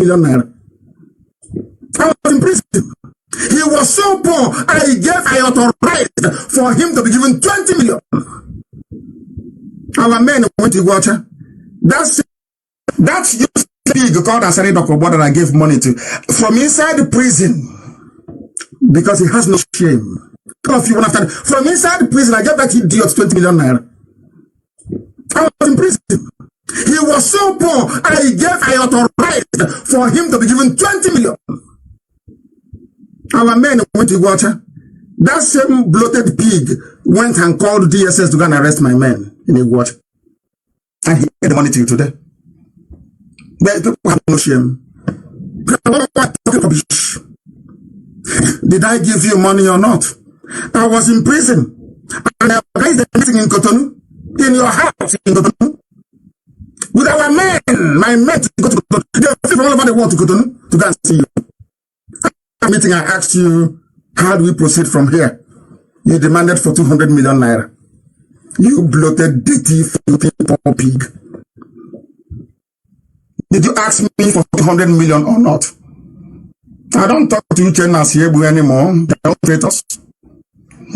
million naira. I was in prison. He was so poor, I authorized for him to be given 20 million. Our men went to water. That's used pig called Asari Dokobo that I gave money to from inside the prison because he has no shame. If you want to from inside the prison, I gave that idiot 20 million naira. I was in prison. He was so poor, I authorized for him to be given 20 million. Our men went to water. That same bloated pig went and called DSS to go and arrest my men in the water. And he gave the money to you today. But people have no shame. Did I give you money or not? I was in prison. And I organized a meeting in Cotonou, in your house in Cotonou, with our men, my men to go to Cotonou. They flew all over the world to Cotonou to go and see you. After meeting, I asked you, how do we proceed from here? You demanded for 200 million naira. You bloated, dirty, filthy, poor pig. Did you ask me for 200 million or not? I don't talk to you, Chinasa, anymore. They don't traitors.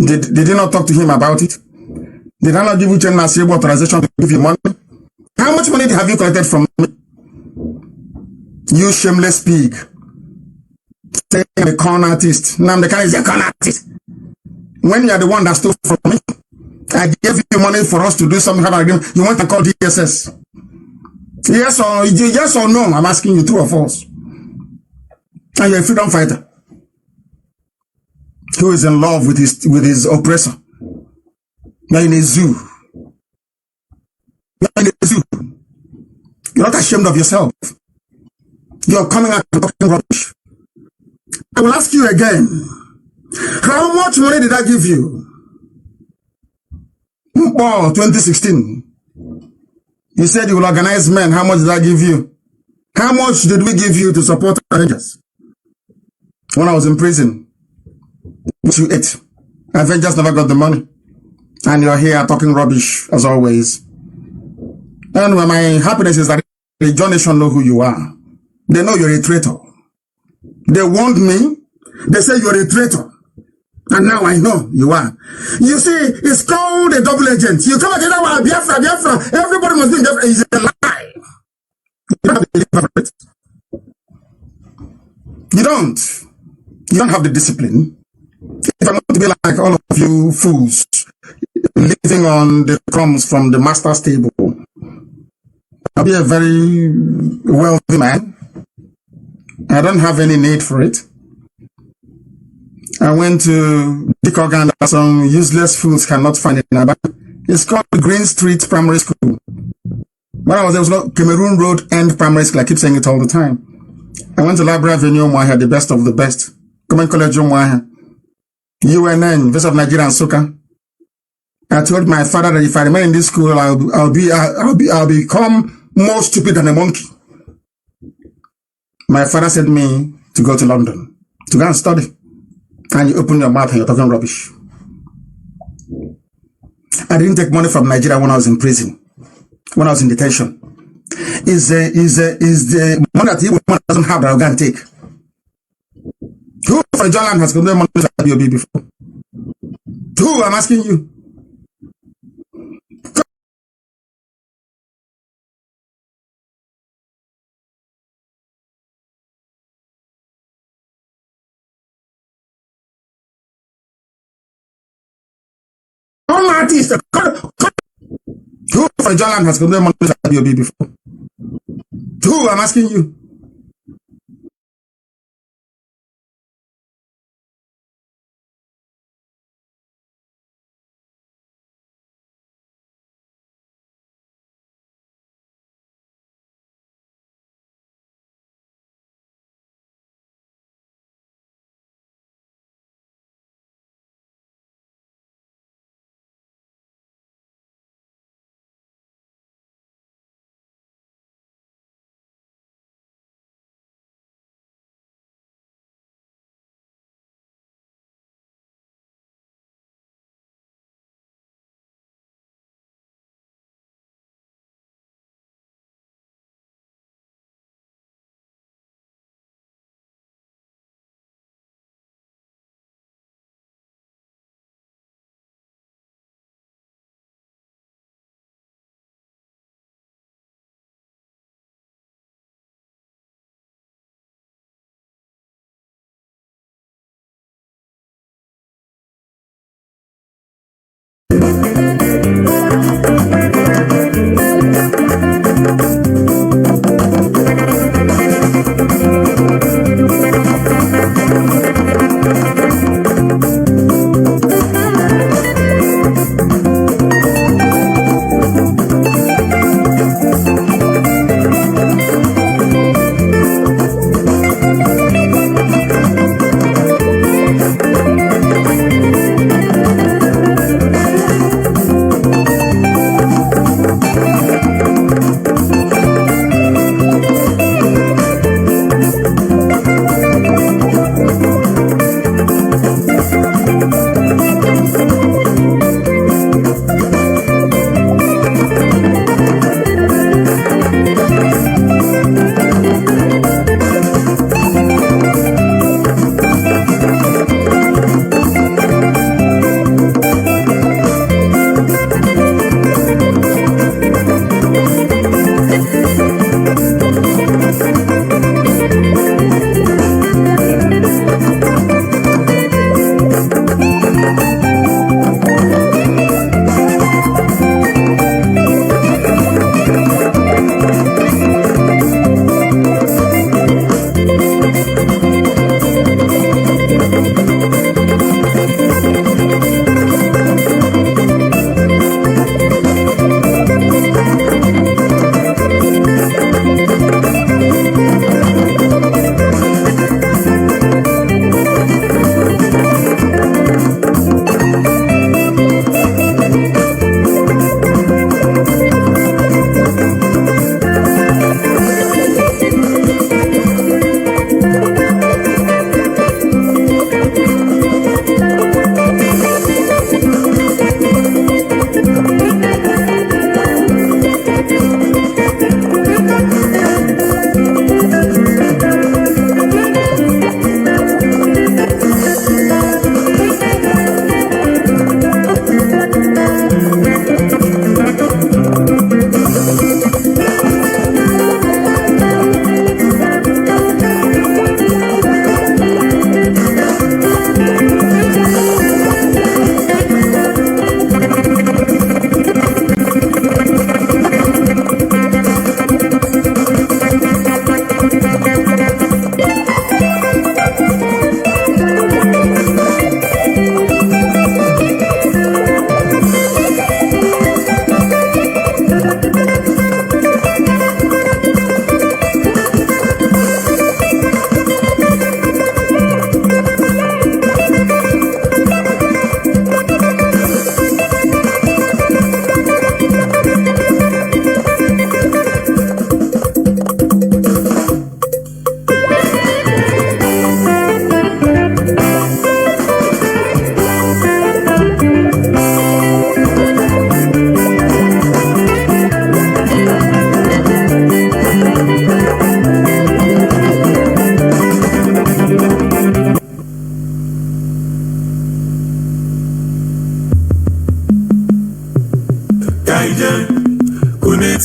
Did you not talk to him about it? Did I not give you Chinasa authorization to give you money? How much money have you collected from me? You shameless pig. Say I'm a con artist. Now the guy is a con artist. When you are the one that stole from me, I gave you money for us to do something. You want to call DSS? Yes or no? I'm asking you, true or false? And you're a freedom fighter who is in love with his oppressor. You're in a zoo. You're in a zoo. You're not ashamed of yourself. You're coming out and talking rubbish. I will ask you again. How much money did I give you? Oh, 2016. You said you will organize men. How much did I give you? How much did we give you to support Avengers? When I was in prison, you ate. Avengers never got the money. And you're here talking rubbish, as always. And my happiness is that the John Nation know who you are. They know you're a traitor. They warned me. They say you're a traitor. And now I know you are. You see, it's called a double agent. You come again, Biafra. Everybody must be in Biafra. It's a lie. You don't have the Biafra. You don't have the discipline. If I want to be like all of you fools, living on the crumbs from the master's table, I'll be a very wealthy man. I don't have any need for it. I went to Dikogan that some useless fools cannot find it in Aba. It's called Green Street Primary School. When I was there, was not Cameroon Road End Primary School. I keep saying it all the time. I went to Library Avenue, Mwaha, the best of the best. Common College, Mwaha. UNN, University of Nigeria and Soka. I told my father that if I remain in this school, I'll become more stupid than a monkey. My father sent me to go to London to go and study. And you open your mouth and you're talking rubbish. I didn't take money from Nigeria when I was in prison, when I was in detention. Is the money that Igbo man doesn't have that I can take? Who from John Land has given money to IBOB before? Who? I'm asking you. All artists, who from John Land has given money to IBOB before? Who? I'm asking you.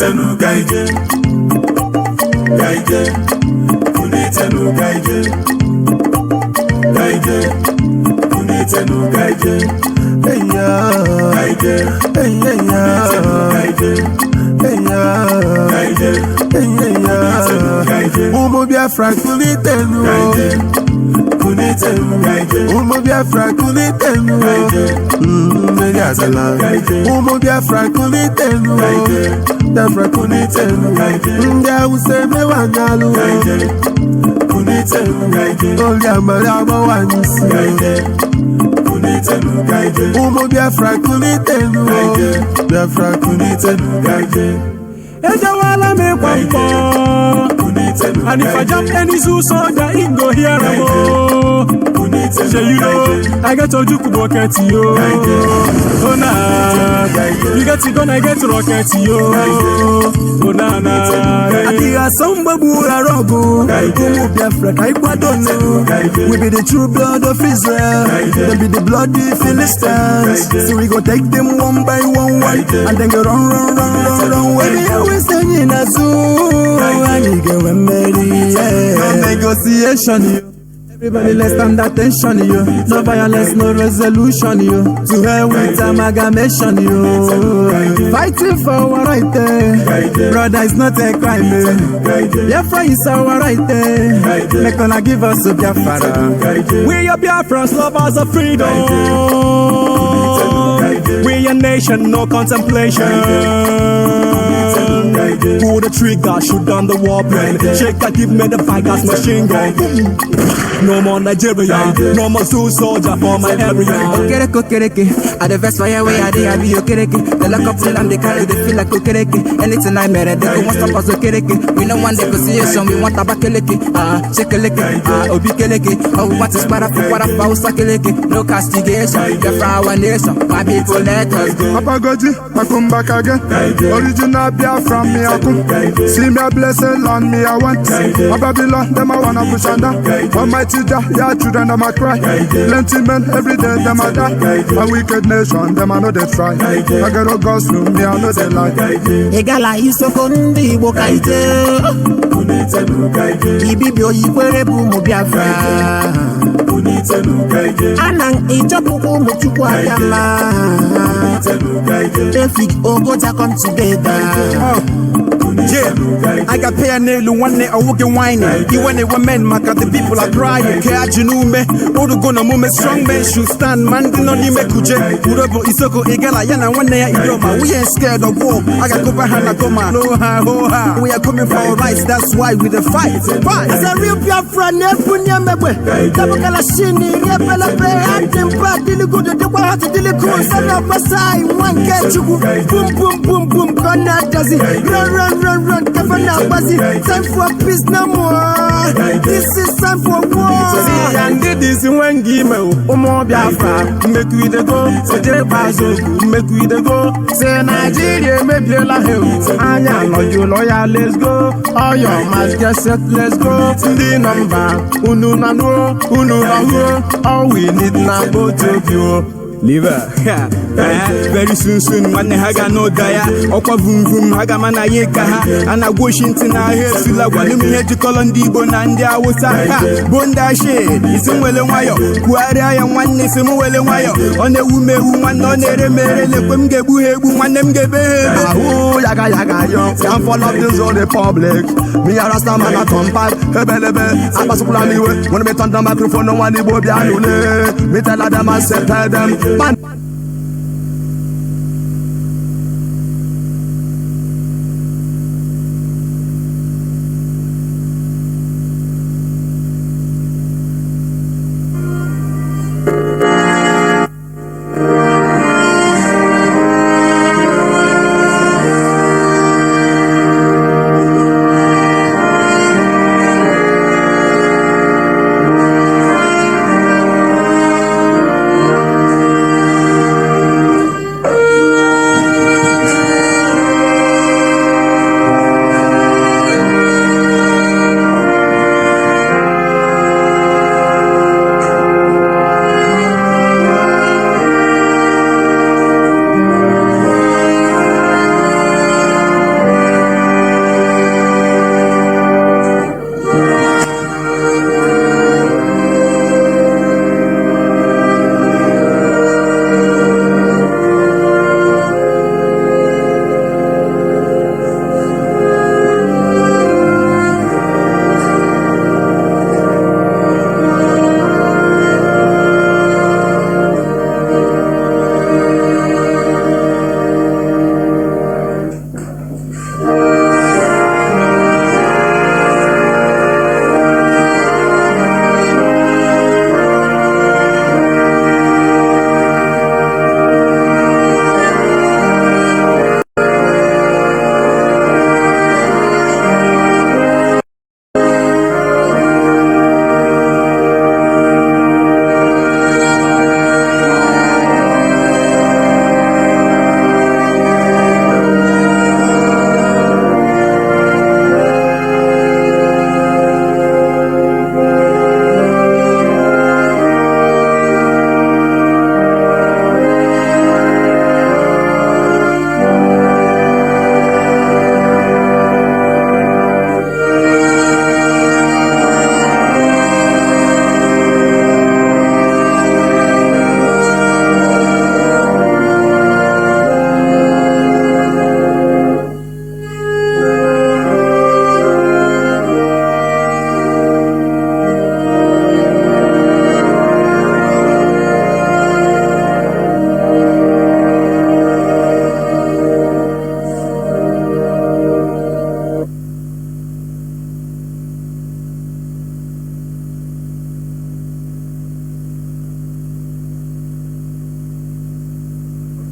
kunitenu gaije, gaije, kunitenu gaije, gaije, kunitenu gaije, Eya, gaije, eya, gaije, eya, kunitenu gaije, Umu Biafra kunitenu, gaije, kunitenu gaije, Umu Biafra kunitenu, Megazala, Umu Biafra kunitenu, Biafra kunitenu, Nda useme wanyalu, kunitenu gaije, Oli amarama wanisi, kunitenu gaije, Umu Biafra kunitenu, Biafra kunitenu, Ejawala me kwampo, and if I jump any zoo soldier, he go hear mo. Say you know, I get a juke bucket yo. Oh na, you get it gonna get rocket yo. Oh na na, I think I some babu arogo. Umu Biafra kai kwadono. We be the true blood of Israel. They be the bloody Philistines. So we go take them one by one, and then go run. When we always singing a zoo, and you go ready. No negotiation. Everybody let's stand attention, yo. No violence, no resolution, yo. To hell with amalgamation, yo. Fighting for our right there. Brother, it's not a crime, Biafra is our right there. Make gonna give us a Biafra. we are Biafrans, lovers of freedom. We a nation, no contemplation. Pull the trigger, shoot down the warplane. Shake that, give me the Tigers machine gun. No more Nigeria, no more Zoo soldier for my area. Okereke, I the best fire way I be okereke. The lock up till and they carry the feel like okereke. Anything I made, they go stop us okereke. We don't want negotiation, we want tabakeleke. Chekeleke, obikeleke. Oh, we want to spara for sakeleke. No castigation, the our nation. My people let us go. Apagoji, I come back again. Original Biafra me I come. See me a blessing land me I want. A Babylon, them I wanna push under. Almighty Jah, yeah, children them I cry. Plenty men every day them I die. A wicked nation, them I know they try. I get a gospel, me I know they lie. Egala isoko ndi Igbo kaije. Ibibio ikwere bu mu Biafra. Anang ijopuku mu chukwu ayama. Efik Ogoja come together. Yeah, I got pay a nail one day, I walk and whining. You when they were men, maka the people are crying. Care you me, all the gonna move strong men should stand, man, do not need me kuje. Urobo Isoko Egala Yana one day idoma. We ain't scared of war. I got cover hana goma. No ha ho ha. We are coming for our rights, that's why we the fight. As a real Biafra, nepunya mebe. Tabakala shini, repela pe, atimpa, diligu, the dewa, the diliku, sana pasai, one get you. Boom, boom, boom, boom, gonna does it. Run, Governor Mazi. Time for peace no more. This is time for war. See, and this when give me Omo Biafra. Make we the go, Oje Bazo, make we the go. Say Nigeria, maybe la hell. Anya, no you loyal, let's go. All your mask get set, let's go. The number, Unu na no, Unu na ho. All we need now go to you. Liver, very soon, man, haga no daya. Okwa vum, haga mana yeka ha. Ana Washington, I hear Sula, Walumi, to Colondi, Bonandia, Wosaka, Bonda shade, Isumwele Wayo, Kuaria, and one Nisumwele Wayo, on the woman, on the remere, Lepumgebu, one them gebe. Oh, yaga, yo. Can't follow this on the public. Me a rasta man a compact. Hebelebe, I pass plan me when me turn the microphone, no one will be anule. Me tell them I say tell them. Man.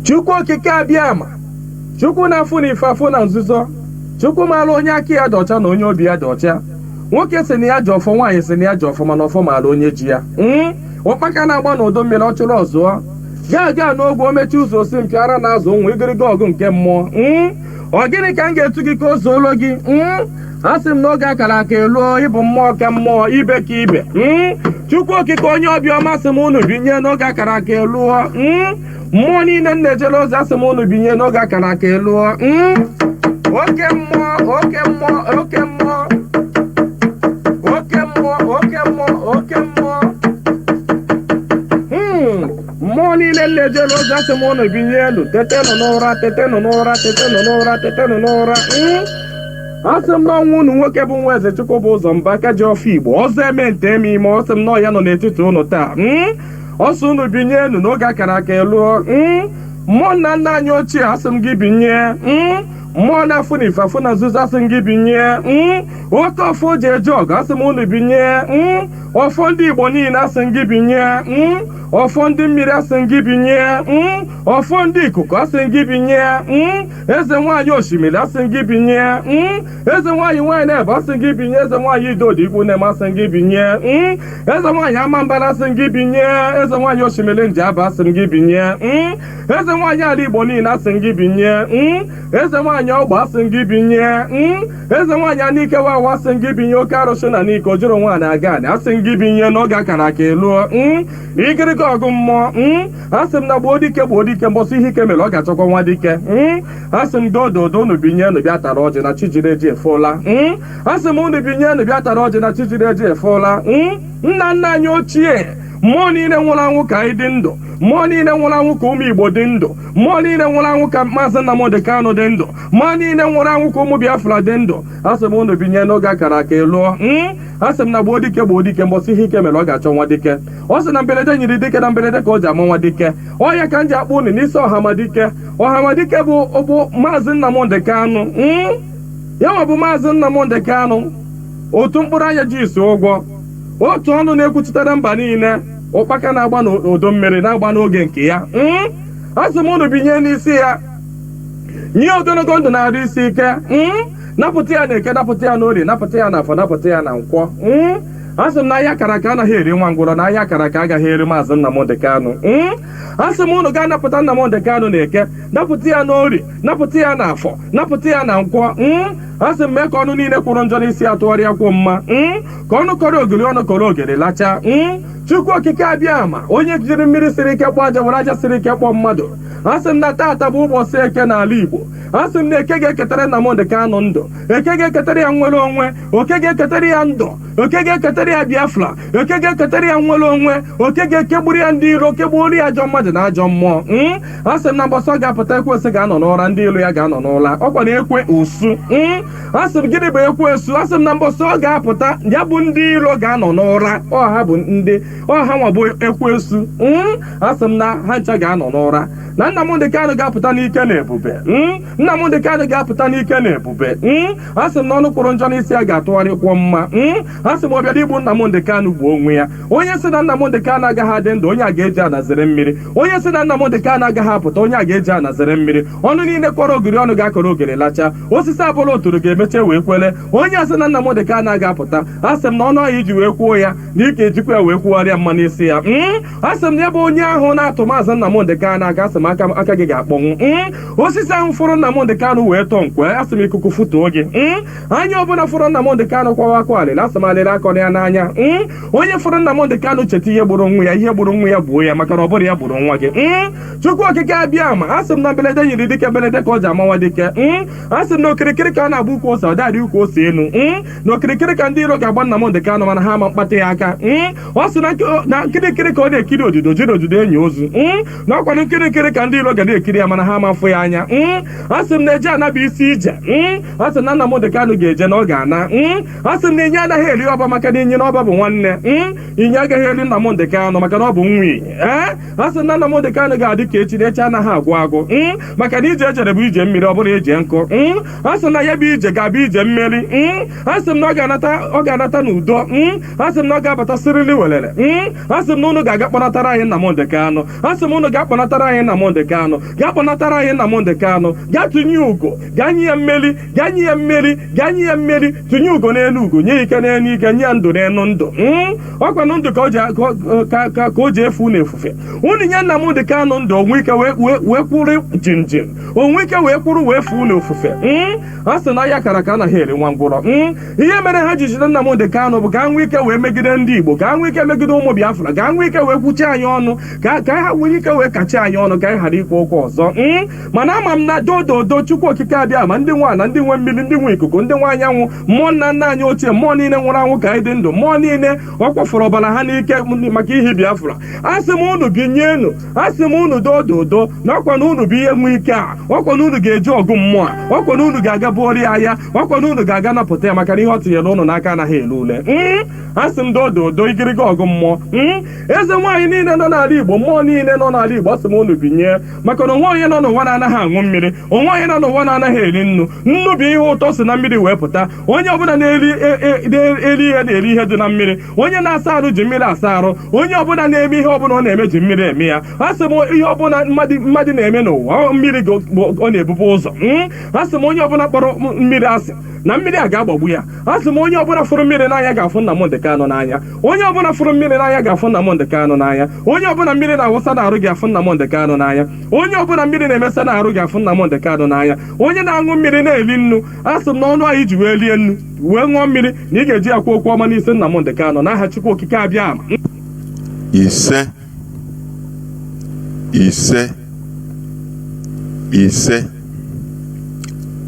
Chukwu okike abịama Chukwu na-afụ na ife afụ na nzuzo Chukwu maara onye aka ya dị ọcha na onye obi ya dị ọcha nwoke si na ya ji ọfọ nwaanyị si na ya ji ọfọ mana ọfọ maara onye ji ya ụkpaka na-agba n'udu mmiri ọ chụrụ ọzụọ gaa n'ogbe o mechi ụzọ osi mpịara na azụ nwa igiriga ọgụ nke mmụọ ọ gịnị ka m ga-etu gị ka o zuolo gị asị m n'oge akara aka eluo ịbụ mmụọ ka mmụọ ibe ka ibe Chukwu okike onye ọbịa ọma sị m unu binye n'oge akara aka eluo mmụọ niile m na-ejere ozi asị m unu binye n'oge akara aka eluo oke mmụọ oke mmụọ oke mmụọ oke mmụọ oke mmụọ oke mmụọ mmụọ niile m na-ejere ozi asị m unu binye elu tetenụ n'ụra tetenụ n'ụra tetenụ n'ụra tetenụ n'ụra asị m n'ọnwa unu nwoke bụ nwa eze Chukwu bụ ụzọ mba aka ji ọfọ Igbo ọzọ eme nte eme ime ọsị m nọọ ya nọ n'etiti unu taa ọsọ unu binye enu n'oge akara aka eluo mmụọ nna nna anyị ochie asị m gị binye mmụọ na-afụ na ife afụ na nzuzo asị m gị binye oke ọfọ ji eje ọgụ asị m unu binye ọfọ ndị Igbo niile asị m gị binye ọfọ ndị mmiri asị m gị binye ọfọ ndị ikuku asị m gị binye eze nwaanyị osimiri asị m gị binye eze nwaanyị na-ebe asị m gị binye eze nwaanyị idodi ikwu na-eme asị m gị binye eze nwaanyị amambara asị m gị binye eze nwaanyị osimiri nji aba asị m gị binye eze nwaanyị ala Igbo niile asị m gị binye eze nwaanyị ọgba asị m gị binye eze nwaanyị anike wawa asị m gị binye oke arụsị na n'ike ojuru nwaanyị aga anị asị m gị binye n'oge akara aka eluo igirigi ọgụ mmụọ asị m na gboo dike mbọsị ihe ike mere ọ ga-achọkwa nwa dike asị m dododo unu binye unu bịa tara ọjị na chijiri eji efoola asị m unu binye unu bịa tara ọjị na chijiri eji efoola nna nna anyị ochie mmụọ niile nwụrụ anwụ ka anyị dị ndụ mmụọ niile nwụrụ anwụ ka ụmụ Igbo dị ndụ mmụọ niile nwụrụ anwụ ka Maazị Nnamdị Kanụ dị ndụ mmụọ niile nwụrụ anwụ ka ụmụ Biafra dị ndụ asị m unu binye n'oge akara aka eluo asị m na gboo dike mbọsị ihe ike mere ọ ga-achọ nwa dike ọ sị na mberede nyiri dike na mberede ka o ji ama nwa dike ọya ka m ji akpọ unu n'isi ọhamadike bụ Maazị Nnamdị Kanụ ya nwa bụ Maazị Nnamdị Kanụ otu mkpụrụ anya ji isi ụgwọ otu ọnụ na-ekwuchitere mba niile ụkpaka na-agba n'udu mmiri na-agba n'oge nke ya asị m unu binye n'isi ya nye ogologo ndụ na-arụ isi ike napụta ya na eke napụta ya n'orie napụta ya na afọ napụta ya na nkwọ asị m na ahịa akara aka anaghị eri nwa ngwụrọ na ahịa akara aka agaghị eri Maazị Nnamdị Kanụ asị m unu ga-anapụta Nnamdị Kanụ na eke napụta ya n'orie napụta ya na afọ napụta ya na nkwọ asị m mee ka ọnụ niile kwụrụ njọ n'isi atụgharịa kwụ mma ka ọnụ kọrọ ogiri ọnụ kọrọ ogiri lachaa Chukwu okike abịama onye jiri mmiri siri ike kpọọ aja were aja siri ike kpọọ mmadụ asị m na taata bụ ụbọchị eke n'ala Igbo asị m na eke ga-eketara Nnamdị Kanụ ndụ eke ga-eketara ya nnwere onwe oke ga-eketara ya ndụ oke ga-eketara ya Biafra oke ga-eketara ya nnwere onwe oke ga-ekegburu ya ndị iro kegburu ya ajọ mmadụ na ajọ mmụọ asị m na mbọsị ọ ga-apụta ekwesị ga-anọ n'ụra ndị ilo ya ga-anọ n'ụra ọkwa na ekwe usu asị m gịnị bụ ekwensu asị m na mbọsị ọ ga-apụta ya bụ ndị iro ga-anọ n'ụra ọha bụ ndị ọha nwa bụ ekwensu asị m na ha ncha ga-anọ n'ụra na Nnamdị Kanụ ga-apụta n'ike na ebube Nnamdị Kanụ ga-apụta n'ike na ebube asị m na ọnụ kwụrụ njọ n'isi ya ga-atụgharịkwọ mma asị m ọbịa igbu Nnamdị Kanụ gbuo onwe ya onye sị na Nnamdị Kanụ agaghị adị ndụ onye a ga-eji anazere mmiri onye sị na Nnamdị Kanụ agaghị apụta onye a ga-eji anazere mmiri ọnụ niile kọrọ ogiri ọnụ ga-akọrọ ogiri lachaa osisi abụla oturu ga-emeche wee kwele onye asị na Nnamdị Kanụ agaghị apụta asị m na ọnụ ahụ iji wee kwuo ya na ike ejikwa ya wee kwugharịa mma n'isi ya asị m na ebe onye ahụ na-atụ Maazị Nnamdị Kanụ aga asị m aka gị ga-akpọnwụ osisi ahụ fụrụ Nnamdị Kanụ wee tọọ nkwe asị m ikuku futuo gị anya ọbụla fụrụ Nnamdị Kanụ kwawa akwa alịla asị m alịla akọrọ ya n'anya onye fụrụ Nnamdị Kanụ cheta ihe gburu nwa ya gbuo ya maka na ọ bụrụ ya gburu nwa gị Chukwu okike abịama asị m na mberede nyiri dike mberede ka ọ ji amawa dike asị m na okirikiri ka a na-agba ukwu ose ọ dadị ukwu ose enu na okirikiri ka ndị iro ga-agba Nnamdị Kanụ mana ha ama mkpata ya aka ọ sị na nkirikiri ka ọ na-ekiri odido jiri odido enyi ozu na ọkwanụ nkirikiri ka ndị iro ga na-ekiri ya mana ha ama mfụ ya anya asị m na eje anaba isi ije asị na Nnamdị Kanụ ga-eje na ọ ga-ana asị m na enye anaghị eli ọba maka na inye na ọba bụ nwanne inye agaghị eli Nnamdị Kanụ maka na ọ bụ nwa a sị na Nnamdị Kanụ ga-adị ka echi na echi anaghị agwụ agwụ maka na ije ejere bụ ije mmiri ọ bụla eji nkụ a sị na ya bụ ije ga-abụ ije mmeri a sị m na ọ ga-anata n'udo a sị m na ọ ga-abata sirili welere a sị m na unu ga-aga kpọnatara anyị Nnamdị Kanụ a sị m unu ga-akpọnatara anyị Nnamdị Kanụ ga-akpọnatara anyị Nnamdị Kanụ ga-tụnye ugo ga-nye ya mmeri ga-nye ya mmeri ga-nye ya mmeri tụnye ugo n'elu ugo nye ike n'elu ike nye ya ndụ n'elu ndụ ọkwanụ ndụ ka o ji efu unu efufe unu nye Nnamdị Kanụ ndụ onwe ike wee kwụrụ jinjin onwe ike wee kwụrụ wee fuo unu ofufe a sị na ya kara ka anaghị eri nwa ngwụrọ ihe mere ha ji jide Nnamdị Kanụ bụ ka ha nwee ike wee megide ndị Igbo ka ha nwee ike megide ụmụ Biafra ka ha nwee ike wee kwuchie anyị ọnụ ka ha nwee ike wee kachie anyị ọnụ ka anyị ghara ikwu okwu ọzọ mana ama m na dododo Chukwu okike abịa ma ndị nwa na ndị nwe mmiri ndị nwe ikuku ndị nwe anyanwụ mmụọ nna nna anyị ochie mmụọ niile nwụrụ anwụ ka anyị dị ndụ mmụọ niile ọ kwafọrọ ọbara ha n'ike maka ihe Biafra asị m unu binyenu asị m unu dododo na ọkwa na unu bụ ihe nwe ike a ọkwa na unu ga-eji ọgụ mmụọ a ọkwa na unu ga-aga buori ahịa ọkwa na unu ga-aga napụta ya maka na ihe ọ tinyere unu n'aka anaghị ele ule asị m dododo igiriga ọgụ mmụọ eze nwaanyị niile nọ n'ala Igbo mmụọ niile nọ n'ala Igbo asị m unu binye maka na onwe onye nọ n'ụwa na-anaghị aṅụ mmiri onwe onye nọ n'ụwa na-anaghị eri nnu nnu bụ ihe ụtọ si na mmiri wee pụta onye ọbụla na-eri ihe na-eri ihe dị na mmiri onye na-asa arụ ji mmiri asa arụ onye ọbụla na-eme ihe ọbụla ọ na-eme ji mmiri eme ya asị m ihe ọbụla mmadụ na-eme n'ụwa mmiri ọ na-ebubu ụzọ asị m onye ọbụla kpọrọ mmiri asị na mmiri a ga-agbagbu ya asị m onye ọbụla fụrụ mmiri n'anya ga-afụ Nnamdị Kanụ n'anya onye ọbụla fụrụ mmiri n'anya ga-afụ Nnamdị Kanụ n'anya onye ọbụla mmiri na-awụsa n'arụ ga-afụ Nnamdị Kanụ n'anya onye ọbụla mmiri na-emesa n'arụ ga-afụ Nnamdị Kanụ n'anya onye na-aṅụ mmiri na-eli nnu asị m na ọnụ anyị ji wee lie nnu wee ṅụọ mmiri na ị ga-eji akwa okwu ọma n'isi Nnamdị Kanụ n'aha Chukwu okike abịa ama ise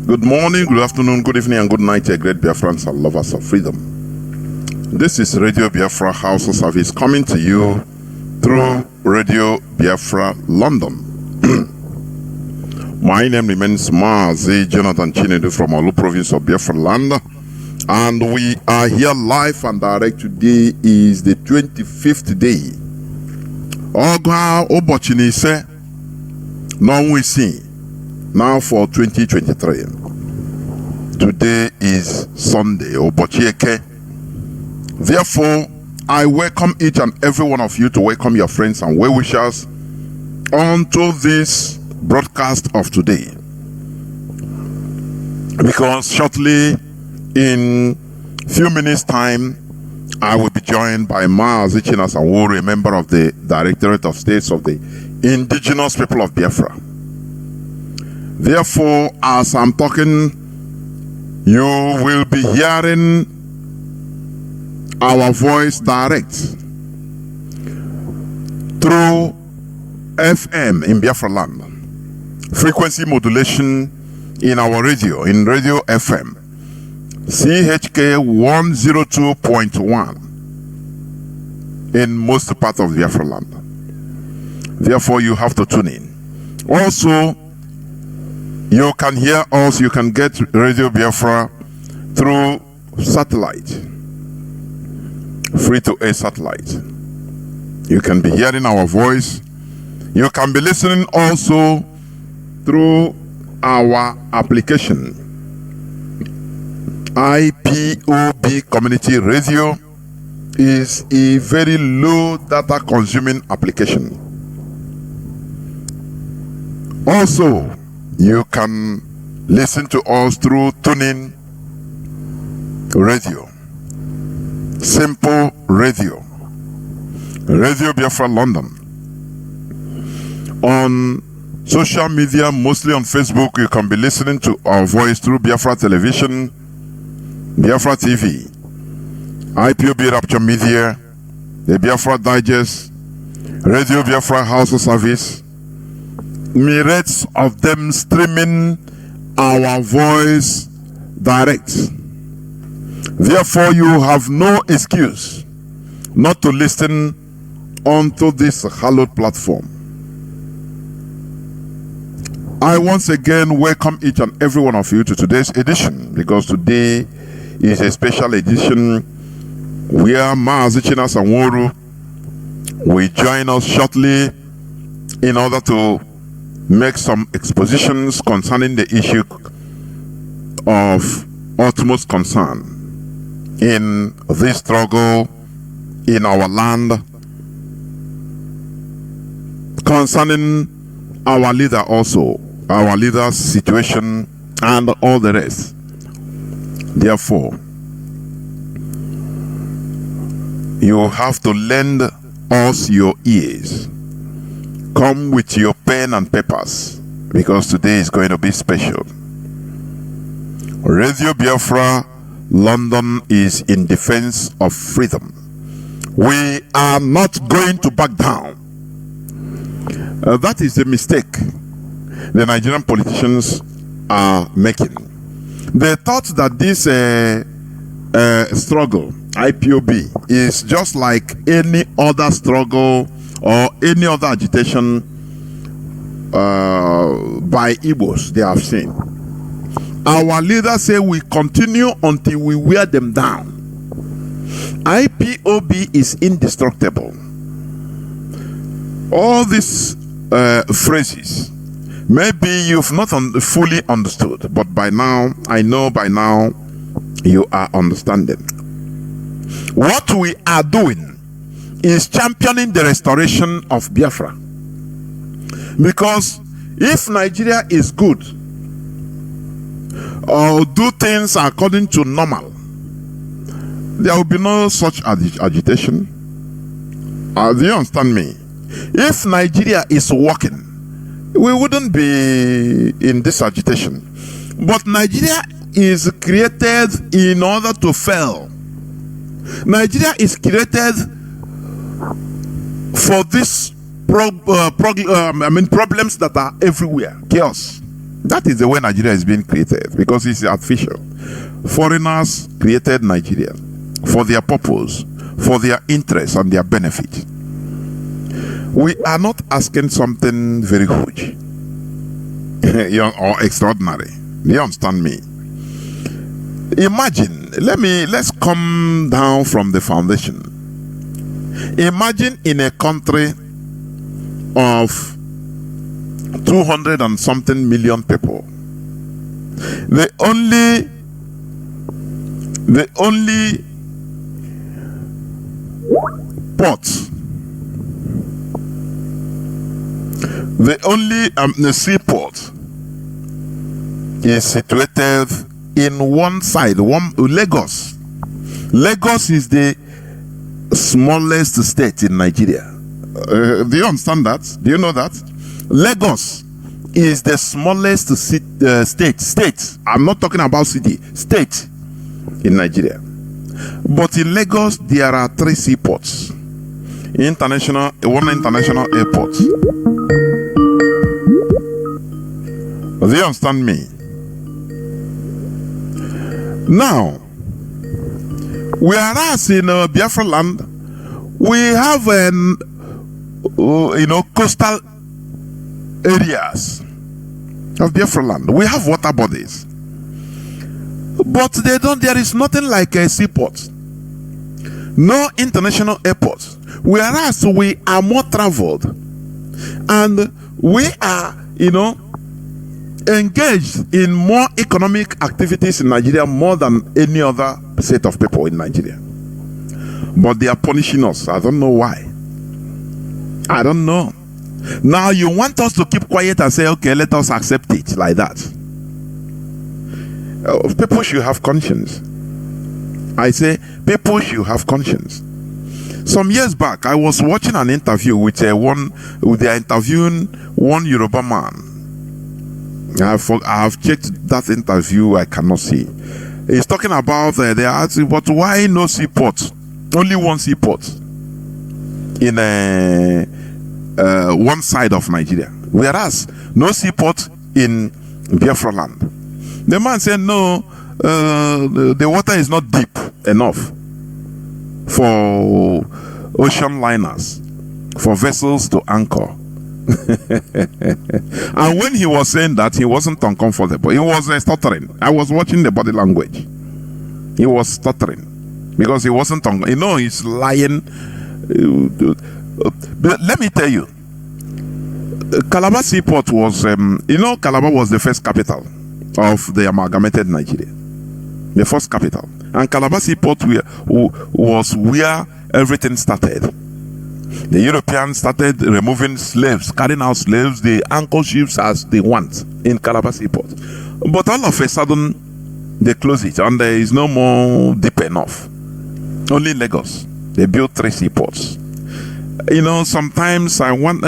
Good morning, good afternoon, good evening, and good night, great Biafrans and lovers of freedom. This is Radio Biafra House of Service coming to you through Radio Biafra London. My name remains Mazi Jonathan Chinedu from Olu province of Biafra land. And we are here live and direct. Today is the 25th day. Oga Obochinise now for 2023. Today is Sunday, Obochieke. Therefore, I welcome each and every one of you to welcome your friends and well-wishers onto this broadcast of today. Because shortly, in few minutes' time, I will be joined by Mazi, Chinasa, Nworu, a member of the Directorate of States of the Indigenous People of Biafra. Therefore, as I'm talking, you will be hearing our voice direct through FM in Biafra land, frequency modulation in our radio, in Radio FM, CHK 102.1 in most part of Biafra land. Therefore, you have to tune in. Also, you can hear us, you can get Radio Biafra through satellite, free-to-air satellite. You can be hearing our voice. You can be listening also through our application, IPOB Community Radio is a very low data consuming application. Also, you can listen to us through TuneIn Radio, Simple Radio, Radio Biafra London. On social media, mostly on Facebook, you can be listening to our voice through Biafra Television, Biafra TV, IPOB Rapture Media, the Biafra Digest, Radio Biafra House of Service, myriads of them streaming our voice direct. Therefore, you have no excuse not to listen onto this hallowed platform. I once again welcome each and every one of you to today's edition, because today is a special edition where Mazi, Chinasa, and Nworu will join us shortly in order to make some expositions concerning the issue of utmost concern in this struggle in our land concerning our leader also, our leader's situation and all the rest. Therefore, you have to lend us your ears. Come with your pen and papers, because today is going to be special. Radio Biafra London is in defense of freedom. We are not going to back down. That is a mistake the Nigerian politicians are making. They thought that this struggle, IPOB, is just like any other struggle or any other agitation by Igbos they have seen. Our leaders say we continue until we wear them down. IPOB is indestructible. All these phrases, maybe you've not fully understood, but by now, I know by now, you are understanding. What we are doing is championing the restoration of Biafra. Because if Nigeria is good, or do things according to normal, there will be no such agitation. Do you understand me? If Nigeria is working, we wouldn't be in this agitation. But Nigeria is created in order to fail. Nigeria is created for this problems that are everywhere. Chaos. That is the way Nigeria is being created, because it's artificial. Foreigners created Nigeria for their purpose, for their interest and their benefit. We are not asking something very huge or extraordinary. Do you understand me? Imagine, let's come down from the foundation. Imagine in a country of 200 and something million people, the only port, the only seaport is situated in one side, Lagos. Lagos is the smallest state in Nigeria. Do you understand that? Do you know that? Lagos is the smallest state. I'm not talking about city, state in Nigeria. But in Lagos, there are 3 seaports. One international airport. Do you understand me? Now, whereas in Biafra land, we have coastal areas of Biafra land. We have water bodies, but there is nothing like a seaport, no international airport. Whereas we are more traveled, and we are engaged in more economic activities in Nigeria more than any other set of people in Nigeria. But they are punishing us. I don't know why. I don't know. Now you want us to keep quiet and say, okay, let us accept it like that. People should have conscience. I say people should have conscience. Some years back, I was watching an interview with they are interviewing one Yoruba man. I have checked that interview. I cannot see. He's talking about they are asking, but why no seaport? Only one seaport in one side of Nigeria, whereas no seaport in Biafra land. The man said, no, the water is not deep enough for ocean liners, for vessels to anchor. And when he was saying that, he wasn't uncomfortable. He was stuttering. I was watching the body language. He was stuttering. because he wasn't on. He's lying. But let me tell you, Calabar Seaport was, Calabar was the first capital of the amalgamated Nigeria, the first capital, and Calabar Seaport was where everything started. The Europeans started removing slaves, carrying out slaves. They anchor ships as they want in Calabar Seaport, but all of a sudden they close it, and there is no more deep enough. Only Lagos. They built 3 seaports. Sometimes I want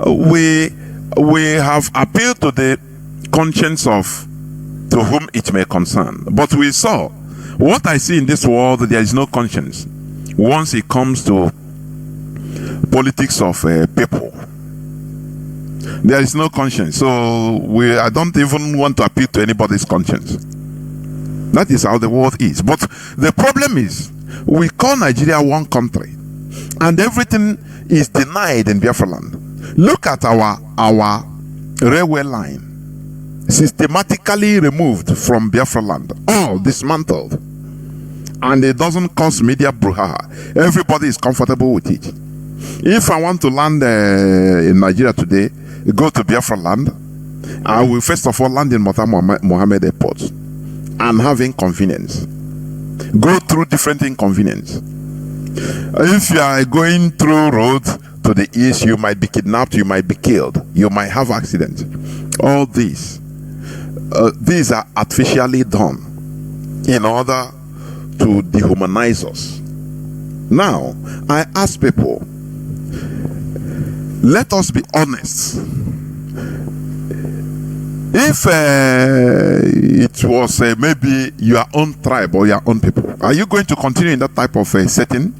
we have appealed to the conscience of to whom it may concern, but we saw what I see in this world. There is no conscience once it comes to politics of people. There is no conscience, so I don't even want to appeal to anybody's conscience. That is how the world is. But the problem is, we call Nigeria one country, and everything is denied in Biafra land. Look at our railway line, systematically removed from Biafra land, all dismantled, and it doesn't cause media brouhaha. Everybody is comfortable with it. If I want to land in Nigeria today, go to Biafra land, I will first of all land in Mohammed Airport and have inconvenience. Go through different inconvenience. If you are going through road to the east, you might be kidnapped, you might be killed, you might have accidents. All these are artificially done in order to dehumanize us. Now, I ask people, let us be honest. If it was maybe your own tribe or your own people, are you going to continue in that type of setting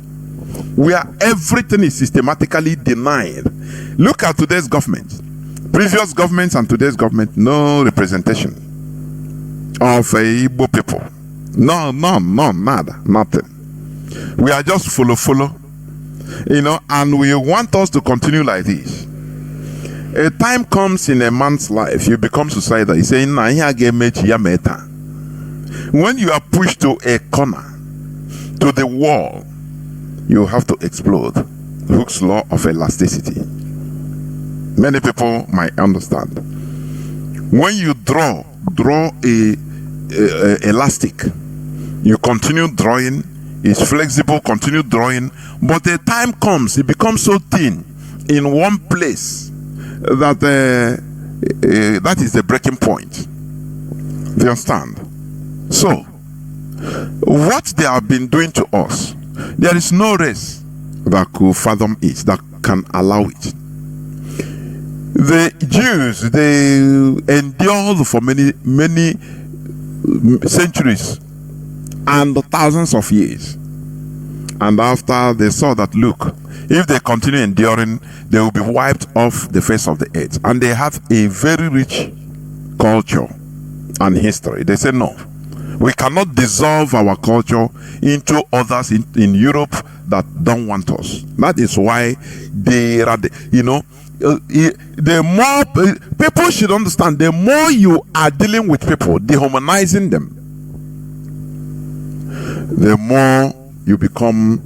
where everything is systematically denied? Look at today's government, previous governments and today's government. No representation of Igbo people. No, nada, nothing. We are just follow, and we want us to continue like this. A time comes in a man's life, you become suicidal. He's saying, when you are pushed to a corner, to the wall, you have to explode. Hooke's law of elasticity. Many people might understand. When you draw a elastic, you continue drawing, it's flexible, continue drawing, but the time comes, it becomes so thin in one place that that is the breaking point. Do you understand? So, what they have been doing to us, there is no race that could fathom it, that can allow it. The Jews, they endured for many centuries and thousands of years, and after they saw that, look, if they continue enduring, they will be wiped off the face of the earth. And they have a very rich culture and history. They say, no, we cannot dissolve our culture into others in Europe that don't want us. That is why the more people should understand, the more you are dealing with people, dehumanizing them, the more you become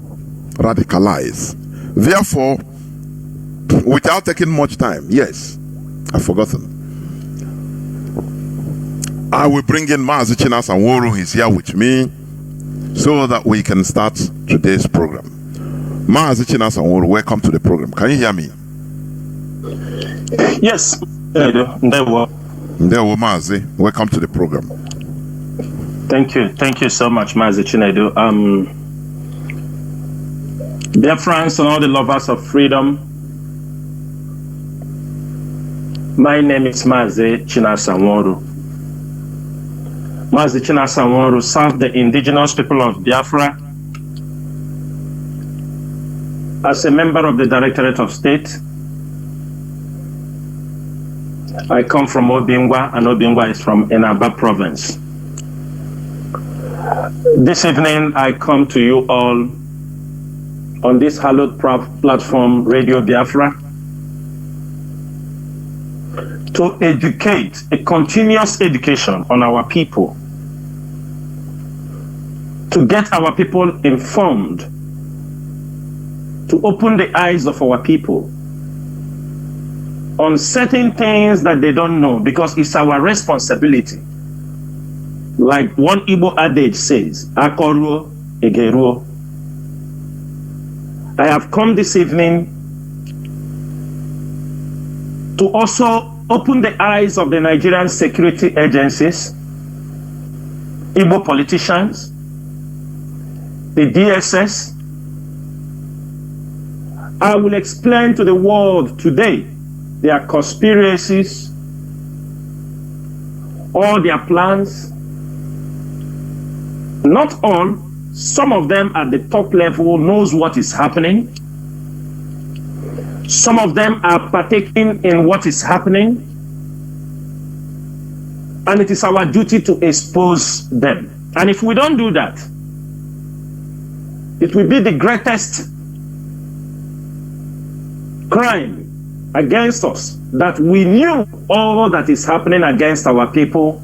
radicalized. Therefore, without taking much time, yes, I've forgotten. I will bring in Mazi, Chinasa, and Nworu. He's here with me so that we can start today's program. Mazi, Chinasa, and Nworu, welcome to the program. Can you hear me? Yes, I do. Ndewo, Mazi, welcome to the program. Thank you so much, Mazi Chinedu. Dear friends and all the lovers of freedom, my name is Mazi Chinasa Nworu. Mazi Chinasa Nworu served the indigenous people of Biafra as a member of the Directorate of State. I come from Obingwa, and Obingwa is from Enaba province. This evening, I come to you all on this hallowed platform, Radio Biafra, to educate, a continuous education on our people, to get our people informed, to open the eyes of our people on certain things that they don't know, because it's our responsibility. Like one Igbo adage says, Akoruo Egeruo. I have come this evening to also open the eyes of the Nigerian security agencies, Igbo politicians, the DSS. I will explain to the world today their conspiracies, all their plans. Not all, some of them at the top level knows what is happening. Some of them are partaking in what is happening. And it is our duty to expose them. And if we don't do that, it will be the greatest crime against us, that we knew all that is happening against our people.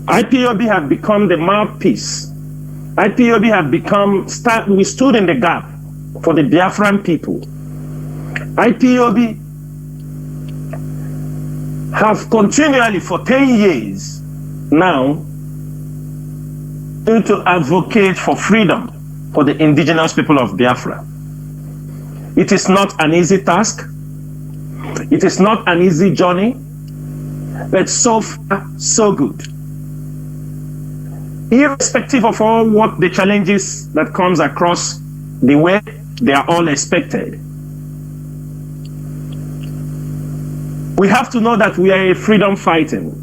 IPOB have become the mouthpiece. IPOB have become, we stood in the gap for the Biafran people. IPOB have continually for 10 years now to advocate for freedom for the indigenous people of Biafra. It is not an easy task. It is not an easy journey, but so far, so good. Irrespective of all what the challenges that comes across the way, they are all expected. We have to know that we are a freedom fighting.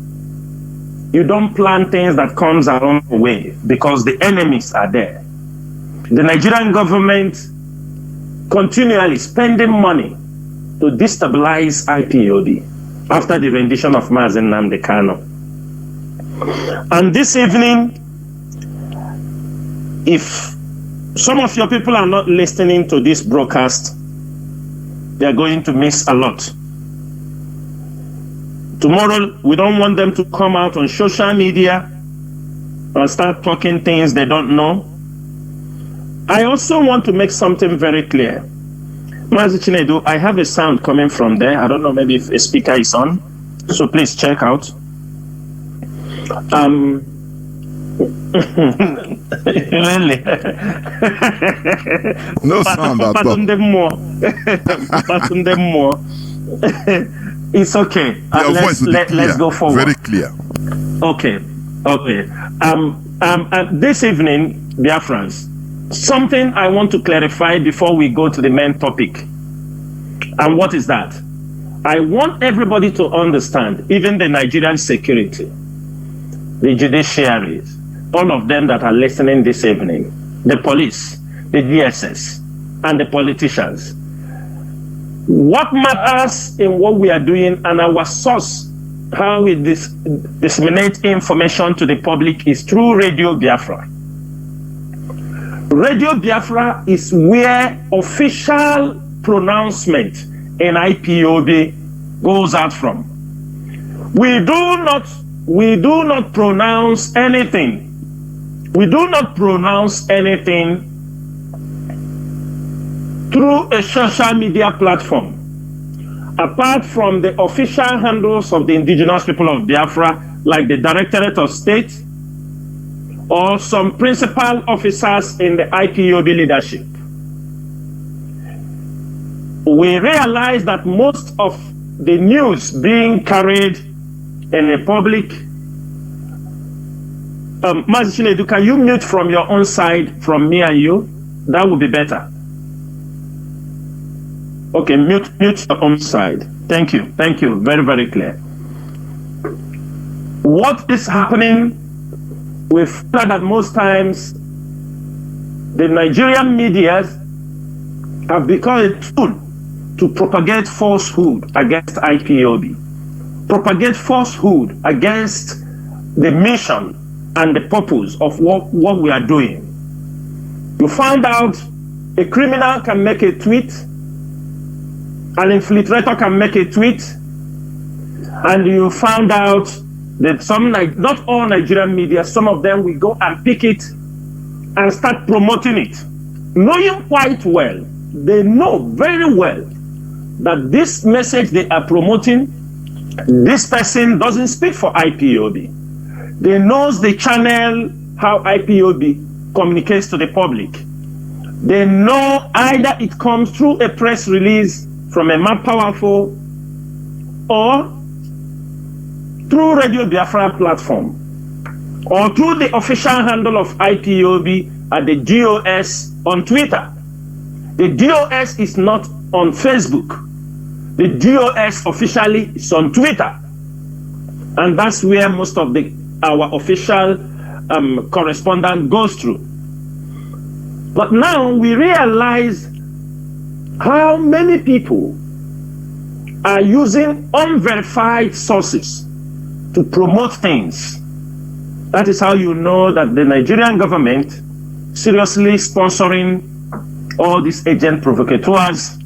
You don't plan things that comes along the way because the enemies are there. The Nigerian government continually spending money to destabilize IPOB after the rendition of Mazi Nnamdi Kanu. And this evening, if some of your people are not listening to this broadcast, they are going to miss a lot. Tomorrow, we don't want them to come out on social media and start talking things they don't know. I also want to make something very clear. Mazi Chinedu, I have a sound coming from there. I don't know, maybe if a speaker is on. So please check out. Really? No sound at all. Pattern them more. Pattern them more. It's okay. Let's go forward. Very clear. Okay. Okay. This evening, Biafrans, something I want to clarify before we go to the main topic. And what is that? I want everybody to understand, even the Nigerian security, the judiciary, all of them that are listening this evening, the police, the DSS, and the politicians. What matters in what we are doing and our source, how we disseminate information to the public, is through Radio Biafra. Radio Biafra is where official pronouncement in IPOB goes out from. We do not pronounce anything. We do not pronounce anything through a social media platform, apart from the official handles of the indigenous people of Biafra, like the Directorate of State or some principal officers in the IPOB leadership. We realize that most of the news being carried in the public. Mazi Chinedu, can you mute from your own side, from me and you? That would be better. Okay, mute your own side. Thank you. Thank you. Very, very clear. What is happening? We find that most times the Nigerian media have become a tool to propagate falsehood against IPOB, propagate falsehood against the mission and the purpose of what we are doing. You find out a criminal can make a tweet, an infiltrator can make a tweet, and you found out that some, not all Nigerian media, some of them will go and pick it and start promoting it, knowing quite well, they know very well that this message they are promoting, this person doesn't speak for IPOB. They knows the channel how IPOB communicates to the public. They know either it comes through a press release from a man powerful or through Radio Biafra platform or through the official handle of IPOB at the DOS on Twitter. The DOS is not on Facebook. The DOS officially is on Twitter. And that's where most of our official correspondence goes through. But now we realize how many people are using unverified sources to promote things. That is how you know that the Nigerian government seriously sponsoring all these agent provocateurs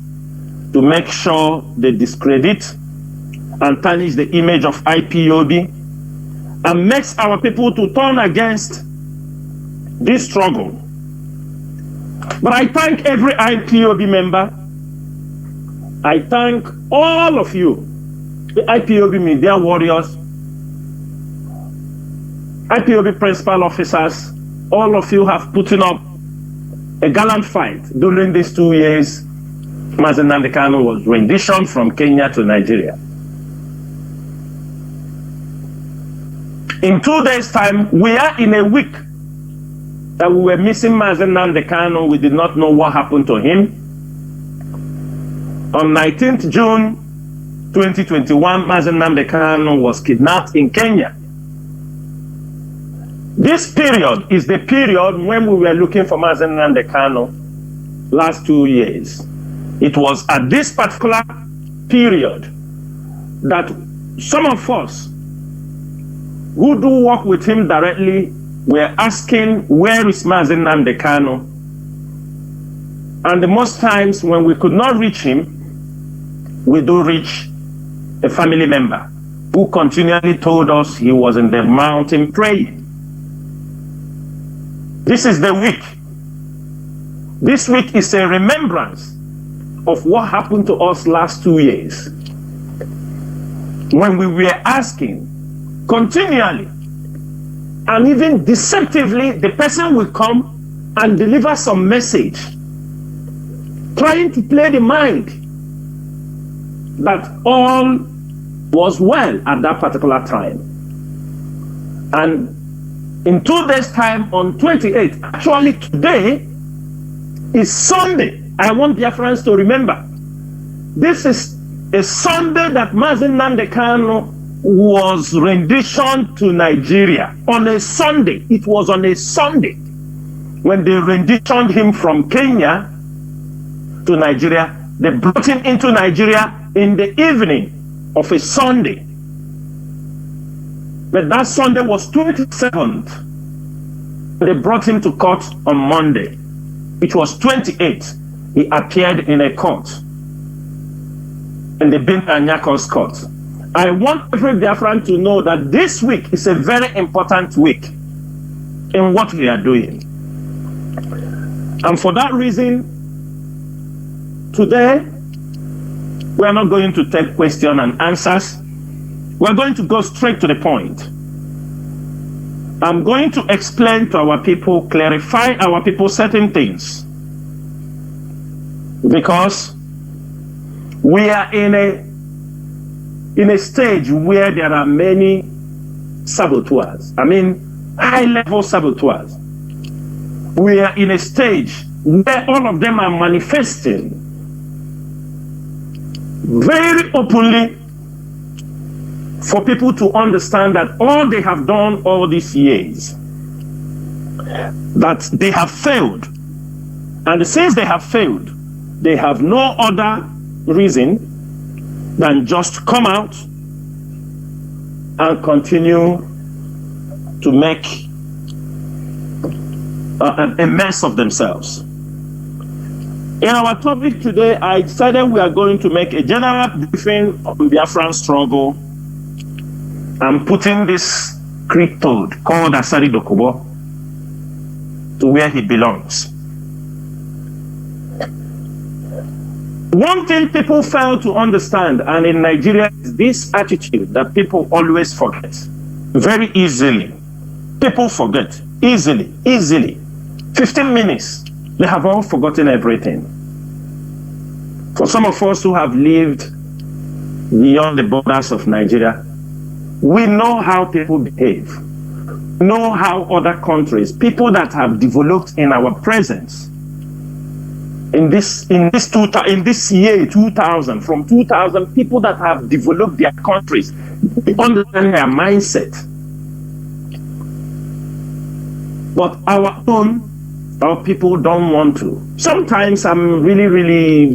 to make sure they discredit and tarnish the image of IPOB and makes our people to turn against this struggle. But I thank every IPOB member. I thank all of you, the IPOB media warriors, IPOB principal officers. All of you have put up a gallant fight during these 2 years. Mazi Nnamdi Kanu was renditioned from Kenya to Nigeria. In 2 days' time, we are in a week that we were missing Mazi Nnamdi Kanu. We did not know what happened to him. On 19th June 2021, Mazi Nnamdi Kanu was kidnapped in Kenya. This period is the period when we were looking for Mazi Nnamdi Kanu last 2 years. It was at this particular period that some of us who do work with him directly were asking, where is Mazi Nnamdi Kanu? And the most times when we could not reach him, we do reach a family member who continually told us he was in the mountain praying. This is the week. This week is a remembrance of what happened to us last 2 years, when we were asking continually and even deceptively, the person will come and deliver some message, trying to play the mind that all was well at that particular time. And in 2 days' time, on 28th, actually today is Sunday. I want Biafrans to remember, this is a Sunday that Mazi Nnamdi Kanu was renditioned to Nigeria. On a Sunday, it was on a Sunday when they renditioned him from Kenya to Nigeria. They brought him into Nigeria in the evening of a Sunday. But that Sunday was 27th. They brought him to court on Monday, which was 28th. He appeared in a court, in the Binta Nyako's court. I want every Biafran to know that this week is a very important week in what we are doing. And for that reason, today, we are not going to take questions and answers. We're going to go straight to the point. I'm going to explain to our people, clarify our people certain things. Because we are in a stage where there are many saboteurs. I mean, high-level saboteurs. We are in a stage where all of them are manifesting very openly for people to understand that all they have done all these years, that they have failed. And since they have failed, they have no other reason than just come out and continue to make a mess of themselves. In our topic today, I decided we are going to make a general briefing on the Biafran struggle. I'm putting this Greek toad called Asari Dokubo to where he belongs. One thing people fail to understand, and in Nigeria, is this attitude that people always forget very easily. People forget easily. 15 minutes, they have all forgotten everything. For some of us who have lived beyond the borders of Nigeria, we know how people behave, know how other countries, people that have developed in our presence, in this year 2000, from 2000, people that have developed their countries, understand their mindset. But our people don't want to. Sometimes I'm really,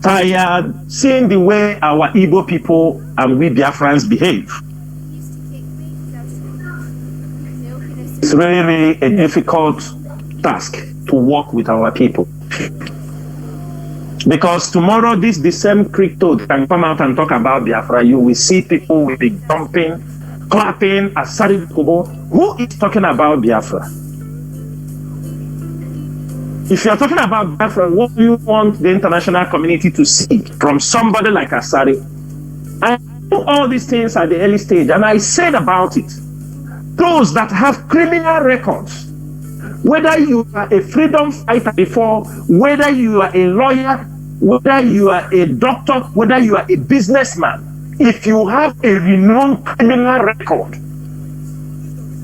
tired seeing the way our Igbo people and we Biafrans behave. It's really a difficult task to work with our people. Because tomorrow, the same crypto can come out and talk about Biafra. You will see people will be jumping, clapping, Asari Kubo. Who is talking about Biafra? If you're talking about Biafra, what do you want the international community to see from somebody like Asari? I know all these things at the early stage, and I said about it. Those that have criminal records, whether you are a freedom fighter before, whether you are a lawyer, whether you are a doctor, whether you are a businessman, if you have a renowned criminal record,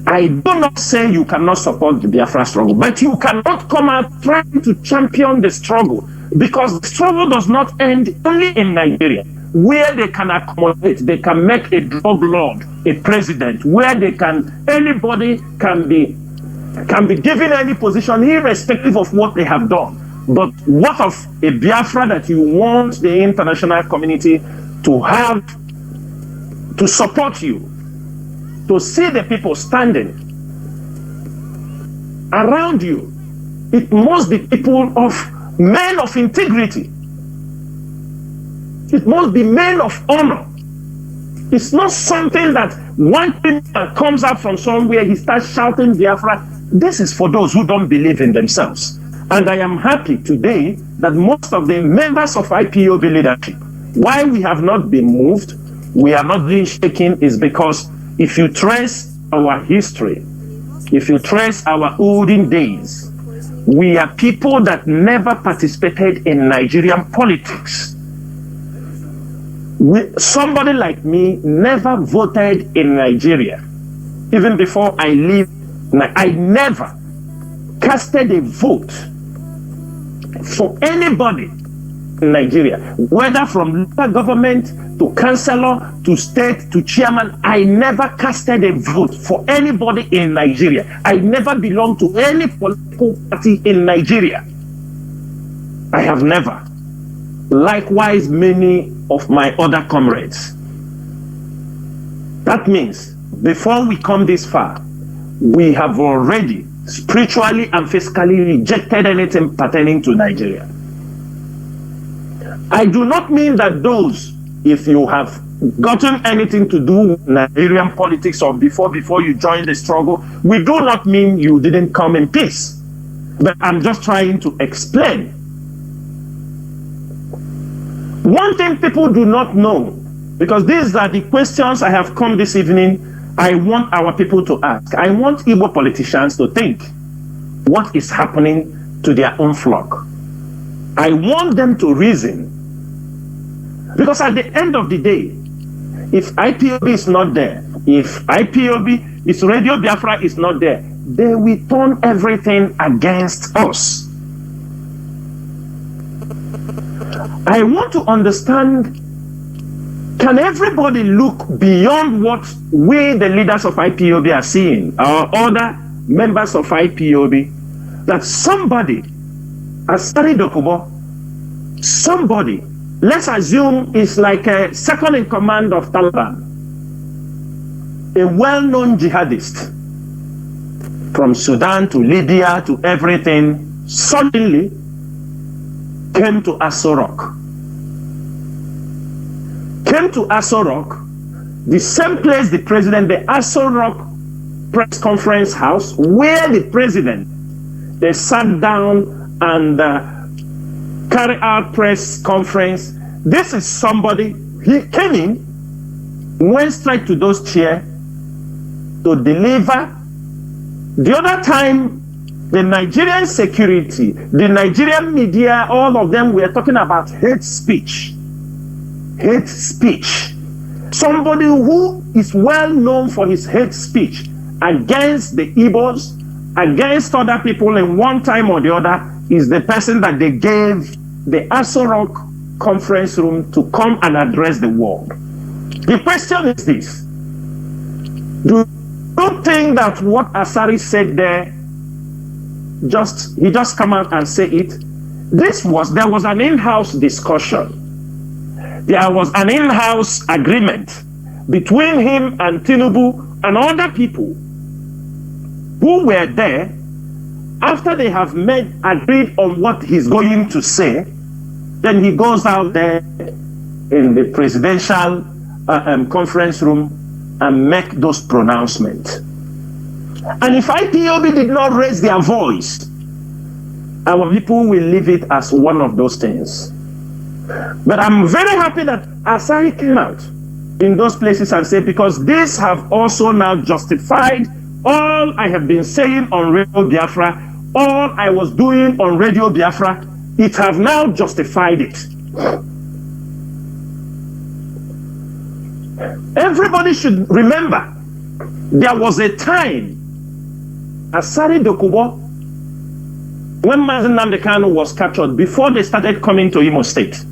I do not say you cannot support the Biafra struggle, but you cannot come out trying to champion the struggle, because the struggle does not end only in Nigeria, where they can accommodate, they can make a drug lord a president, where anybody can be given any position irrespective of what they have done. But what of a Biafra that you want the international community to have, to support you, to see the people standing around you? It must be people men of integrity. It must be men of honor. It's not something that one criminal comes out from somewhere, he starts shouting Biafra. This is for those who don't believe in themselves. And I am happy today that most of the members of IPOB leadership, why we have not been moved, we are not being shaken, is because if you trace our history, if you trace our olden days, we are people that never participated in Nigerian politics. Somebody like me never voted in Nigeria. Even before I lived, I never casted a vote for anybody in Nigeria, whether from local government to councillor to state to chairman. I never casted a vote for anybody in Nigeria. I never belonged to any political party in Nigeria. I have never. Likewise, many of my other comrades. That means before we come this far, we have already spiritually and physically rejected anything pertaining to Nigeria. I do not mean that those, if you have gotten anything to do with Nigerian politics or before you joined the struggle, we do not mean you didn't come in peace. But I'm just trying to explain. One thing people do not know, because these are the questions I have come this evening, I want our people to ask. I want Igbo politicians to think what is happening to their own flock. I want them to reason. Because at the end of the day, if IPOB is not there, if Radio Biafra is not there, they will turn everything against us. I want to understand, can everybody look beyond what we, the leaders of IPOB, are seeing, or other members of IPOB, that somebody, Asari Dokubo, somebody, let's assume is like a second in command of Taliban, a well-known jihadist, from Sudan to Libya to everything, suddenly came to Aso Rock. Came to Aso Rock, the same place the president, the Aso Rock press conference house where the president, they sat down and carry out press conference. This is somebody, he came in, went straight to those chairs to deliver. The other time, the Nigerian security, the Nigerian media, all of them were talking about hate speech. Hate speech. Somebody who is well known for his hate speech against the Igbos, against other people in one time or the other, is the person that they gave the Aso Rock conference room to come and address the world. The question is this: do you think that what Asari said there, he just come out and say it? There was an in-house discussion. There was an in-house agreement between him and Tinubu and other people who were there. After they have agreed on what he's going to say, then he goes out there in the presidential conference room and make those pronouncements. And if IPOB did not raise their voice, our people will leave it as one of those things. But I'm very happy that Asari came out in those places and said, because these have also now justified all I have been saying on Radio Biafra, all I was doing on Radio Biafra, it have now justified it. Everybody should remember, there was a time, Asari Dokubo, when Mazi Nnamdi Kanu was captured, before they started coming to Imo State,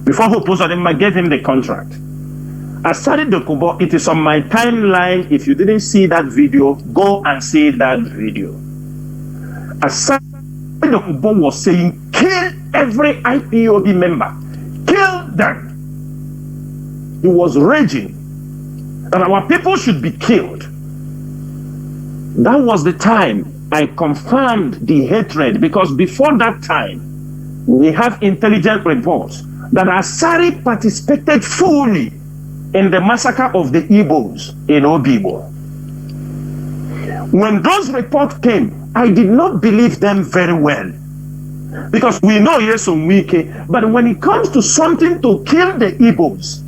before Hopozadema gave him the contract, Asari Dokubo, it is on my timeline. If you didn't see that video, go and see that video. Asari Dokubo was saying, kill every IPOB member, kill them. He was raging that our people should be killed. That was the time I confirmed the hatred, because before that time, we have intelligent reports that Asari participated fully in the massacre of the Igbos in Obibo. When those reports came, I did not believe them very well, because we know Yesom Wike, but when it comes to something to kill the Igbos,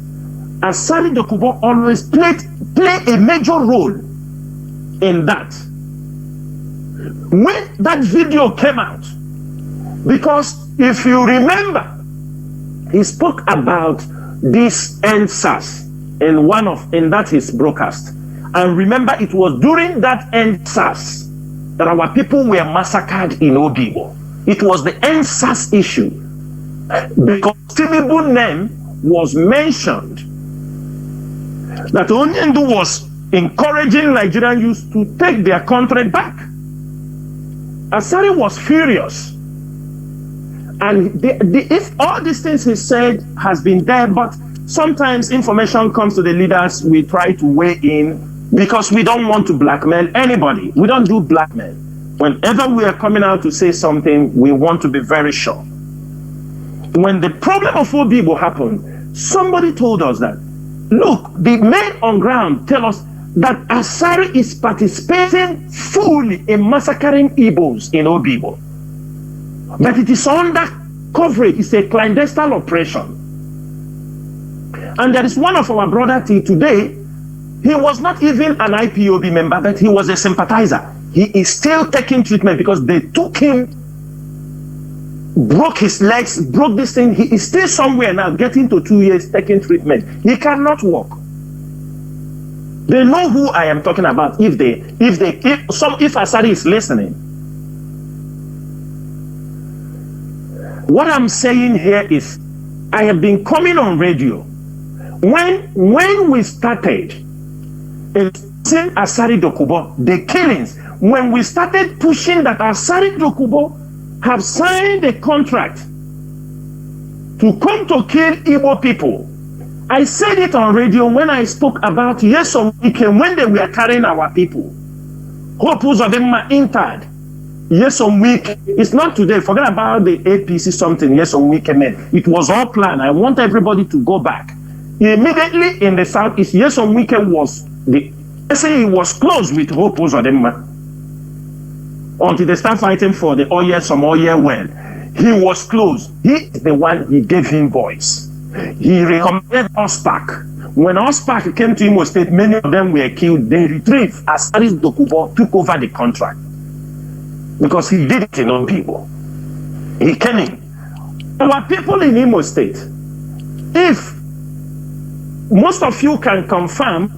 Asari Dokubo always play a major role in that. When that video came out, because if you remember, he spoke about this NSAS in that his broadcast. And remember, it was during that NSAS that our people were massacred in Obibo. It was the NSAS issue, because Tinubu's name was mentioned, that Onyendu was encouraging Nigerian youth to take their country back. Asari was furious. And if all these things he said has been there, but sometimes information comes to the leaders, we try to weigh in, because we don't want to blackmail anybody. We don't do blackmail. Whenever we are coming out to say something, we want to be very sure. When the problem of Obibo happened, somebody told us that, look, the men on ground tell us that Asari is participating fully in massacring Igbos in Obibo. But it is under coverage, it's a clandestine operation. And there is one of our brothers today, he was not even an IPOB member, but he was a sympathizer. He is still taking treatment because they took him, broke his legs, broke this thing. He is still somewhere now, getting to 2 years taking treatment. He cannot walk. They know who I am talking about. If Asari is listening. What I'm saying here is, I have been coming on radio. When we started pushing Asari Dokubo, the killings, when we started pushing that Asari Dokubo have signed a contract to come to kill Igbo people, I said it on radio when I spoke about Yesom Wike, when they were carrying our people. Hope of them are entered. Yesom Wike, it's not today, forget about the APC something Yesom Wike meant. It was all planned. I want everybody to go back. Immediately in the southeast, Yesom Wike was They say he was close with Hope Uzodinma until they start fighting for the oil, some oil well. He was close. He is the one, he gave him voice. He recommended Ospak. When Ospak came to Imo State, many of them were killed. They retrieved Asari Dokubo took over the contract because he did it in on people. He came in. Our people in Imo State, if most of you can confirm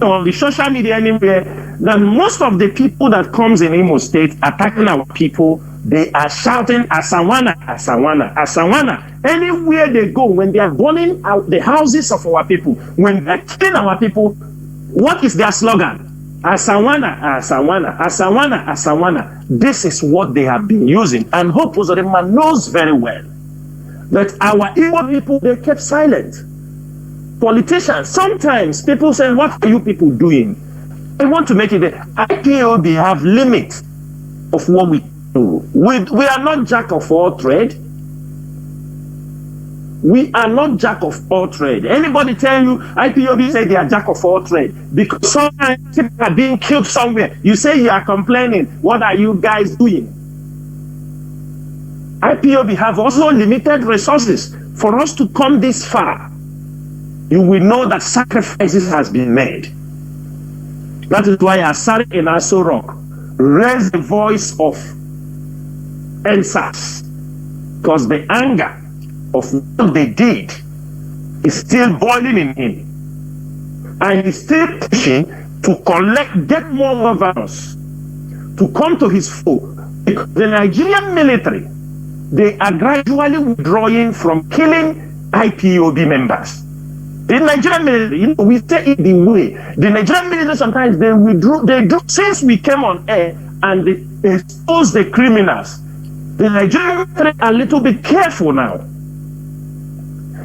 on the social media anywhere that most of the people that comes in Imo State attacking our people, they are shouting Asawana, Asawana, Asawana. Anywhere they go, when they are burning out the houses of our people, when they are killing our people, what is their slogan? Asawana, Asawana, Asawana, Asawana. This is what they have been using. And Hope Uzodinma knows very well that our Igbo people, they kept silent. Politicians, sometimes people say, what are you people doing? I want to make it, IPOB have limit of what we do. We are not jack of all trade. We are not jack of all trade. Anybody tell you IPOB say they are jack of all trade because sometimes people are being killed somewhere. You say you are complaining. What are you guys doing? IPOB have also limited resources. For us to come this far, you will know that sacrifices has been made. That is why Asari in Aso Rock raised the voice of NSAS, because the anger of what they did is still boiling in him, and he's still pushing to get more governors to come to his fold. Because the Nigerian military, they are gradually withdrawing from killing IPOB members. The Nigerian military, we say it the way. The Nigerian military sometimes they withdrew. They do since we came on air and they exposed the criminals. The Nigerian military are a little bit careful now.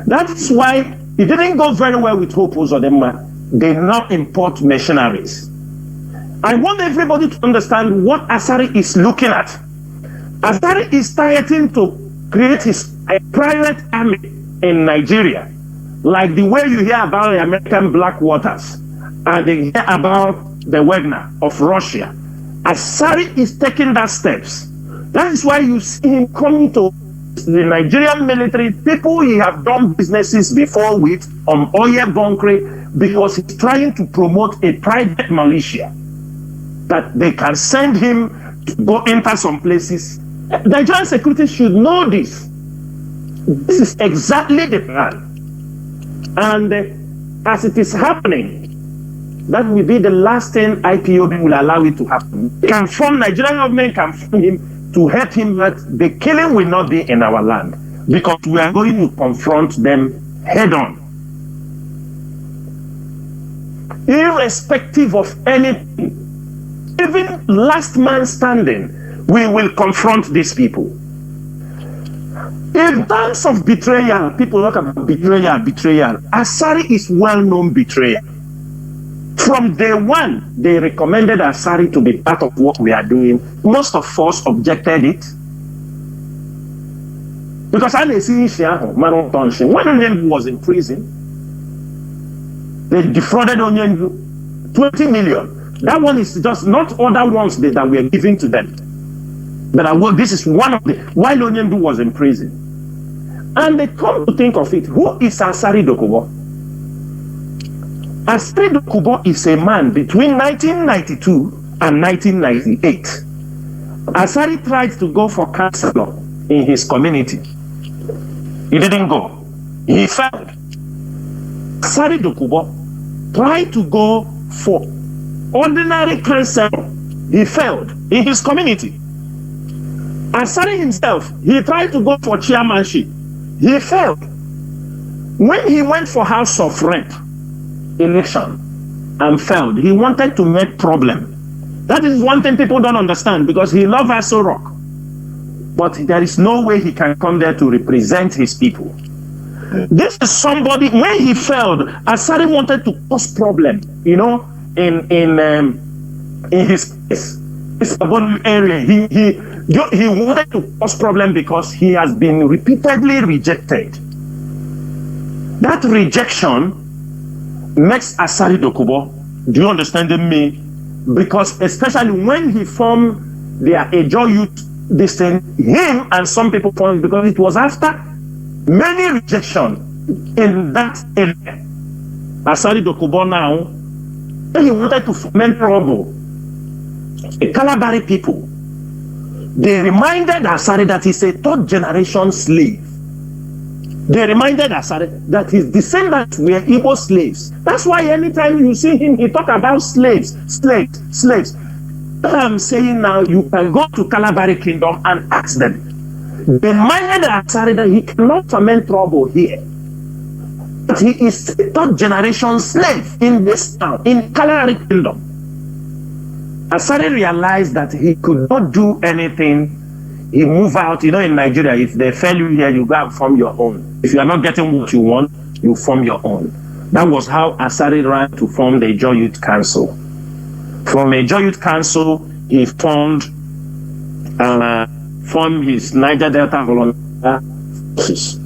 That is why it didn't go very well with Hope Uzodinma. They now import mercenaries. I want everybody to understand what Asari is looking at. Asari is starting to create his private army in Nigeria. Like the way you hear about the American Black Waters and they hear about the Wagner of Russia. Asari is taking that steps. That is why you see him coming to the Nigerian military, people he have done businesses before with on oil bunkering, because he's trying to promote a private militia that they can send him to go enter some places. Nigerian security should know this. This is exactly the plan. And as it is happening, that will be the last thing IPOB will allow it to happen. Can form Nigerian government, can form him to help him that the killing will not be in our land, because we are going to confront them head on. Irrespective of anything, even last man standing, we will confront these people. In terms of betrayal, people talk about betrayal. Asari is well-known betrayal. From day one, they recommended Asari to be part of what we are doing. Most of us objected it. Because when Onyendu was in prison, they defrauded Onyendu 20 million. That one is just not other ones that we are giving to them. But this is one of the, while Onyendu was in prison. And they come to think of it, who is Asari Dokubo? Asari Dokubo is a man between 1992 and 1998. Asari tried to go for councillor in his community. He didn't go. He failed. Asari Dokubo tried to go for ordinary councillor. He failed in his community. Asari himself, he tried to go for chairmanship. He failed. When he went for House of Rep election and failed, he wanted to make problem. That is one thing people don't understand, because he loves Aso Rock. But there is no way he can come there to represent his people. This is somebody, when he failed, Asari wanted to cause problem, you know, in his case. This area, he wanted to cause problem because he has been repeatedly rejected. That rejection makes Asari Dokubo Do you understand me? Because especially when he formed their Ejo Youth, this thing, him and some people formed, because it was after many rejection in that area. Asari Dokubo now, he wanted to foment trouble. The Kalabari people, they reminded Asari that he's a third generation slave. They reminded Asari that his descendants were Igbo slaves. That's why anytime you see him, he talk about slaves. I'm saying now, you can go to Kalabari Kingdom and ask them. They reminded Asari that he cannot foment trouble here. But he is a third generation slave in this town, in Kalabari Kingdom. Asari realized that he could not do anything. He moved out. You know, in Nigeria, if they fail you here, you go and form your own. If you are not getting what you want, you form your own. That was how Asari ran to form the Ejo Youth Council. From Ejo Youth Council, he formed his Niger Delta Volunteer Forces.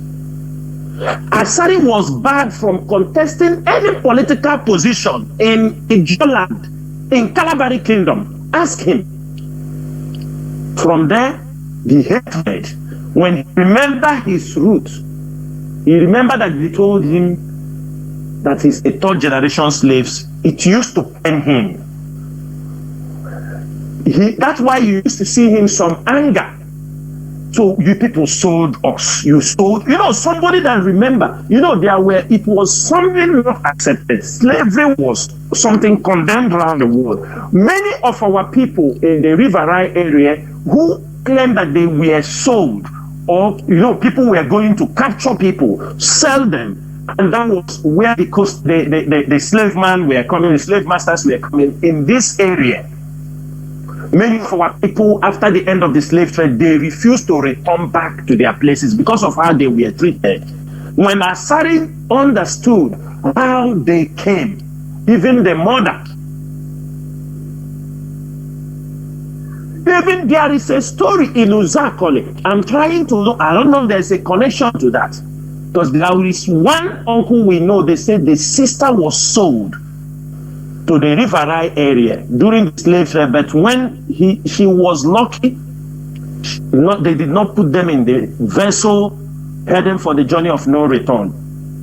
Asari was barred from contesting any political position in Ijo land, in Kalabari Kingdom. Ask him. From there, the hatred, when he remembered his roots, he remembered that they told him that he's a third generation slaves. It used to pain him. That's why you used to see him some anger. So you people sold us. You sold, somebody that remember, it was something not accepted. Slavery was something condemned around the world. Many of our people in the River Rai area who claim that they were sold, or people were going to capture people, sell them, and that was where, because the slave man were coming, the slave masters were coming in this area. Many of our people, after the end of the slave trade, they refused to return back to their places because of how they were treated. When Asari understood how they came, even the mother, even there is a story in Uzakole. I'm trying to know, I don't know if there's a connection to that. Because there is one uncle we know, they said the sister was sold to the River Rai area during the slave trade, but when she was lucky, they did not put them in the vessel heading for the journey of no return.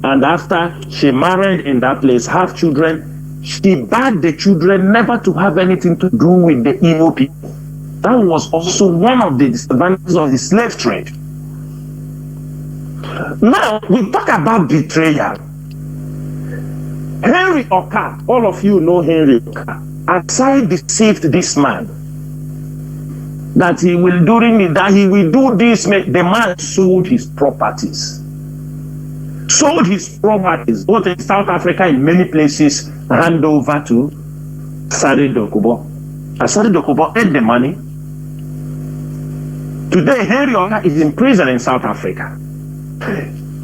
And after she married in that place, have children, she bade the children never to have anything to do with the Igbo people. That was also one of the disadvantages of the slave trade. Now, we talk about betrayal. Henry Oka, all of you know Henry Oka. Asari deceived this man that he will do this. The man sold his properties. Both in South Africa, in many places, hand over to Asari Dokubo. Asari Dokubo ate the money. Today, Henry Oka is in prison in South Africa.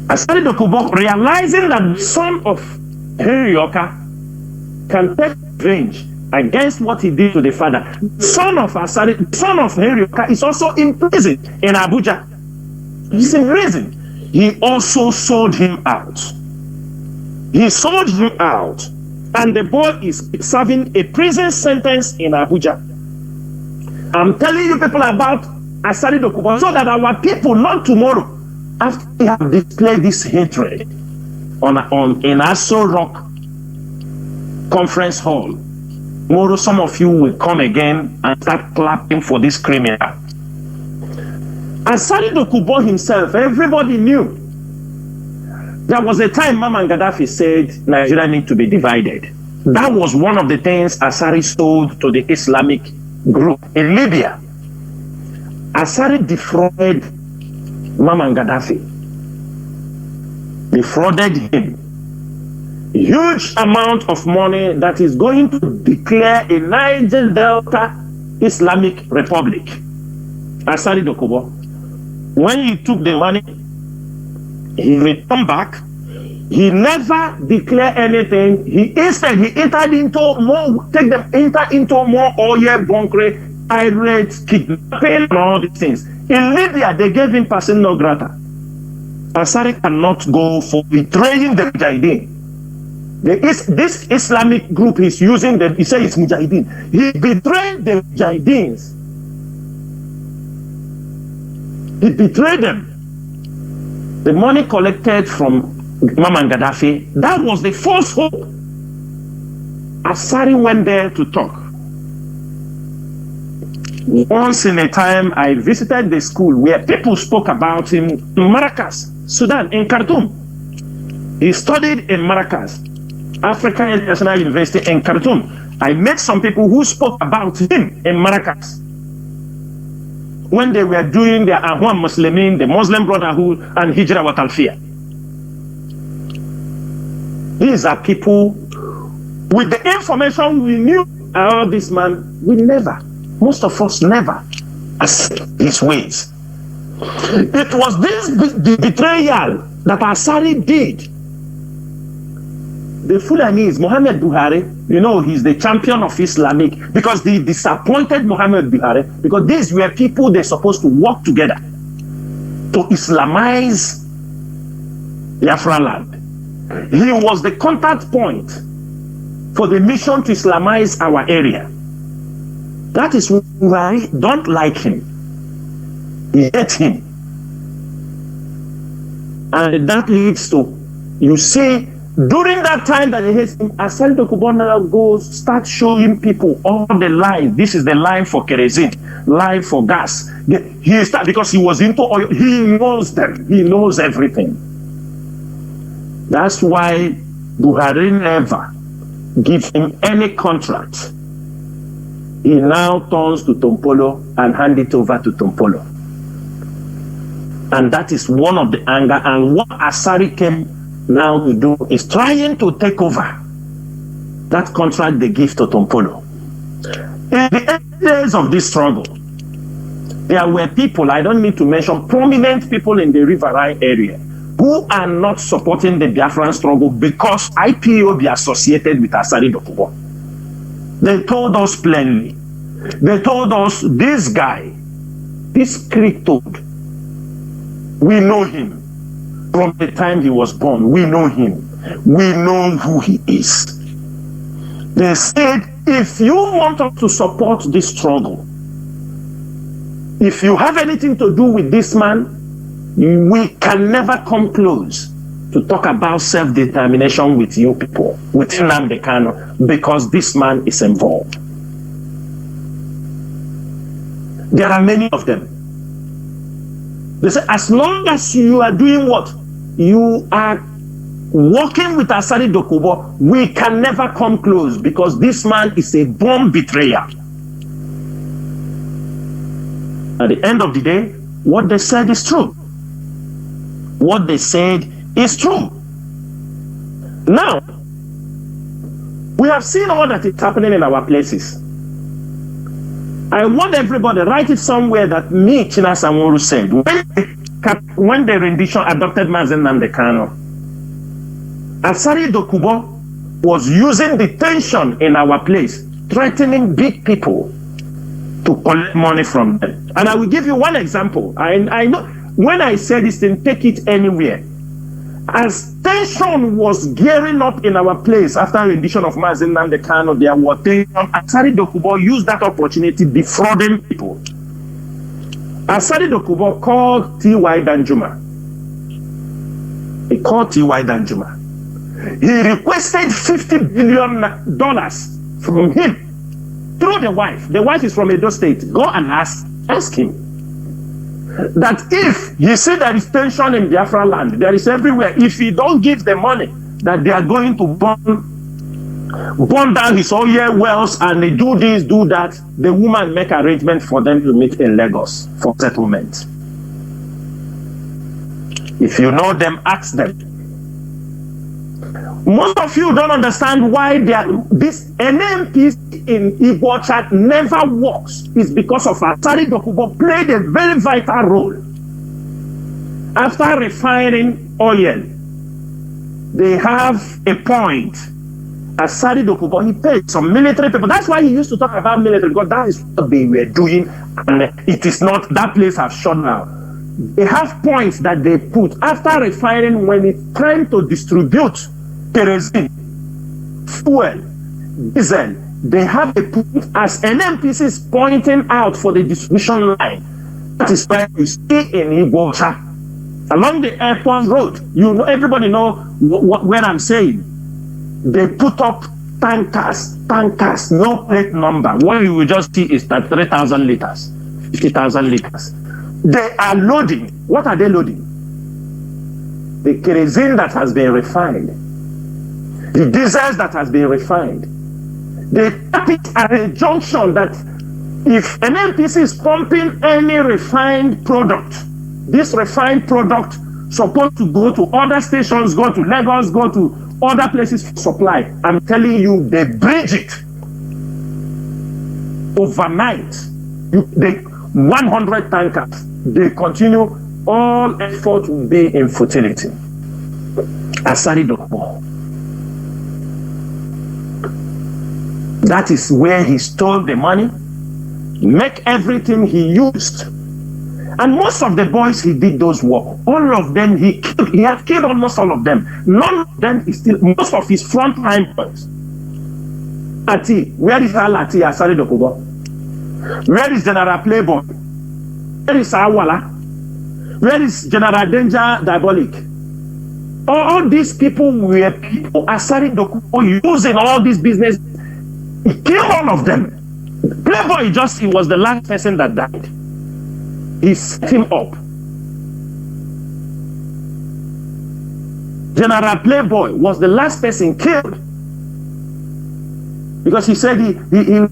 Asari Dokubo, realizing that the son of Henry Oka can take revenge against what he did to the father. Son of Henry Oka is also in prison in Abuja. He's in prison. He also sold him out. And the boy is serving a prison sentence in Abuja. I'm telling you people about Asari Dokubo so that our people, not tomorrow, after they have displayed this hatred in Aso Rock Conference Hall, tomorrow some of you will come again and start clapping for this criminal. Asari Dokubo himself, everybody knew. There was a time Mama Gaddafi said Nigeria needs to be divided. That was one of the things Asari sold to the Islamic group in Libya. Asari defrauded Mama Gaddafi. Defrauded him. Huge amount of money that is going to declare a Niger Delta Islamic Republic. Asari Dokubo. When he took the money, he returned back. He never declared anything. He entered into more oil bunkering, pirates, kidnapping, and all these things. In Libya, they gave him person non grata. Asari cannot go for betraying the Mujahideen. This Islamic group he's using, he said it's Mujahideen. He betrayed the Mujahideens. He betrayed them. The money collected from Imam and Gaddafi, that was the false hope. Asari went there to talk. Once in a time, I visited the school where people spoke about him in Maracas, Sudan, in Khartoum. He studied in Maracas, African International University in Khartoum. I met some people who spoke about him in Maracas when they were doing their Ahwan Muslimin, the Muslim Brotherhood, and Hijra wa Talfiyah. These are people with the information we knew about this man. Most of us never accept his ways. It was this betrayal that Asari did. The Fulanese, Muhammad Buhari, he's the champion of Islamic, because they disappointed Muhammad Buhari, because these were people they're supposed to work together to Islamize Biafra land. He was the contact point for the mission to Islamize our area. That is why I don't like him. He hate him. And that leads to, you see, during that time that he hates him, Asari Dokubona goes, start showing people all the line. This is the line for kerosene, line for gas. He start, because he was into oil, he knows them. He knows everything. That's why Buhari never gives him any contract. He now turns to Tompolo and hands it over to Tompolo. And that is one of the anger. And what Asari came now to do is trying to take over that contract they give to Tompolo. In the early days of this struggle, there were people, I don't need to mention, prominent people in the Riverine area who are not supporting the Biafran struggle because IPO be associated with Asari Dokubo. They told us plainly. They told us, this guy, this Creek toad, we know him. From the time he was born, we know him. We know who he is. They said, if you want us to support this struggle, if you have anything to do with this man, we can never come close to talk about self-determination with you people, with Nnamdi Kanu, because this man is involved. There are many of them. They say, as long as you are doing what? You are working with Asari Dokubo, we can never come close because this man is a born betrayer. At the end of the day, what they said is true. What they said is true. Now, we have seen all that is happening in our places. I want everybody to write it somewhere that me, Chinasa, and Nworu said. When the rendition adopted Mazi and Kanu, Asari Dokubo was using the tension in our place, threatening big people to collect money from them. And I will give you one example. I know when I say this thing, take it anywhere. As tension was gearing up in our place after rendition of Mazi and Kanu, there was tension. Asari Dokubo used that opportunity defrauding people. Asari Dokubo called T.Y. Danjuma. He called T.Y. Danjuma. He requested $50 billion from him through the wife. The wife is from Edo State. Go and ask him. That if he see there is tension in Biafra land, there is everywhere. If he don't give the money, that they are going to burn down his oil wells and they do this, do that, the woman make arrangement for them to meet in Lagos for settlement. If you know them, ask them. Most of you don't understand why this NMP in Igbo chat never works. It's because of Asari Dokubo played a very vital role. After refining oil, they have a point. Asari Dokubo, he paid some military people. That's why he used to talk about military, because that is what they were doing, and it is not, that place has shut down. They have points that they put after refining when it's time to distribute kerosene fuel, diesel, they have a point as NNPC is pointing out for the distribution line. That is why you see in Igbocha along the airport road. You know, everybody know where I'm saying. They put up tankers, no plate number. What you will just see is that 3,000 liters, 50,000 liters. They are loading. What are they loading? The kerosene that has been refined, the diesels that has been refined. They tap it at a junction that if an NPC is pumping any refined product, this refined product supposed to go to other stations, go to Lagos, go to other places for supply. I'm telling you, they bridge it overnight. They 100 tankers. They continue. All effort will be in futility. Asari Dokbo. That is where he stole the money, make everything he used. And most of the boys he did those work. All of them he killed. He had killed almost all of them. None of them is still, most of his frontline boys. Ati, where is Alati Asari Dokubo? Where is General Playboy? Where is Awala? Where is General Danger Diabolic? All these people were people Asari Dokubo using all this business. He killed all of them. Playboy he was the last person that died. He set him up. General Playboy was the last person killed. Because he said he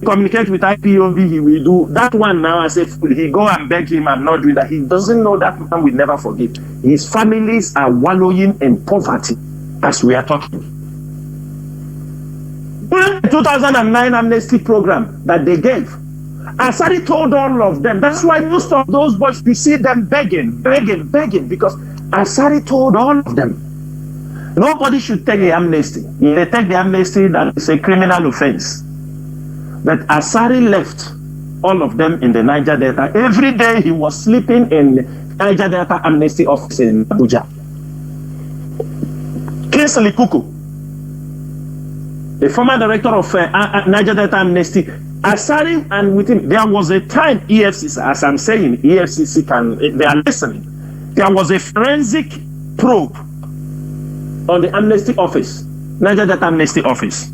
communicate with IPOB, he will do that one now. I said he go and beg him and not do that. He doesn't know that man will never forgive. His families are wallowing in poverty as we are talking. During the 2009 amnesty program that they gave, Asari told all of them. That's why most of those boys, you see them begging, because Asari told all of them. Nobody should take the amnesty. If they take the amnesty, that is a criminal offense. But Asari left all of them in the Niger Delta. Every day he was sleeping in the Niger Delta Amnesty office in Abuja. Kinsley Kuku, the former director of Niger Delta Amnesty, Asari, and with him, there was a time EFCC, as I'm saying, EFCC they are listening. There was a forensic probe on the Amnesty office, Niger Delta Amnesty office.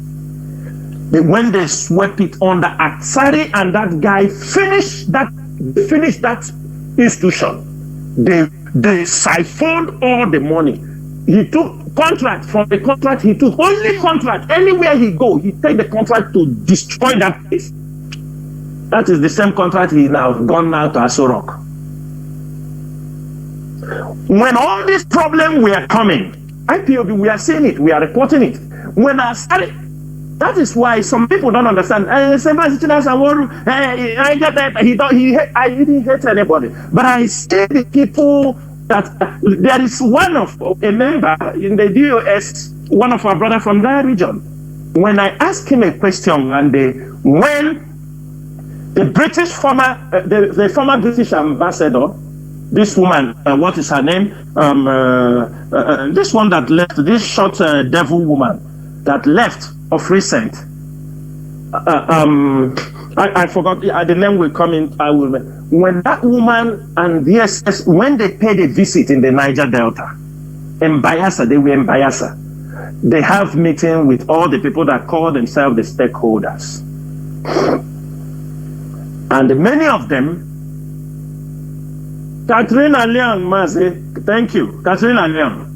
When they swept it under Asari and that guy finished that institution, they siphoned all the money. He took contract from the contract. He took only contract. Anywhere he go, he take the contract to destroy that place. That is the same contract he now gone now to Asorok. When all these problems were coming, IPOB, we are seeing it, we are reporting it. When I started, that is why some people don't understand. I say, Mazi, Chinasa, Nworu, I get that. I didn't hate anybody, but I see the people that there is one of a member in the DOS, one of our brothers from that region. When I asked him a question, and when the British the former British ambassador, this woman, what is her name? This one that left, this short devil woman that left of recent. I forgot the name will come in. When that woman and the SS, when they paid a visit in the Niger Delta, in Bayelsa, they were in Bayelsa. They have meeting with all the people that call themselves the stakeholders, and many of them. Catherine and Leon, Mazi, thank you. Catherine and Leon.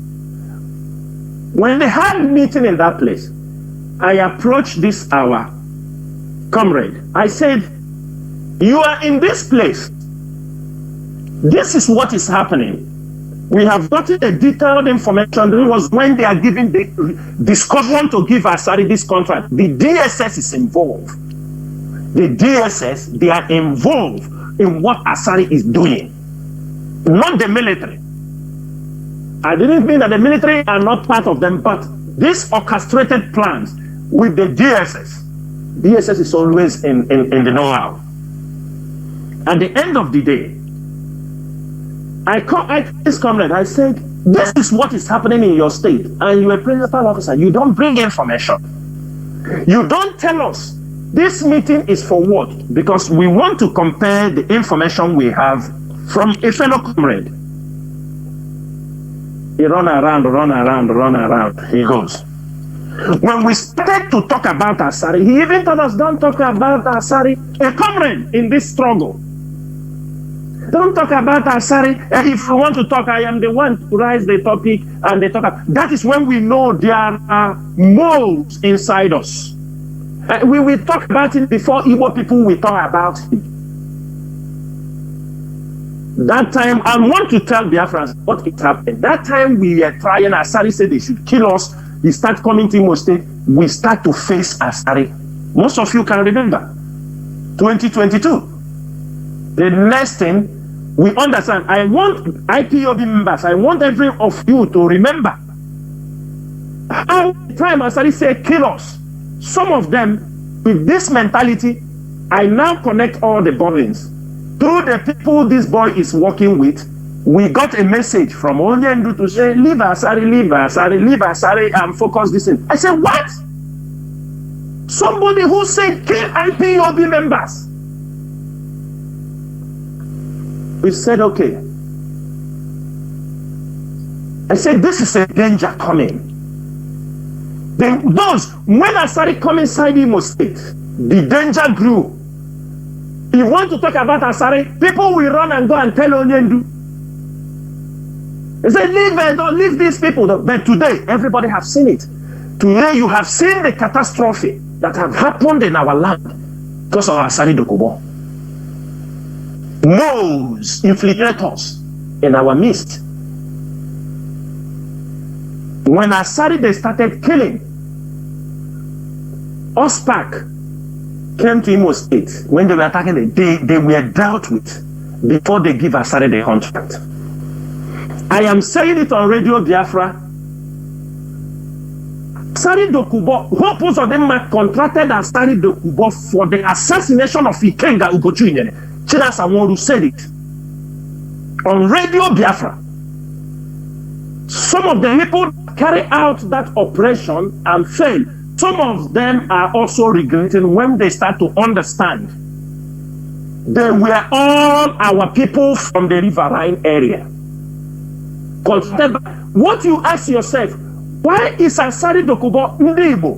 When they had meeting in that place, I approached this our comrade. I said, you are in this place. This is what is happening. We have gotten a detailed information. It was when they are giving the discovery to give Asari this contract. The DSS is involved. The DSS, they are involved in what Asari is doing. Not the military. I didn't mean that the military are not part of them, but these orchestrated plans with the DSS. DSS is always in the know-how. At the end of the day, I this comrade, I said, this is what is happening in your state, and you're a principal officer. You don't bring information. You don't tell us this meeting is for what? Because we want to compare the information we have from a fellow comrade. He run around, he goes. When we started to talk about Asari, he even told us, don't talk about Asari, a comrade in this struggle. Don't talk about Asari. If you want to talk, I am the one to raise the topic and they talk. That is when we know there are moles inside us. We will talk about it before Igbo people will talk about it. That time, I want to tell Biafrans what it happened. That time we were trying, Asari said they should kill us. He start coming to Imo State. We start to face Asari. Most of you can remember. 2022. The next thing, we understand. I want IPOB members, I want every of you to remember how the time Asari said kill us. Some of them, with this mentality, I now connect all the burdens. Through the people this boy is working with, we got a message from Onyendu to say, leave Asari, and focus this in. I said, what? Somebody who said kill IPOB members. We said, okay. I said, this is a danger coming. Then those, when Asari come inside Imo State, the danger grew. You want to talk about Asari, people will run and go and tell Onyendu. They say, don't leave these people. But today, everybody have seen it. Today, you have seen the catastrophe that have happened in our land because of Asari Dokubo. Moles, infiltrators in our midst. When Asari, they started killing, Ospak came to Imo State. When they were attacking, they were dealt with before they give Asari the contract. I am saying it on Radio Biafra. Asari Dokubo, who of them contracted Asari Dokubo for the assassination of Ikenga Ugochu Inyere. Chinasa Nworu said it on Radio Biafra. Some of the people carry out that operation and fail. Some of them are also regretting when they start to understand they were all our people from the riverine area. What you ask yourself, why is Asari Dokubo Ndibo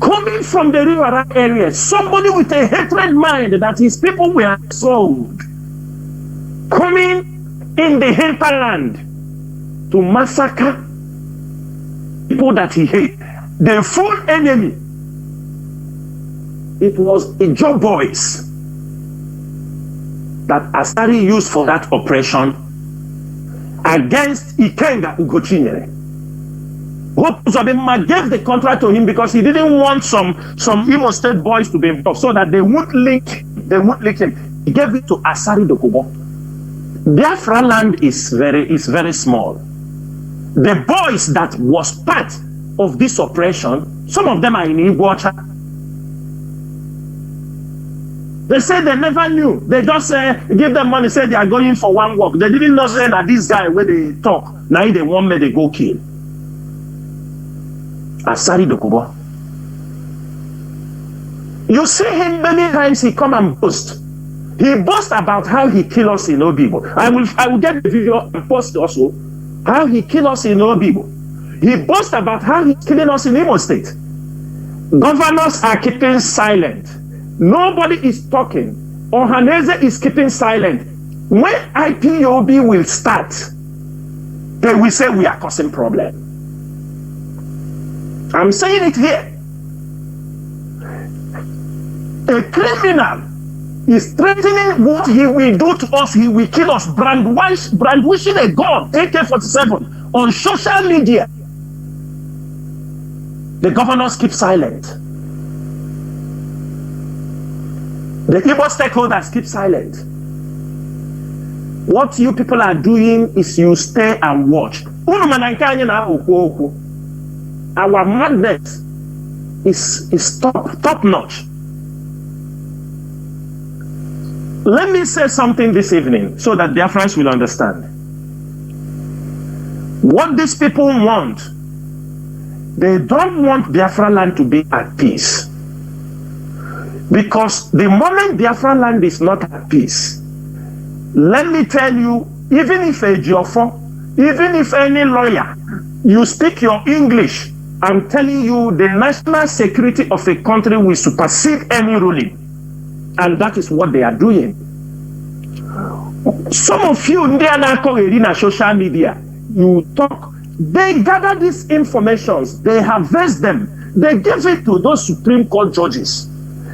coming from the riverine area? Somebody with a hatred mind that his people were sold, coming in the hinterland to massacre people that he hates. The full enemy, it was Ijo boys that Asari used for that operation against Ikenga Ugochu Inyere. Uzobema gave the contract to him because he didn't want some Imo State boys to be involved so that they won't link him. He gave it to Asari Dokubo. Biafra land is very small. The boys that was part of this operation, some of them are in Iguacha. They say they never knew. They just give them money, say they are going for one work. They didn't know say that this guy where they talk, now they want me they go kill. Asari Dokubo. You see him many times he come and boast. He boasts about how he kill us in Obibo. I will get the video and post also how he kill us in Obibo. He boasts about how he's killing us in Imo State. Governors are keeping silent. Nobody is talking. Ohaneze is keeping silent. When IPOB will start, they will say we are causing problem. I'm saying it here. A criminal is threatening what he will do to us. He will kill us. Brandishing a gun, AK-47, on social media. The governors keep silent. The Igbo stakeholders keep silent. What you people are doing is you stay and watch. Our madness is top notch. Let me say something this evening so that their friends will understand. What these people want They don't want Biafra land to be at peace. Because the moment Biafra land is not at peace, let me tell you, even if a Geoffo, even if any lawyer, you speak your English, I'm telling you, the national security of a country will supersede any ruling. And that is what they are doing. Some of you in social media, you talk, they gather these informations, they harvest them, they give it to those Supreme Court judges.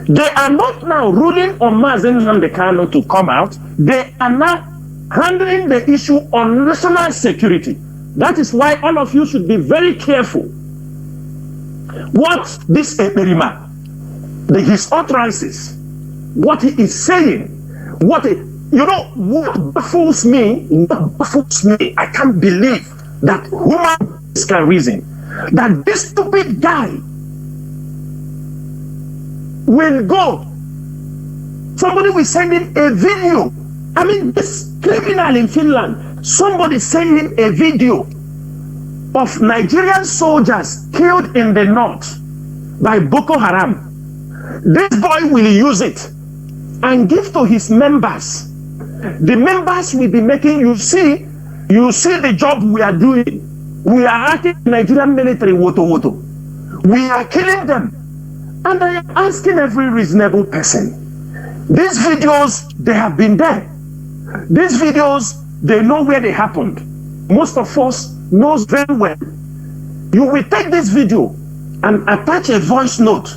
They are not now ruling on Mazi Nnamdi to come out. They are now handling the issue on national security. That is why all of you should be very careful. What this Eperima, his utterances, what he is saying, what baffles me, I can't believe that human beings can reason, that this stupid guy will go. Somebody will send him a video. I mean, this criminal in Finland, somebody send him a video of Nigerian soldiers killed in the north by Boko Haram. This boy will use it and give to his members. The members will be making, you see the job we are doing. We are acting Nigerian military woto. We are killing them. And I am asking every reasonable person, these videos, they have been there. These videos, they know where they happened. Most of us knows very well. You will take this video and attach a voice note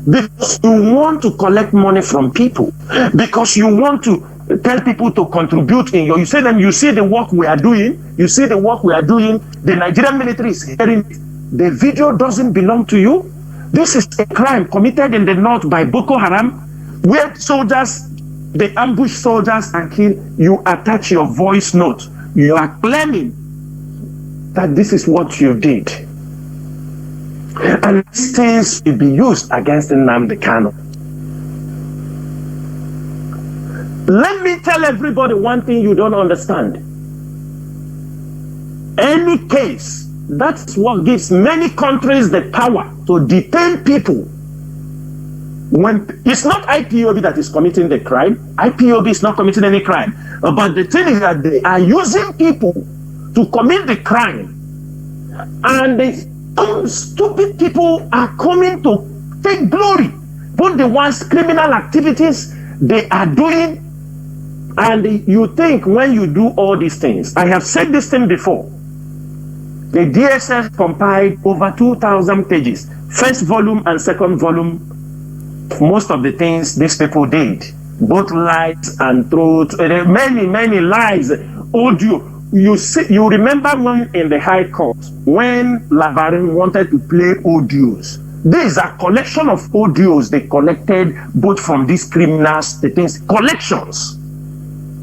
because you want to collect money from people, because you want to tell people to contribute in you say them, you see the work we are doing, the Nigerian military is hearing it. The video doesn't belong to you. This is a crime committed in the north by Boko Haram, where soldiers, they ambush soldiers and kill. You attach your voice note. You are claiming that this is what you did. And these things will be used against Nnamdi Kanu. Let me tell everybody one thing you don't understand. Any case, that's what gives many countries the power to detain people. When it's not IPOB that is committing the crime, IPOB is not committing any crime. But the thing is that they are using people to commit the crime. And the stupid people are coming to take glory. Both the ones criminal activities they are doing. And you think when you do all these things, I have said this thing before. The DSS compiled over 2,000 pages, first volume and second volume. Most of the things these people did, both lies and truth, many lies, audio. You remember when in the High Court, when Lavarin wanted to play audios. There is a collection of audios they collected both from these criminals, the things, collections.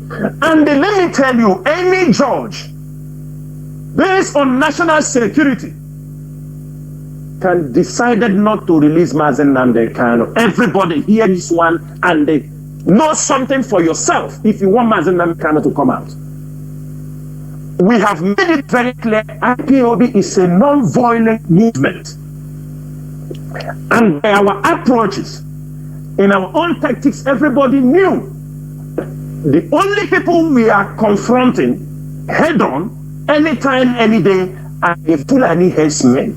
And let me tell you, any judge, based on national security, can decided not to release Mazi Nnamdi Kanu. Everybody hear this one and they know something for yourself if you want Mazi Nnamdi Kanu to come out. We have made it very clear IPOB is a non-violent movement. And by our approaches, in our own tactics, everybody knew. The only people we are confronting head-on, anytime, any day, are the Fulani herdsmen.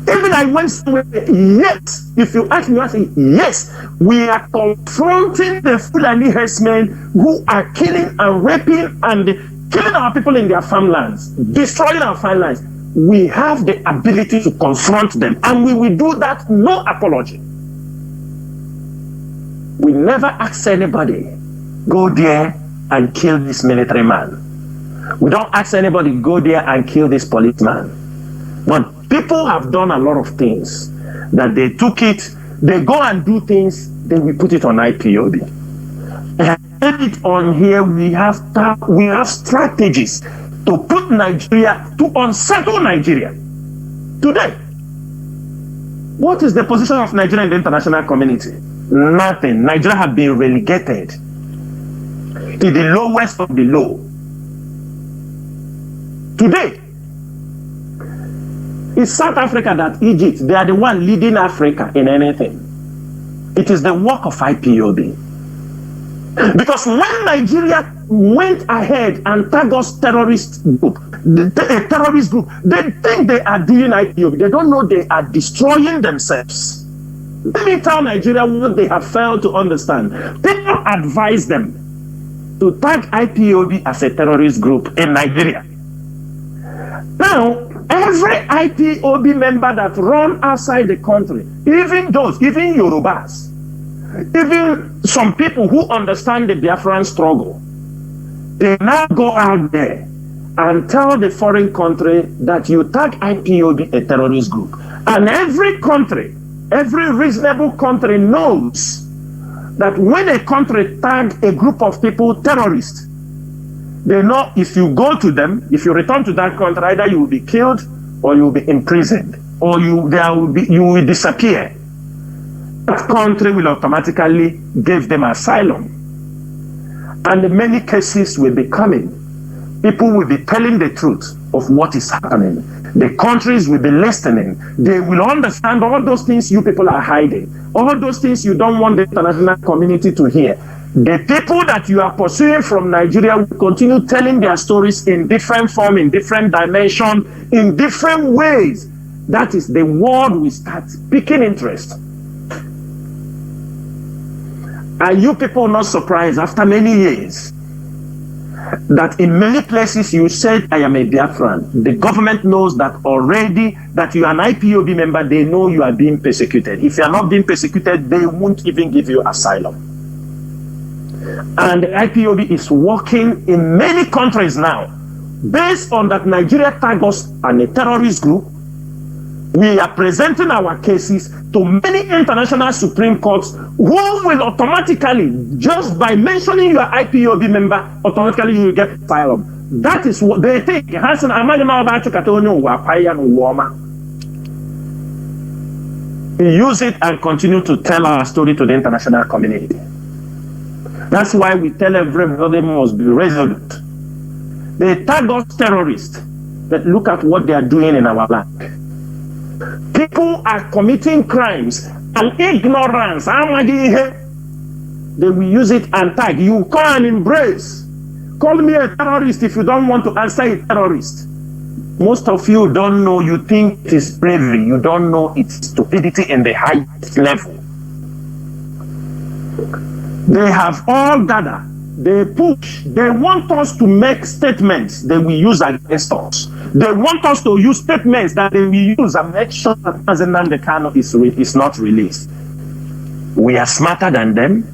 Even I went somewhere, yes, if you ask me, I say, yes, we are confronting the Fulani herdsmen who are killing and raping and killing our people in their farmlands, destroying our farmlands. We have the ability to confront them, and we will do that, no apology. We never ask anybody, go there and kill this military man. We don't ask anybody, go there and kill this policeman. But people have done a lot of things that they took it, they go and do things, then we put it on IPOB. I have said it on here, we have strategies to put Nigeria, to unsettle Nigeria. Today, what is the position of Nigeria in the international community? Nothing. Nigeria has been relegated to the lowest of the low. Today, It's South Africa that Egypt, they are the one leading Africa in anything. It is the work of IPOB. Because when Nigeria went ahead and targets terrorist group, a terrorist group, they think they are doing IPOB. They don't know they are destroying themselves. Let me tell Nigeria what they have failed to understand. People advise them to tag IPOB as a terrorist group in Nigeria. Now, every IPOB member that run outside the country, even Yorubas, even some people who understand the Biafran struggle, they now go out there and tell the foreign country that you tag IPOB a terrorist group. And every country, every reasonable country knows that when a country tag a group of people terrorists, they know if you go to them, if you return to that country, either you will be killed or you will be imprisoned or you will disappear. That country will automatically give them asylum. And in many cases will be coming. People will be telling the truth of what is happening. The countries will be listening. They will understand all those things you people are hiding. All those things you don't want the international community to hear. The people that you are pursuing from Nigeria will continue telling their stories in different form, in different dimension, in different ways. That is, the world will start picking interest. Are you people not surprised after many years that in many places you said, I am a Biafran? The government knows that already, that you are an IPOB member, they know you are being persecuted. If you are not being persecuted, they won't even give you asylum. And the IPOB is working in many countries now. Based on that Nigeria tagged us as a terrorist group, we are presenting our cases to many international Supreme Courts who will automatically, just by mentioning your IPOB member, automatically you will get asylum. That is what they think. We use it and continue to tell our story to the international community. That's why we tell everybody must be resolute. They tag us terrorists, but look at what they are doing in our land. People are committing crimes and ignorance. They will use it and tag. You call and embrace. Call me a terrorist if you don't want to answer a terrorist. Most of you don't know. You think it is bravery. You don't know it's stupidity in the highest level. They have all gathered. They push. They want us to make statements that we use against us. They want us to use statements that they will use and make sure that Nnamdi Kanu is not released. We are smarter than them.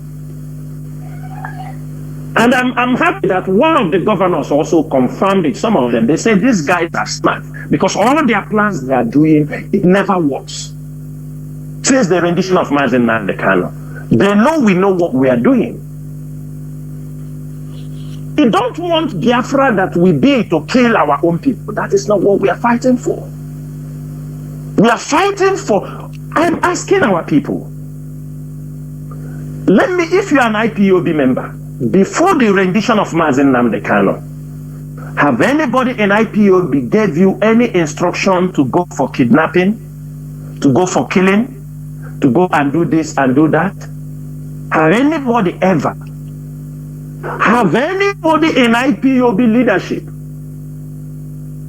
And I'm happy that one of the governors also confirmed it. Some of them, they say these guys are smart because all of their plans they are doing, it never works. Since the rendition of Mazi Nnamdi Kanu, they know we know what we are doing. We don't want Biafra that we be to kill our own people. That is not what we are fighting for. We are fighting for, I'm asking our people, let me, if you are an IPOB member, before the rendition of Mazi Nnamdi Kanu, have anybody in IPOB gave you any instruction to go for kidnapping, to go for killing, to go and do this and do that? Have anybody ever? Have anybody in IPOB leadership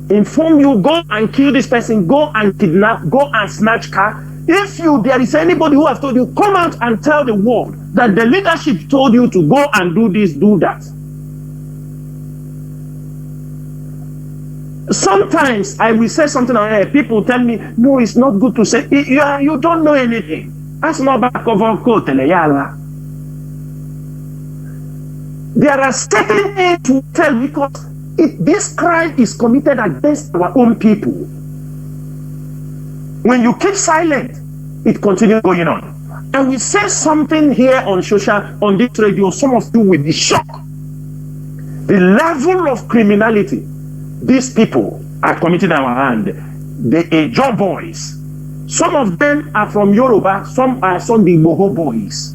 inform you, go and kill this person, go and kidnap, go and snatch car? If there is anybody who has told you, come out and tell the world that the leadership told you to go and do this, do that. Sometimes I will say something and people tell me, no, it's not good to say. You don't know anything. That's not back of our coat. There are certain things to tell because this crime is committed against our own people. When you keep silent, it continues going on. And we say something here on this radio, some of you will be shocked. The level of criminality these people are committing our hand. The Ejo boys. Some of them are from Yoruba, some are the Igbo boys.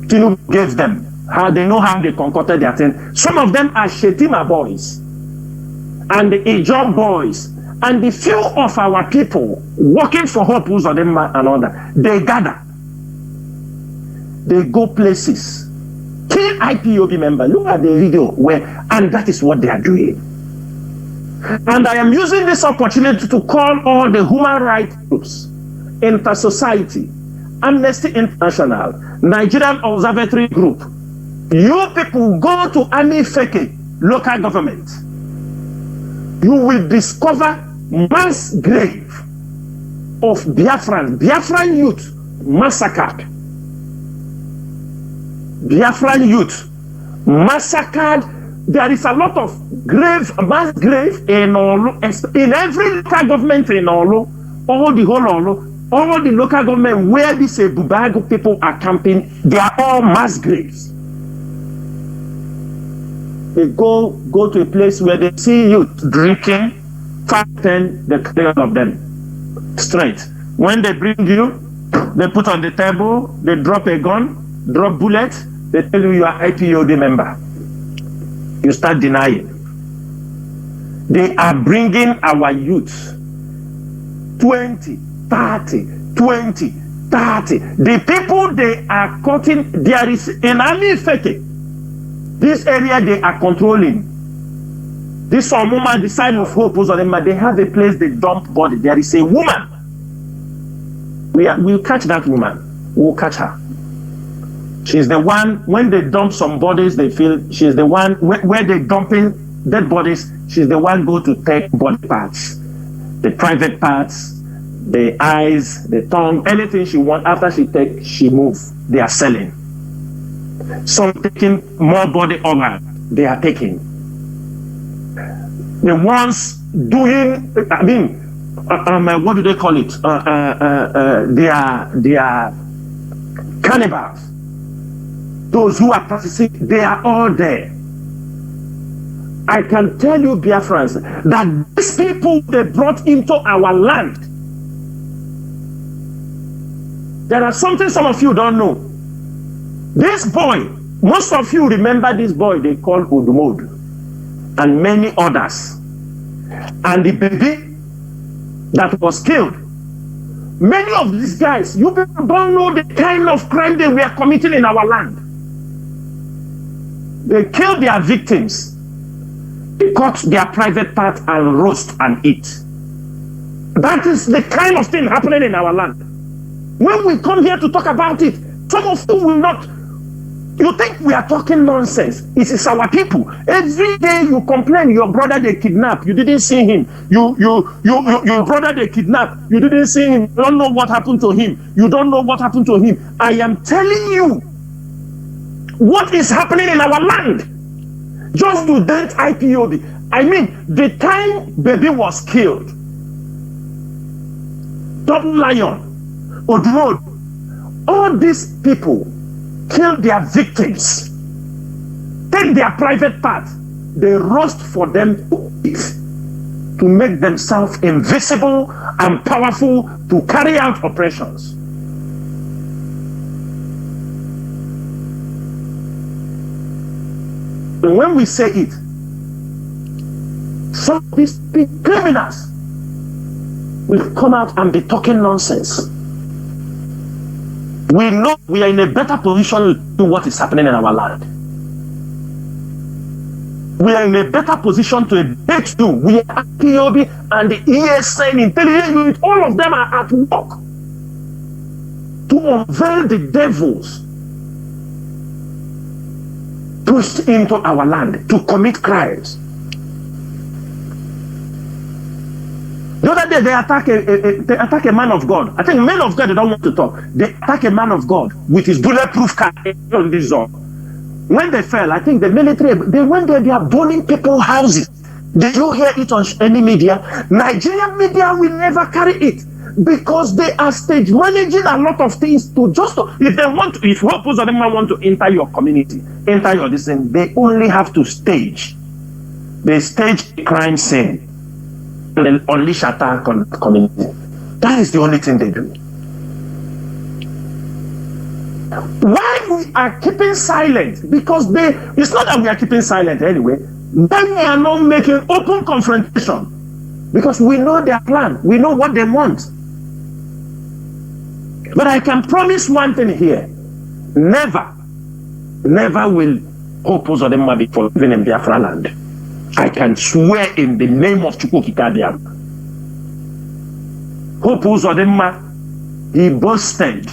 Tinubu gave them. How they know how they concocted their thing. Some of them are Shetima boys and the Ijob boys And the few of our people working for Hope Uzodinma and all that, they gather. They go places. Kill IPOB members. Look at the video and that is what they are doing. And I am using this opportunity to call all the human rights groups, Inter-Society, Amnesty International, Nigerian Observatory Group. You people go to any fake local government. You will discover mass grave of Biafran youth massacred. Biafran youth massacred. There is a lot of mass grave in every local government in Olo, all the whole Olo, all the local government where these Bubago people are camping, they are all mass graves. They go to a place where they see youth drinking, 5, 10, they clear of them straight. When they bring you, they put on the table, they drop a gun, drop bullets, they tell you are IPOD member. You start denying. They are bringing our youth 20, 30, 20, 30. The people they are cutting, there is an army fake. This area they are controlling. This woman, the sign of Hope, they have a place they dump body. There is a woman. We'll catch that woman. We'll catch her. She's the one, when they dump some bodies, they feel she's the one, where they dumping dead bodies, she's the one go to take body parts. The private parts, the eyes, the tongue, anything she wants, after she take, she move. They are selling. Some taking more body organ, they are taking. The ones doing, what do they call it? They are cannibals. Those who are practicing, they are all there. I can tell you, Biafrans, that these people they brought into our land. There are something some of you don't know. This boy, most of you remember this boy they call Udumod, and many others. And the baby that was killed. Many of these guys, you people don't know the kind of crime they were committing in our land. They killed their victims. They cut their private parts and roast and eat. That is the kind of thing happening in our land. When we come here to talk about it, some of you will not. You think we are talking nonsense. It is our people. Every day you complain your brother they kidnapped. You didn't see him. Your brother they kidnapped. You didn't see him. You don't know what happened to him. You don't know what happened to him. I am telling you what is happening in our land. Just to that IPOB. I mean, the time baby was killed, Double Lion, Odroad, all these people kill their victims, take their private parts, they roast for them to eat, to make themselves invisible and powerful to carry out operations. And when we say it, some of these big criminals will come out and be talking nonsense. We know we are in a better position to do what is happening in our land. We are in a better position to debate you. We are POB and the ESN, intelligence unit, all of them are at work to unveil the devils pushed into our land to commit crimes. The other day they attack a man of God. I think men of God they don't want to talk. They attack a man of God with his bulletproof car on this zone. When they fell, I think the military they went there. They are burning people's houses. Did you hear it on any media? Nigerian media will never carry it because they are stage managing a lot of things to just if they want to, if Hope Uzodinma want to enter your community, enter your distance, they only have to stage. They stage a crime scene and then unleash attack on the community. That is the only thing they do. Why we are keeping silent? Because it's not that we are keeping silent anyway. Then we are not making open confrontation. Because we know their plan. We know what they want. But I can promise one thing here. Never will Hope Uzodinma be forgiven in Biafra land. I can swear in the name of Chukwukikadiam. Hope Uzodinma, he boasted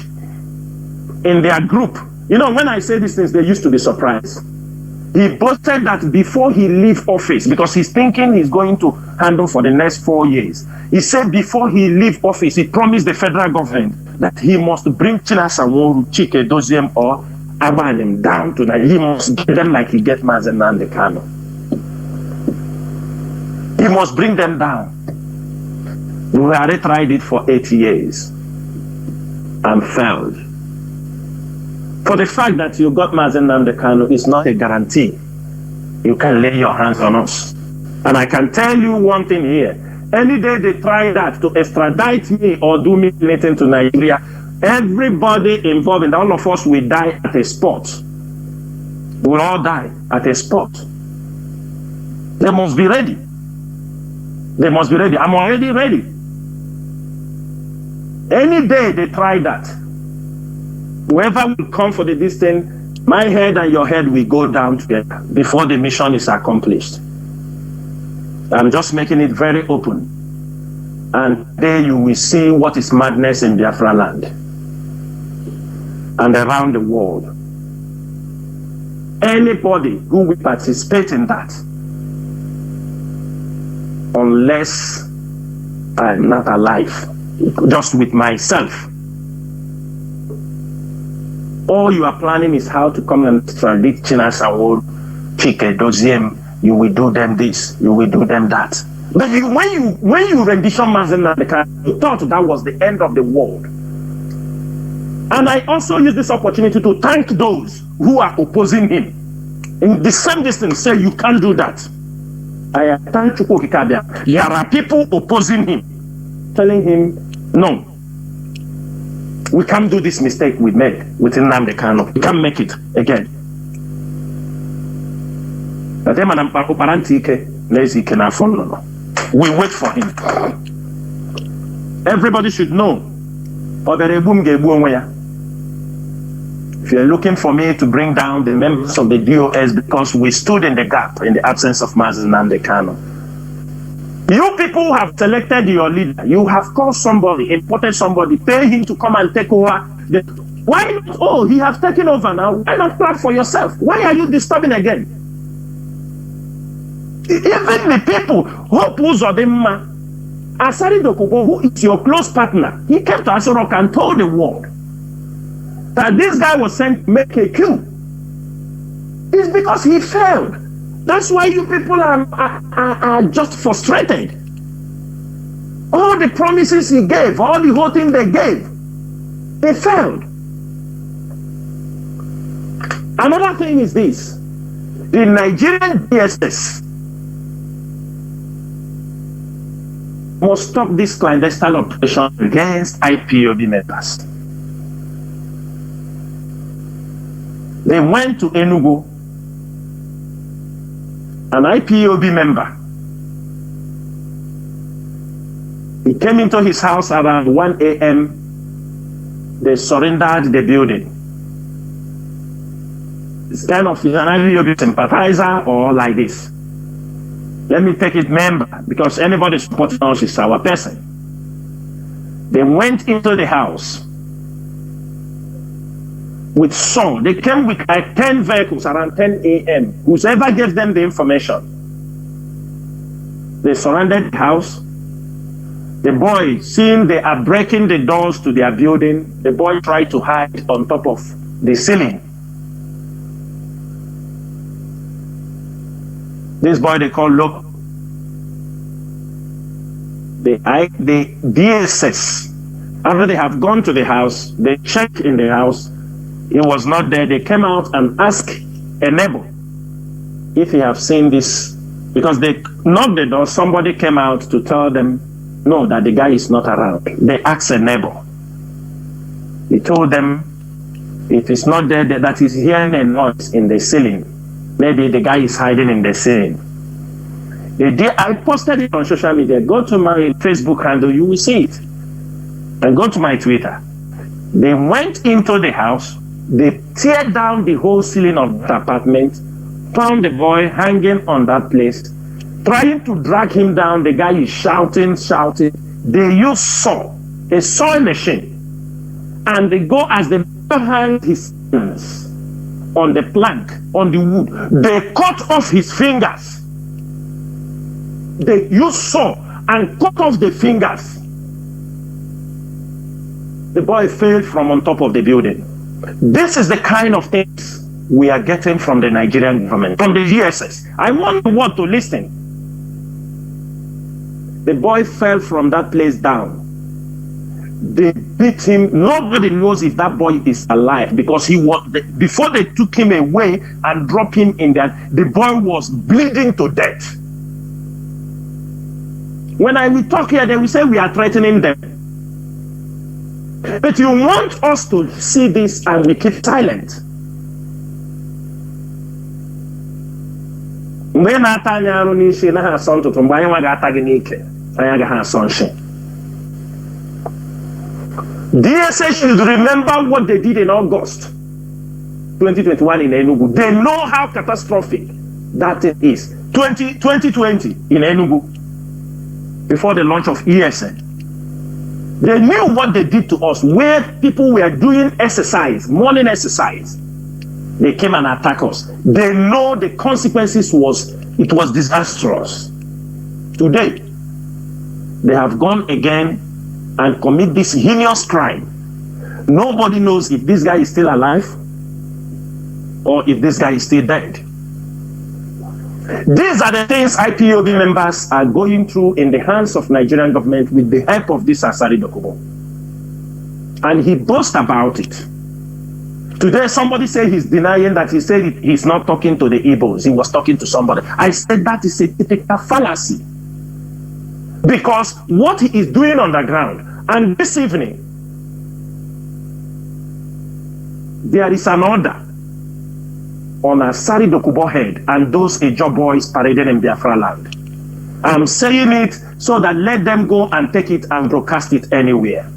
in their group. You know, when I say these things, they used to be surprised. He boasted that before he leave office, because he's thinking he's going to handle for the next 4 years. He said before he leave office, he promised the federal government that he must bring Chinasa, Nworu, Chinedu, or Abanim down to that. He must get them like he get Mazi and Kano. He must bring them down. We already tried it for 8 years and failed. For the fact that you got Mazi and Kano is not a guarantee. You can lay your hands on us. And I can tell you one thing here. Any day they try that to extradite me or do me anything to Nigeria, everybody involved in all of us will die at a spot. We'll all die at a spot. They must be ready. They must be ready. I'm already ready. Any day they try that, whoever will come for the distance, my head and your head will go down together before the mission is accomplished. I'm just making it very open. And there you will see what is madness in Biafra land and around the world. Anybody who will participate in that, unless I'm not alive, just with myself, all you are planning is how to come and extradite Chinasa, Nworu, Chinedu. You will do them this, you will do them that. But when you rendition Mazi, you thought that was the end of the world. And I also use this opportunity to thank those who are opposing him. In the same distance, say you can't do that. I thank Chukwukikadiam. There are people opposing him, telling him, no, we can't do this mistake we made with Nnamdi Kanu. We can't make it again. We wait for him. Everybody should know. If you're looking for me to bring down the members of the DOS because we stood in the gap in the absence of Mazi and Kano, you people have selected your leader. You have called somebody, imported somebody, pay him to come and take over. Why not? Oh, he has taken over now. Why not plan for yourself? Why are you disturbing again? Even the people, Hope Uzodinma, Asari Dokubo, who is your close partner, he came to Asorok and told the world that this guy was sent to make a coup. It's because he failed. That's why you people are just frustrated. All the promises he gave, all the whole thing they gave, they failed. Another thing is this: the Nigerian DSS must stop this clandestine operation against IPOB members. They went to Enugu, an IPOB member. He came into his house around 1 a.m. They surrendered the building. It's kind of an IPOB sympathizer or like this. Let me take it member, because anybody supporting us is our person. They went into the house with song. They came with like 10 vehicles around 10 a.m. Whoever gave them the information. They surrounded the house. The boy, seeing they are breaking the doors to their building, the boy tried to hide on top of the ceiling. This boy they call Loco. The DSS, after they have gone to the house, they checked in the house. He was not there. They came out and asked a neighbor if he have seen this, because they knocked the door. Somebody came out to tell them, no, that the guy is not around. They asked a neighbor. He told them, if it's not there, that he's hearing a noise in the ceiling. Maybe the guy is hiding in the ceiling. The day I posted it on social media, go to my Facebook handle, you will see it. And go to my Twitter. They went into the house, they teared down the whole ceiling of the apartment, found the boy hanging on that place, trying to drag him down. The guy is shouting. They use a sawing machine, and they go as they hang his hands on the plank, on the wood. They cut off his fingers. They use saw and cut off the fingers. The boy fell from on top of the building. This is the kind of things we are getting from the Nigerian government, from the GSS. I want the world to listen. The boy fell from that place down. They beat him. Nobody knows if that boy is alive, because he was, before they took him away and dropped him in there, the boy was bleeding to death. When we talk here, they will say we are threatening them. But you want us to see this and we keep silent. When DSA should remember what they did in August 2021 in Enugu. They know how catastrophic that is. 2020 in Enugu, before the launch of ESN. They knew what they did to us, where people were doing exercise, morning exercise. They came and attacked us. They know the consequences was disastrous. Today, they have gone again and commit this heinous crime. Nobody knows if this guy is still alive or if this guy is still dead. These are the things IPOB members are going through in the hands of Nigerian government with the help of this Asari Dokubo. And he boasts about it. Today, somebody said he's denying that. He said he's not talking to the Igbos. He was talking to somebody. I said that is a typical fallacy. Because what he is doing on the ground, and this evening, there is an order on Asari Dokubo head and those Ijaw boys paraded in Biafra land. I'm saying it so that let them go and take it and broadcast it anywhere.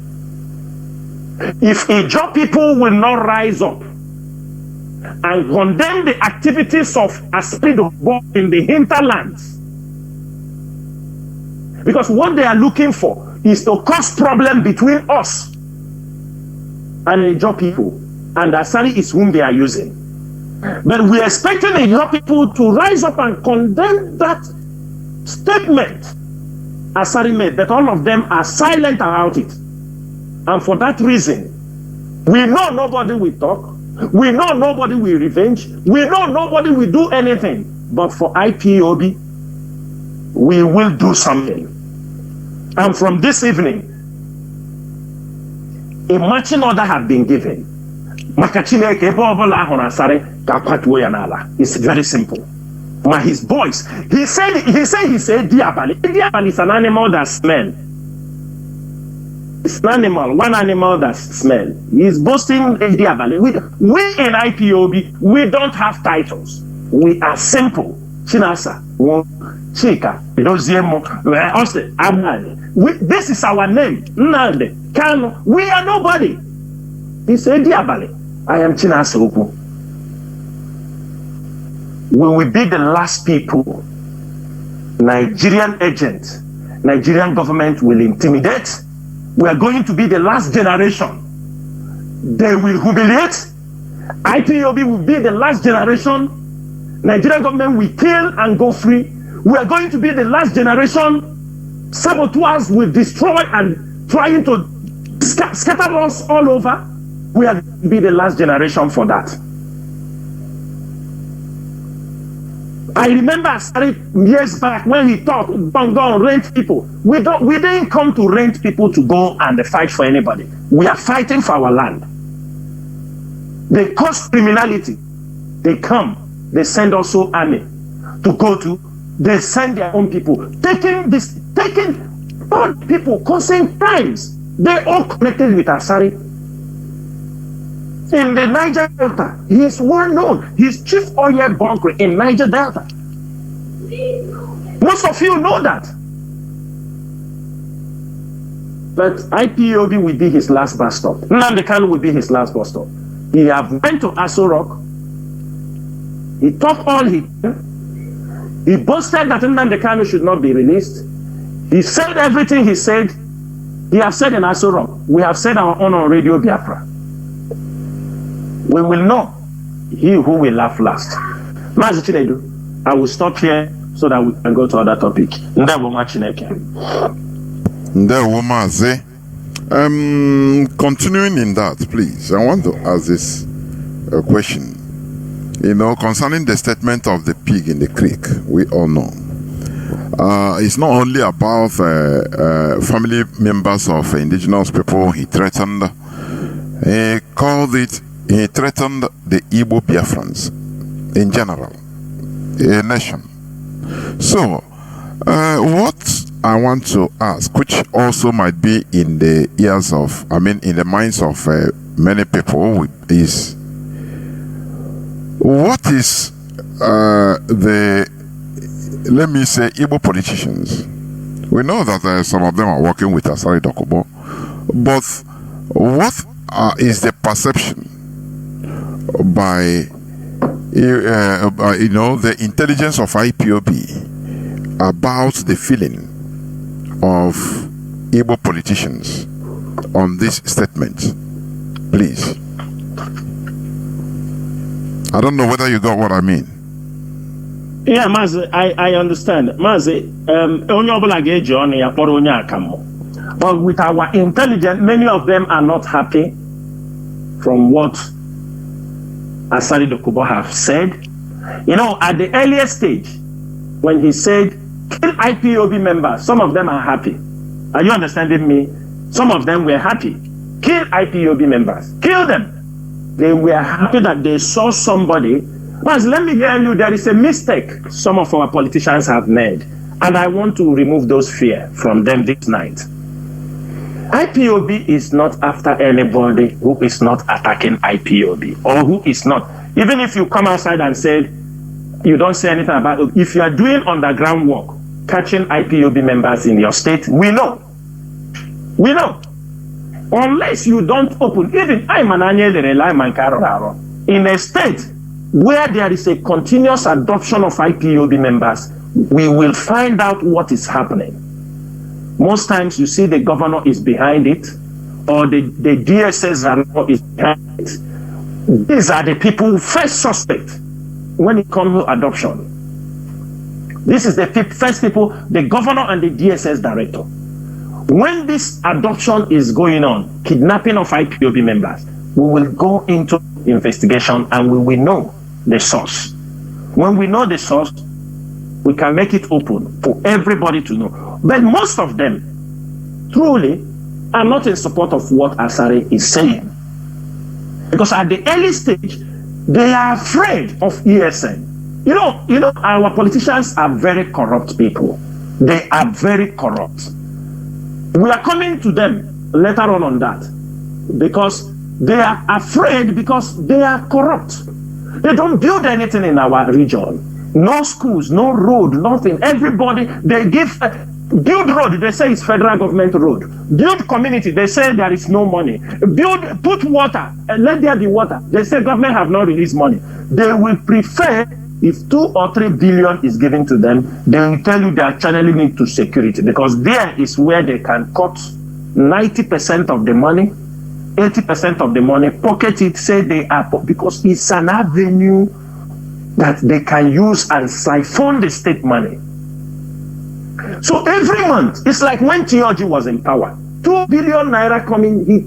If Ijaw people will not rise up and condemn the activities of Asari Dokubo in the hinterlands, because what they are looking for is to cause problem between us and Ijaw people, and Asari is whom they are using. But we are expecting the young people to rise up and condemn that statement Asari made, but all of them are silent about it. And for that reason, we know nobody will talk, we know nobody will revenge, we know nobody will do anything. But for IPOB, we will do something. And from this evening, a marching order has been given. It's very simple. His voice, he said Diabali. Diabali is an animal that smells. It's an animal, one animal that smells. He's boasting Diabali. We in IPOB, we don't have titles. We are simple. Chinasa, Chika, this is our name. Nande, Kano. We are nobody. He said Diabali. I am Chinasa. We will be the last people Nigerian agents, Nigerian government will intimidate. We are going to be the last generation they will humiliate. IPOB will be the last generation Nigerian government will kill and go free. We are going to be the last generation saboteurs will destroy and trying to scatter us all over. We are going to be the last generation for that. I remember I started years back when he talked about go and rent people. We didn't come to rent people to go and fight for anybody. We are fighting for our land. They cause criminality. They come, they send also army to go to, they send their own people, taking all people causing crimes. They all connected with Asari. In the Niger Delta, he is well known. He's chief oil bunker in Niger Delta. Most of you know that. But IPOB will be his last bus stop. Nnamdi Kanu will be his last bus stop. He have went to Aso Rock. He talked all he can. He boasted that Nnamdi Kanu should not be released. He said everything he said. He have said in Aso Rock. We have said our own on Radio Biafra. We will know he who will laugh last. Mazi Chinedu, I will stop here so that we can go to other topic. Nworu Chineke. Nworu Mazi. Continuing in that, please, I want to ask this question. You know, concerning the statement of the pig in the creek, we all know. It's not only about family members of indigenous people he threatened. He threatened the Igbo Biafrans in general, a nation. So, what I want to ask, which also might be in the ears of, in the minds of many people, is what is let me say, Igbo politicians? We know that some of them are working with Asari Dokubo, but what is the perception by the intelligence of IPOB about the feeling of Igbo politicians on this statement? Please. I don't know whether you got what I mean. Yeah, Mazi, I understand. Mazi, but with our intelligence, many of them are not happy from what Asari Dokubo have said. You know, at the earliest stage, when he said, kill IPOB members, some of them are happy. Are you understanding me? Some of them were happy. Kill IPOB members. Kill them. They were happy that they saw somebody. But let me tell you, there is a mistake some of our politicians have made. And I want to remove those fears from them this night. IPOB is not after anybody who is not attacking IPOB or who is not. Even if you come outside and say, you don't say anything about it. If you are doing underground work, catching IPOB members in your state, we know. We know. Unless you don't open, even in a state where there is a continuous adoption of IPOB members, we will find out what is happening. Most times you see the governor is behind it, or the DSS is behind it. These are the people first suspect when it comes to adoption. This is the first people, the governor and the DSS director. When this adoption is going on, kidnapping of IPOB members, we will go into investigation and we will know the source. When we know the source, we can make it open for everybody to know. But most of them truly are not in support of what Asari is saying. Because at the early stage, they are afraid of ESN. You know, our politicians are very corrupt people. They are very corrupt. We are coming to them later on that, because they are afraid, because they are corrupt. They don't build anything in our region. No schools, no road, nothing. Everybody, they give, build road, they say it's federal government road. Build community, they say there is no money. Put water, let there be water. They say government have not released money. They will prefer, if 2 or 3 billion is given to them, they will tell you they are channeling it to security, because there is where they can cut 90% of the money, 80% of the money, pocket it, say they are, because it's an avenue that they can use and siphon the state money. So every month, it's like when Tioji was in power, 2 billion naira coming, he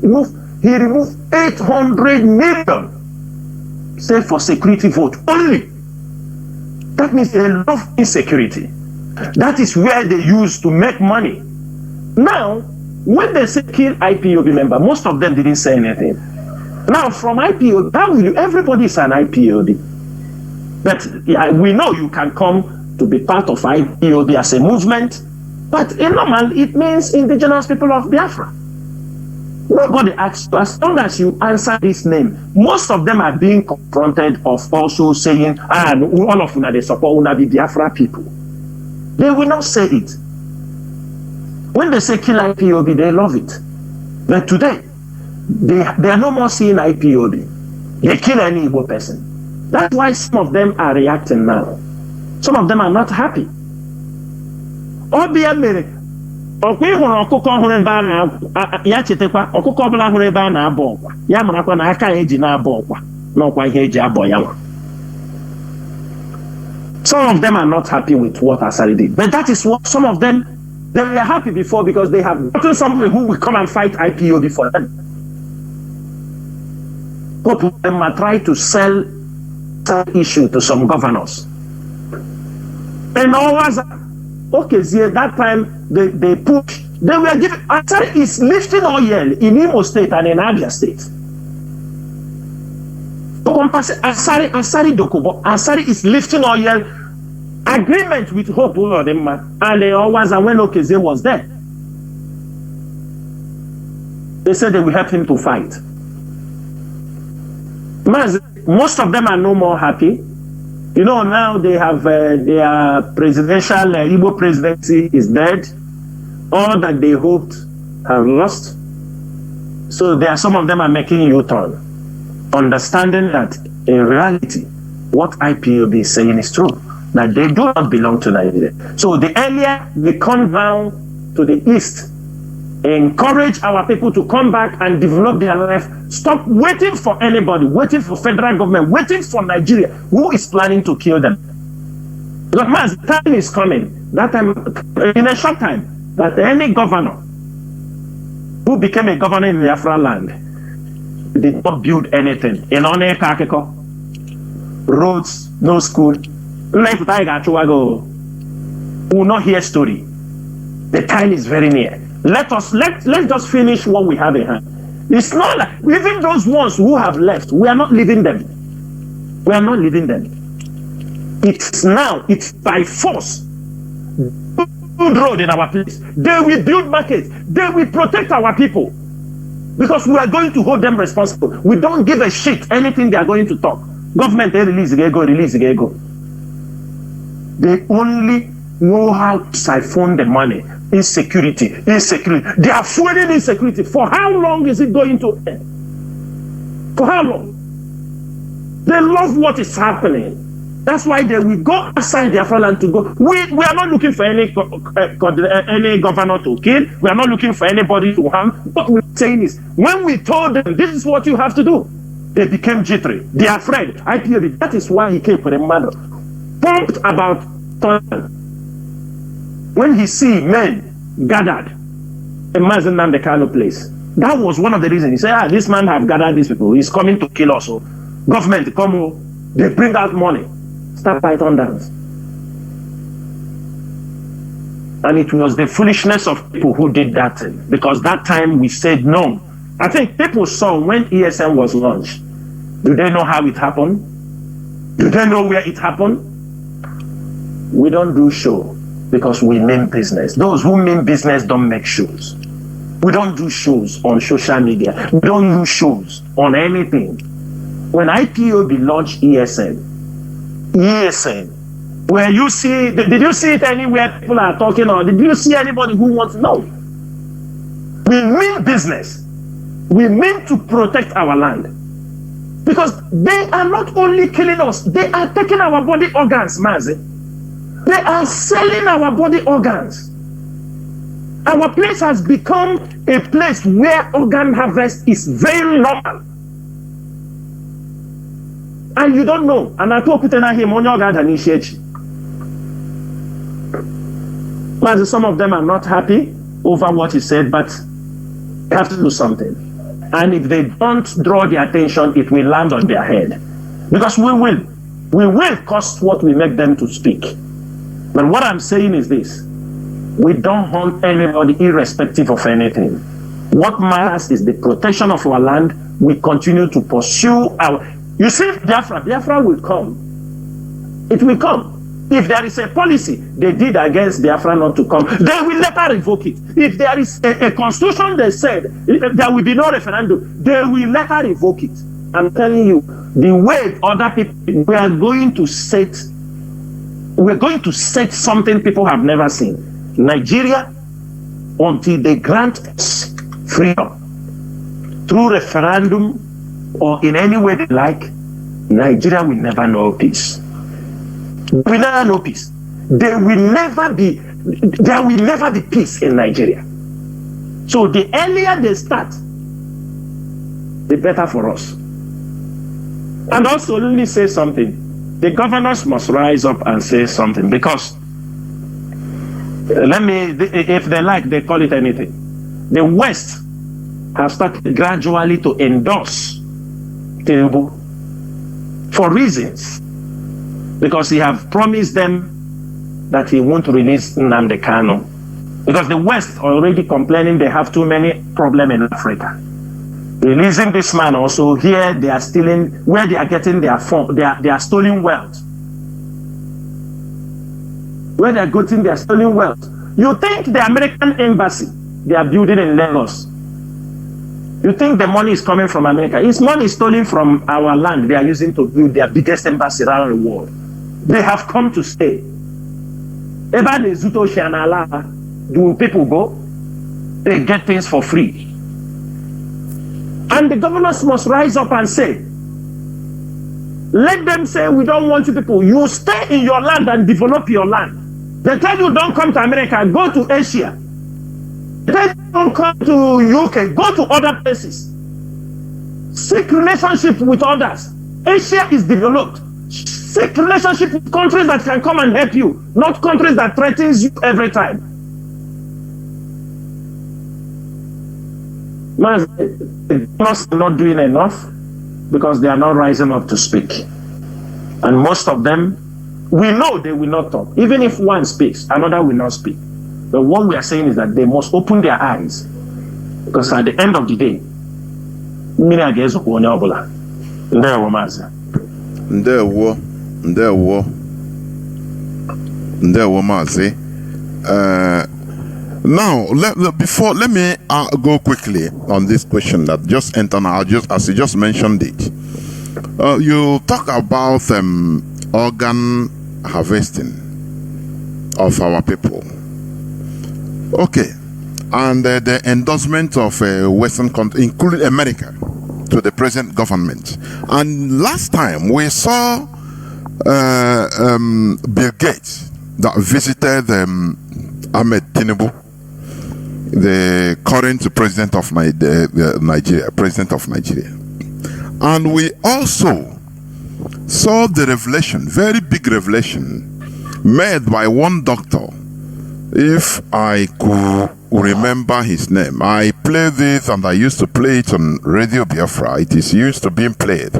removed 800 million, say for security vote only. That means a lot of insecurity. That is where they use to make money. Now, when they say kill IPOB member, most of them didn't say anything. Now, from IPOB, everybody is an IPOB. But yeah, we know you can come to be part of IPOB as a movement, but in normal, it means indigenous people of Biafra. Nobody asks you, as long as you answer this name. Most of them are being confronted of also saying, all of them, they support the Biafra people. They will not say it. When they say kill IPOB, they love it. But today, they are no more seeing IPOB. They kill any Igbo person. That's why some of them are reacting now. Some of them are not happy. Obia mere ọkwa ịhụrụ ọkụkọ ọhụrụ ebe a na ya chetakwa ọkụkọ ọbụla hụrụ ebe a na-abọ ọkwa ya marakwa na aka ya eji na-abọ ọkwa n'ọkwa ihe eji abọ ya nwa. Some of them are not happy with what Asari did, but that is what some of them, they were happy before because they have gotten somebody who will come and fight IPOB for them. Hope of them are trying to sell that issue to some governors. And always, okay, see, that time they push, they were giving, Asari is lifting oil in Imo State and in Abia State. Asari Dokubo, Asari is lifting oil agreement with Hope Ulodema, and they always, and when Okeze was there, they said they will help him to fight. Most of them are no more happy. You know, now they have their presidential, Igbo presidency is dead. All that they hoped have lost. So there are some of them are making U-turn, understanding that in reality, what IPOB is saying is true, that they do not belong to Nigeria. So the earlier they come down to the east, encourage our people to come back and develop their life, stop waiting for anybody, waiting for federal government, waiting for Nigeria, who is planning to kill them. Because man, time is coming, that time, in a short time, that any governor who became a governor in Biafra land did not build anything. In One Kakeko, roads, no school. We will not hear story. The time is very near. Let's just finish what we have in hand. It's not like even those ones who have left, we are not leaving them. We are not leaving them. It's now, it's by force. Build road in our place. They will build markets. They will protect our people. Because we are going to hold them responsible. We don't give a shit anything they are going to talk. Government, they release the go. They only know how to siphon the money. Insecurity. They are fueling insecurity. For how long is it going to end? For how long? They love what is happening. That's why they will go outside their land to go. We are not looking for any governor to kill. We are not looking for anybody to harm. What we're saying is, when we told them this is what you have to do, they became jittery. They are afraid. IPOB. That is why he came for the matter. Pumped about Tongan. When he see men gathered in Mazi the Kano place, that was one of the reasons. He said, this man have gathered these people. He's coming to kill us. So government come, they bring out money. Start Python dance. And it was the foolishness of people who did that thing. Because that time we said no. I think people saw when ESM was launched. Do they know how it happened? Do they know where it happened? We don't do show because we mean business. Those who mean business don't make shows. We don't do shows on social media. We don't do shows on anything. When IPOB launched ESN, where you see, did you see it anywhere people are talking, or did you see anybody who wants to know? We mean business. We mean to protect our land. Because they are not only killing us, they are taking our body organs, Mazi. They are selling our body organs. Our place has become a place where organ harvest is very normal. And you don't know. And I talk with him on your God initiate. But some of them are not happy over what he said, but they have to do something. And if they don't draw their attention, it will land on their head. Because we will cost what we make them to speak. But what I'm saying is this: we don't hunt anybody irrespective of anything. What matters is the protection of our land. We continue to pursue our... You see, Biafra will come. It will come. If there is a policy they did against Biafra not to come, they will later revoke it. If there is a constitution they said there will be no referendum, they will later revoke it. I'm telling you, the way other people, we are going to set we're going to set something people have never seen. Nigeria, until they grant us freedom through referendum or in any way they like, Nigeria will never know peace. We will never know peace. There will never be peace in Nigeria. So the earlier they start, the better for us. And also, let me say something. The governors must rise up and say something, because if they like, they call it anything. The West have started gradually to endorse Tinubu for reasons, because he have promised them that he won't release Nnamdi Kanu, because the West already complaining they have too many problems in Africa. Releasing this man also, here they are stealing, where they are getting their they are stolen wealth. Where they are getting their stolen wealth. You think the American embassy they are building in Lagos, you think the money is coming from America? It's money stolen from our land they are using to build their biggest embassy around the world. They have come to stay. Ever the Zuto Shanala, do people go? They get things for free. And the governors must rise up and say, let them say, we don't want you people. You stay in your land and develop your land. They tell you don't come to America, go to Asia. They tell you don't come to UK, go to other places. Seek relationship with others. Asia is developed. Seek relationship with countries that can come and help you, not countries that threatens you every time. The governors are not doing enough because they are not rising up to speak. And most of them, we know they will not talk. Even if one speaks, another will not speak. But what we are saying is that they must open their eyes. Because at the end of the day, Mazi. Now, let me go quickly on this question that just entered. As you just mentioned it, you talk about organ harvesting of our people. Okay, and the endorsement of Western countries, including America, to the present government. And last time we saw Bill Gates that visited Ahmed Tinubu, the current president of Nigeria, and we also saw the revelation, very big revelation, made by one doctor. If I could remember his name, I play this, and I used to play it on Radio Biafra. It is used to being played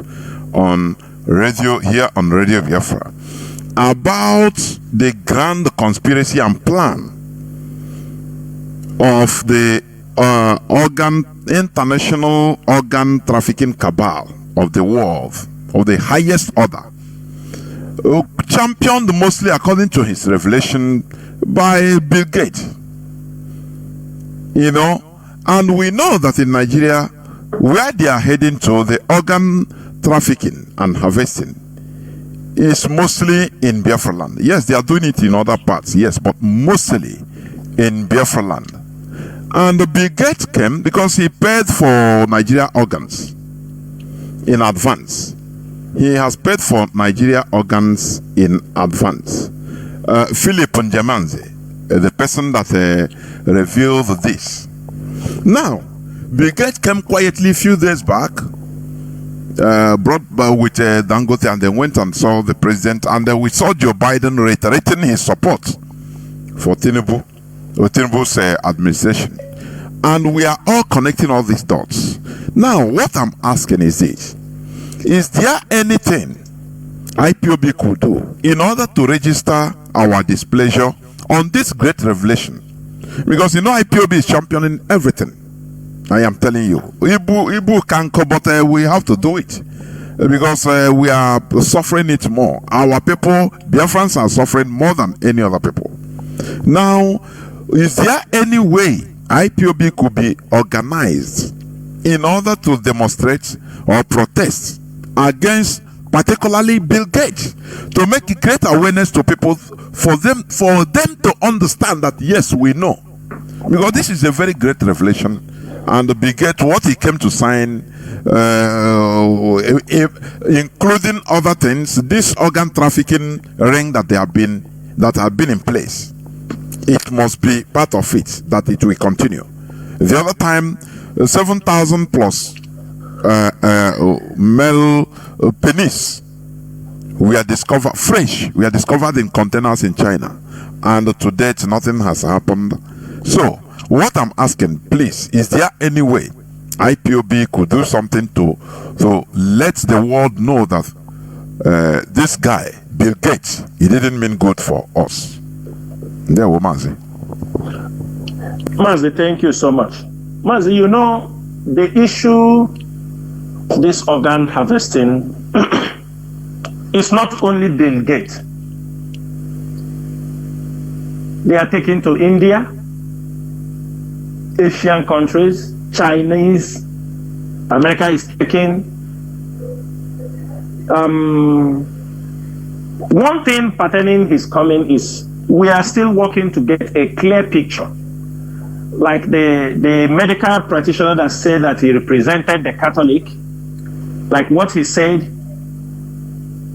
on radio here on Radio Biafra about the grand conspiracy and plan of the international organ trafficking cabal of the world, of the highest order, championed mostly, according to his revelation, by Bill Gates. You know, and we know that in Nigeria, where they are heading to, the organ trafficking and harvesting is mostly in Biafra land. Yes, they are doing it in other parts, yes, but mostly in Biafra land. And Bill Gates came because he paid for Nigeria organs in advance. He has paid for Nigeria organs in advance. Philip Njamanze, the person that revealed this. Now, Bill Gates came quietly a few days back, brought with Dangote, and they went and saw the president, and we saw Joe Biden reiterating his support for Tinubu's administration. And we are all connecting all these dots. Now, what I'm asking is this: is there anything IPOB could do in order to register our displeasure on this great revelation? Because you know IPOB is championing everything. I am telling you, Ibu can come, but we have to do it because we are suffering it more. Our people, Biafrans, are suffering more than any other people. Now, is there any way IPOB could be organized in order to demonstrate or protest against particularly Bill Gates, to make a great awareness to people for them to understand that yes, we know. Because this is a very great revelation, and Bill Gates, what he came to sign, including other things, this organ trafficking ring that have been in place, it must be part of it, that it will continue. The other time, 7,000 plus male penis we are discovered fresh. We are discovered in containers in China, and to date nothing has happened. So what I'm asking, please, is there any way IPOB could do something to let the world know that this guy Bill Gates, he didn't mean good for us? There we Mazi. Mazi, thank you so much. Mazi, you know, the issue of this organ harvesting is not only Bill Gates. They are taken to India, Asian countries, Chinese, America is taking. One thing pertaining his coming is we are still working to get a clear picture. Like the medical practitioner that said that he represented the Catholic, like what he said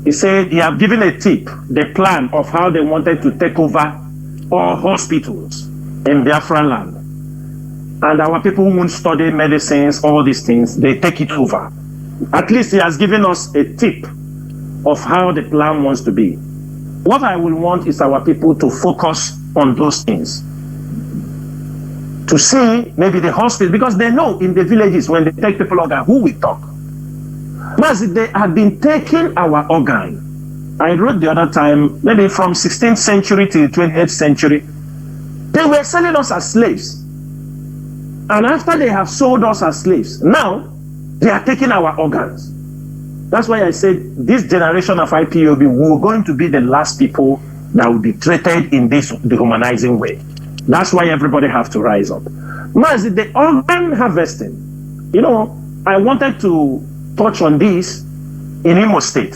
he have given a tip, the plan of how they wanted to take over all hospitals in Biafra land. And our people won't study medicines, all these things, they take it over. At least he has given us a tip of how the plan wants to be. What I will want is our people to focus on those things. To see maybe the hospital, because they know in the villages when they take people organ, who will talk? Mazi, they have been taking our organ. I wrote the other time, maybe from 16th century to the 20th century, they were selling us as slaves. And after they have sold us as slaves, now they are taking our organs. That's why I said this generation of IPOB, we're going to be the last people that will be treated in this dehumanizing way. That's why everybody have to rise up. Mazi, the organ harvesting, you know, I wanted to touch on this in Imo State.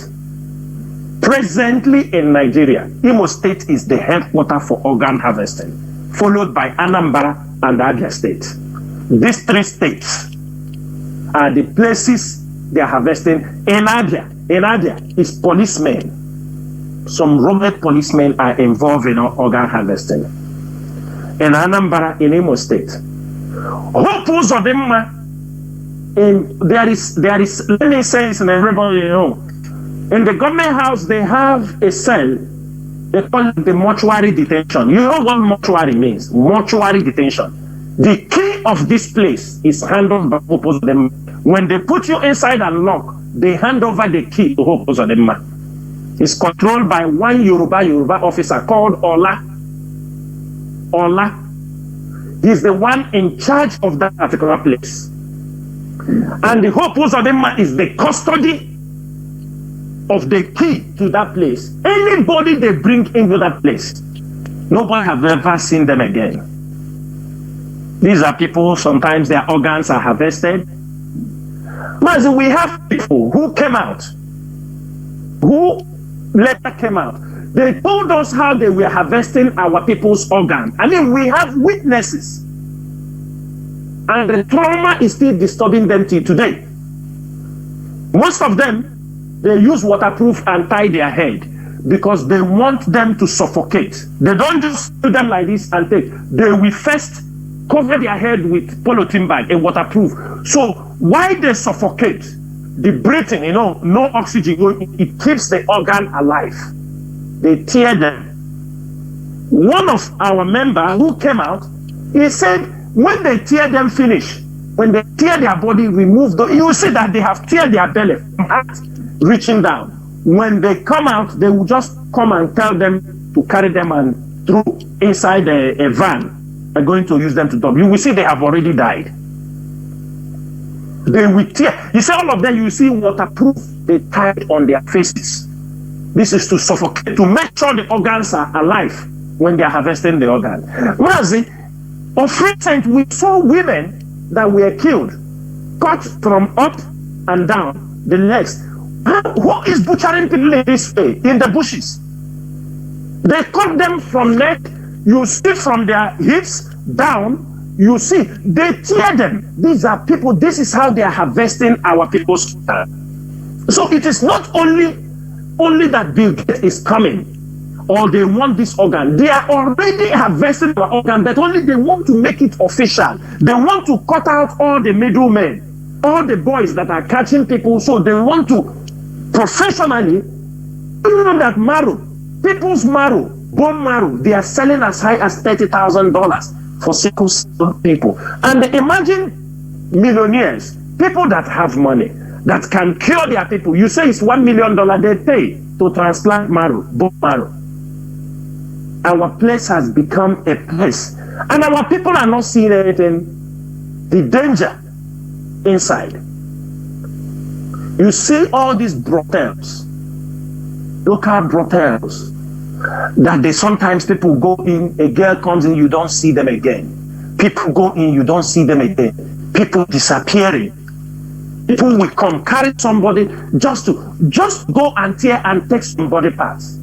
Presently in Nigeria, Imo State is the headquarters for organ harvesting, followed by Anambra and Abia State. These three states are the places they are harvesting. In Abia is policemen. Some rugged policemen are involved in organ harvesting. In Anambra, in Imo State, hopes of them, and there is, let me say this, and everybody know, in the government house they have a cell, they call it the mortuary detention. You know what mortuary means? Mortuary detention. The key of this place is handled by hopes of them. When they put you inside and lock, they hand over the key to hopes of them. It's controlled by one Yoruba officer called Ola. He's the one in charge of that particular place. And the whole purpose of them is the custody of the key to that place. Anybody they bring into that place, nobody have ever seen them again. These are people, sometimes their organs are harvested. Mazi, we have people who came out, who later came out. They told us how they were harvesting our people's organ. I mean, we have witnesses. And the trauma is still disturbing them till today. Most of them, they use waterproof and tie their head because they want them to suffocate. They don't just do them like this and take. They will first cover their head with polythene bag and waterproof. So while they suffocate, the breathing, you know, no oxygen, it keeps the organ alive. They tear them. One of our members who came out, he said, when they tear them finish, when they tear their body, remove the, you will see that they have tear their belly, reaching down. When they come out, they will just come and tell them to carry them and throw inside a van. They're going to use them to dump. You will see they have already died. They will tear. You see all of them, you see waterproof, they tied on their faces. This is to suffocate, to make sure the organs are alive when they are harvesting the organ. Mazi, of recent, we saw women that were killed, cut from up and down the legs. Who is butchering people in this way in the bushes? They cut them from neck. You see from their hips down. You see, they tear them. These are people. This is how they are harvesting our people's. So it is not only that Bill Gates is coming, or they want this organ. They are already harvesting our organ, but only they want to make it official. They want to cut out all the middlemen, all the boys that are catching people. So they want to professionally, you know that marrow, people's marrow, bone marrow, they are selling as high as $30,000 for sickle cell people. And imagine millionaires, people that have money, that can cure their people. You say it's $1 million they pay to transplant marrow, bone marrow. Our place has become a place, and our people are not seeing anything. The danger inside. You see all these brothels, local brothels, that they sometimes people go in, a girl comes in, you don't see them again. People go in, you don't see them again. People disappearing. People will come, carry somebody just go and tear and take somebody parts.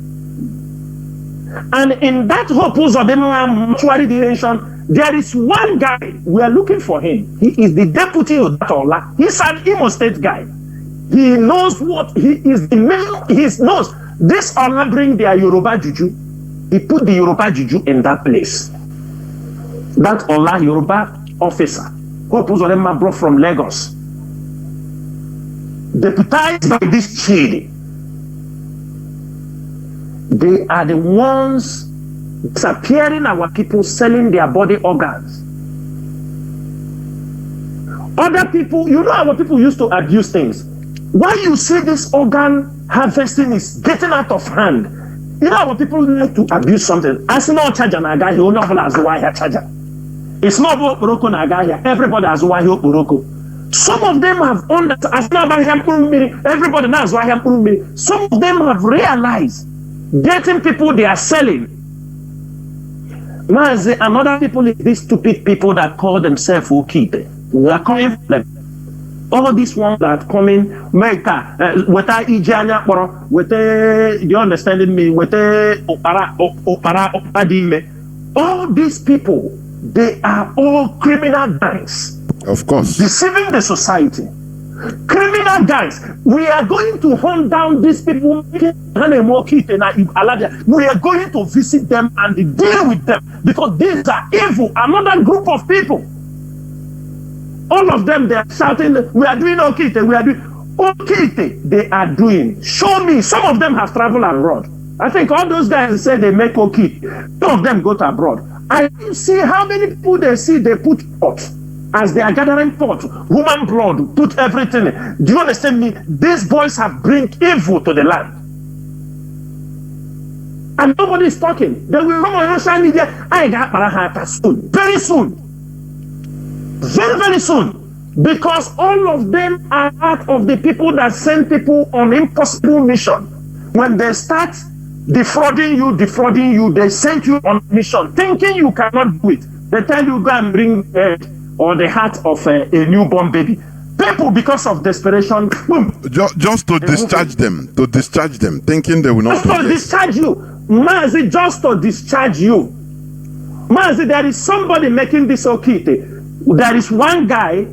And in that hope of the mortuary dimension, there is one guy, we are looking for him. He is the deputy of that Ola. He's an Imo State guy. He knows what he is the main, he knows. This Ola bring their Yoruba Juju. He put the Yoruba Juju in that place. That Ola Yoruba officer, Hope Uzodinma brought from Lagos, deputized by this Chidi. They are the ones disappearing our people, selling their body organs. Other people, you know, our people used to abuse things. Why you see this organ harvesting is getting out of hand? You know, our people like to abuse something. As no charger na guy, he only has a wire charger. It's not about Boroko na guy here. Everybody has a wire Boroko. Some of them have understood. Everybody knows why. Some of them have realized getting people they are selling. Mazi and other people, these stupid people that call themselves Ukite. We are coming for them. All these ones that come in, make you understanding me? All these people, they are all criminal gangs. Of course. Deceiving the society. Criminal gangs. We are going to hunt down these people. We are going to visit them and deal with them because these are evil. Another group of people. All of them, they are shouting, we are doing Okite, we are doing Okite. They are doing. Show me. Some of them have traveled abroad. I think all those guys say they make Okite. Some of them go to abroad. I see how many people they see they put pot. As they are gathering pot, human blood, put everything in. Do you understand me? These boys have bring evil to the land. And nobody is talking. They will come on social media. I got Parahata soon. Very soon. Very, very soon. Because all of them are part of the people that send people on impossible mission. When they start defrauding you, they send you on mission, thinking you cannot do it. They tell you go and bring or the heart of a newborn baby. People, because of desperation, boom. Just to discharge them, thinking they will not. Just to discharge you, Mazi. Just to discharge you, Mazi. There is somebody making this Okite. There is one guy.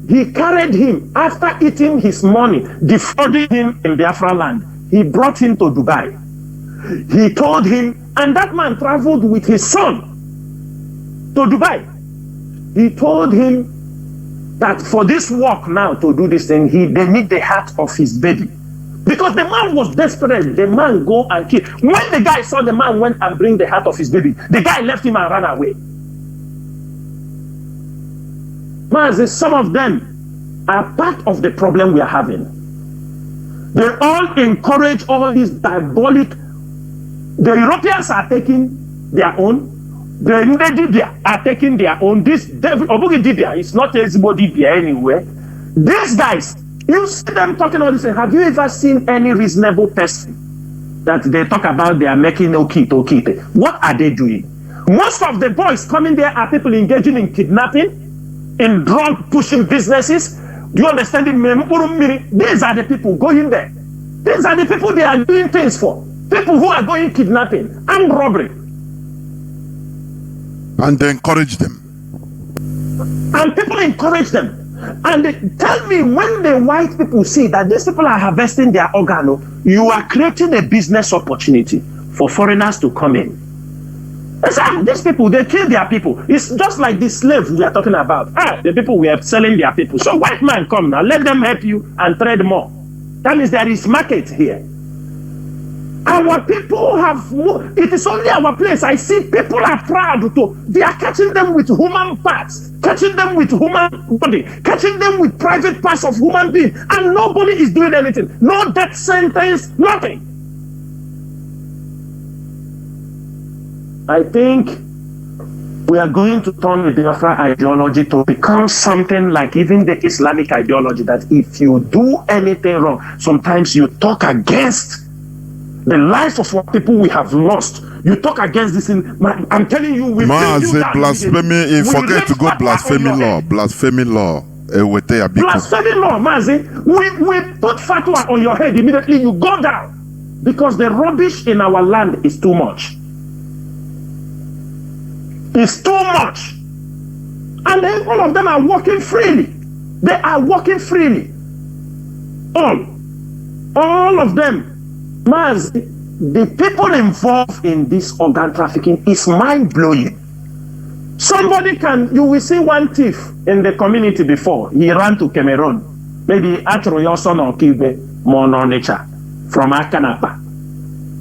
He carried him after eating his money, defrauding him in Biafra land. He brought him to Dubai. He told him, and that man traveled with his son to Dubai. He told him that for this work now to do this thing, they need the heart of his baby. Because the man was desperate. The man go and kill. When the guy saw the man went and bring the heart of his baby, the guy left him and ran away. Mazi, some of them are part of the problem we are having. They all encourage all these diabolic. The Europeans are taking their own. The Dibia are taking their own. This devil, Obugi Dibia, is not Ezbo Dibia anywhere. These guys, you see them talking all this. Have you ever seen any reasonable person that they talk about they are making Okite? What are they doing? Most of the boys coming there are people engaging in kidnapping, in drug pushing businesses. Do you understand it? These are the people going there. These are the people they are doing things for. People who are going kidnapping and robbery. And they encourage them. And people encourage them. And they tell me, when the white people see that these people are harvesting their organo, you are creating a business opportunity for foreigners to come in. These people, they kill their people. It's just like the slave we are talking about. The people we are selling their people. So white man, come now, let them help you and trade more. That means there is market here. Our people have more. It is only our place. I see people are proud to. They are catching them with human parts, catching them with human body, catching them with private parts of human being, and nobody is doing anything. No death sentence, nothing. I think we are going to turn the Biafra ideology to become something like even the Islamic ideology, that if you do anything wrong, sometimes you talk against the life of what people we have lost. You talk against this. I'm telling you, we Mazi, blasphemy. Forget to go blasphemy law. Blasphemy law. Blasphemy law, Mazi. We put fatwa on your head immediately. You go down because the rubbish in our land is too much. It's too much. And then all of them are walking freely. They are walking freely. All of them. Maz, the people involved in this organ trafficking is mind-blowing. Somebody you will see one thief in the community before. He ran to Cameroon. Maybe Atroyoson or Kibe, Mononecha, from Akanapa.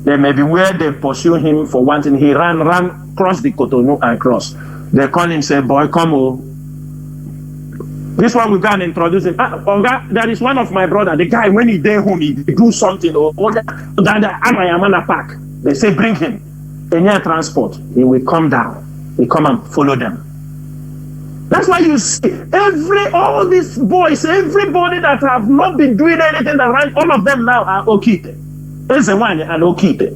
Then maybe where they pursue him for one thing, he ran, crossed the Cotonou and cross. They call him, say, boy, come on. This one we go and introduce him. There is one of my brother, the guy, when he day home, he do something, park. They say, bring him. In your transport, he will come down. He come and follow them. That's why you see all these boys, everybody that have not been doing anything that right, all of them now are Okite. There's a one and Okite.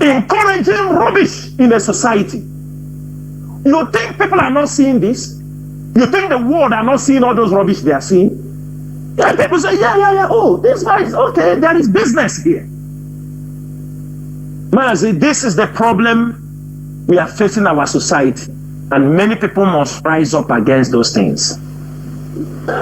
Encouraging rubbish in the society. You think people are not seeing this? You think the world are not seeing all those rubbish they are seeing? Yeah, people say, yeah. Oh, this guy is okay. There is business here. Mazi, this is the problem we are facing our society. And many people must rise up against those things.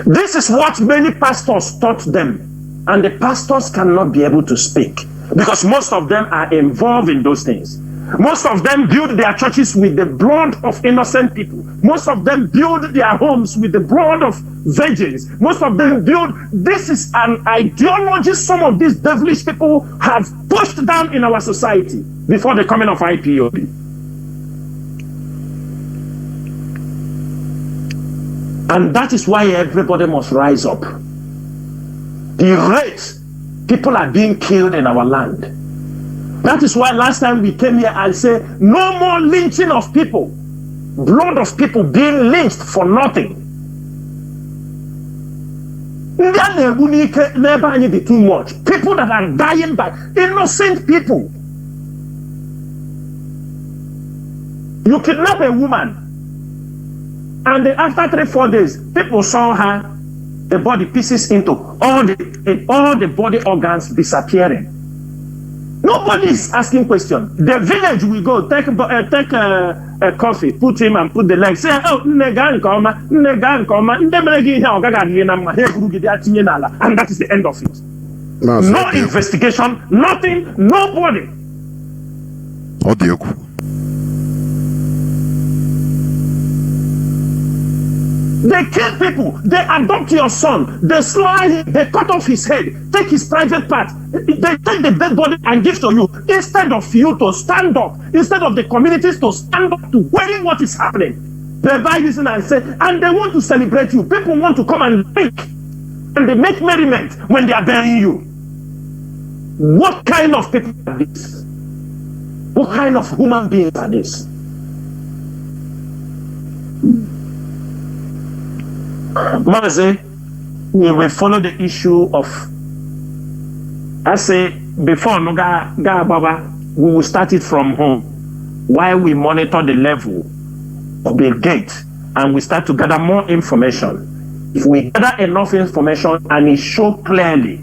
This is what many pastors taught them. And the pastors cannot be able to speak. Because most of them are involved in those things. Most of them build their churches with the blood of innocent people. Most of them build their homes with the blood of virgins. Most of them build. This is an ideology some of these devilish people have pushed down in our society before the coming of IPOB. And that is why everybody must rise up. The rate people are being killed in our land. That is why last time we came here and said, no more lynching of people. Blood of people being lynched for nothing. Never be too much. People that are dying by innocent people. You kidnap a woman, and then after 3-4 days, people saw her, the body pieces into all the body organs disappearing. Nobody is asking questions. The village will go take a coffee, put him and put the legs. Say, oh, and that is the end of it. No investigation, nothing, nobody. They kill people, they adopt your son, they slide him, they cut off his head, take his private part, they take the dead body and give to you, instead of you to stand up, instead of the communities to stand up to query what is happening. They buy this and say, and they want to celebrate you. People want to come and drink, and they make merriment when they are burying you. What kind of people are this? What kind of human beings are this? Mazi, we will follow the issue of, I say, before Baba, we will start it from home, while we monitor the level of the gate, and we start to gather more information. If we gather enough information and it show clearly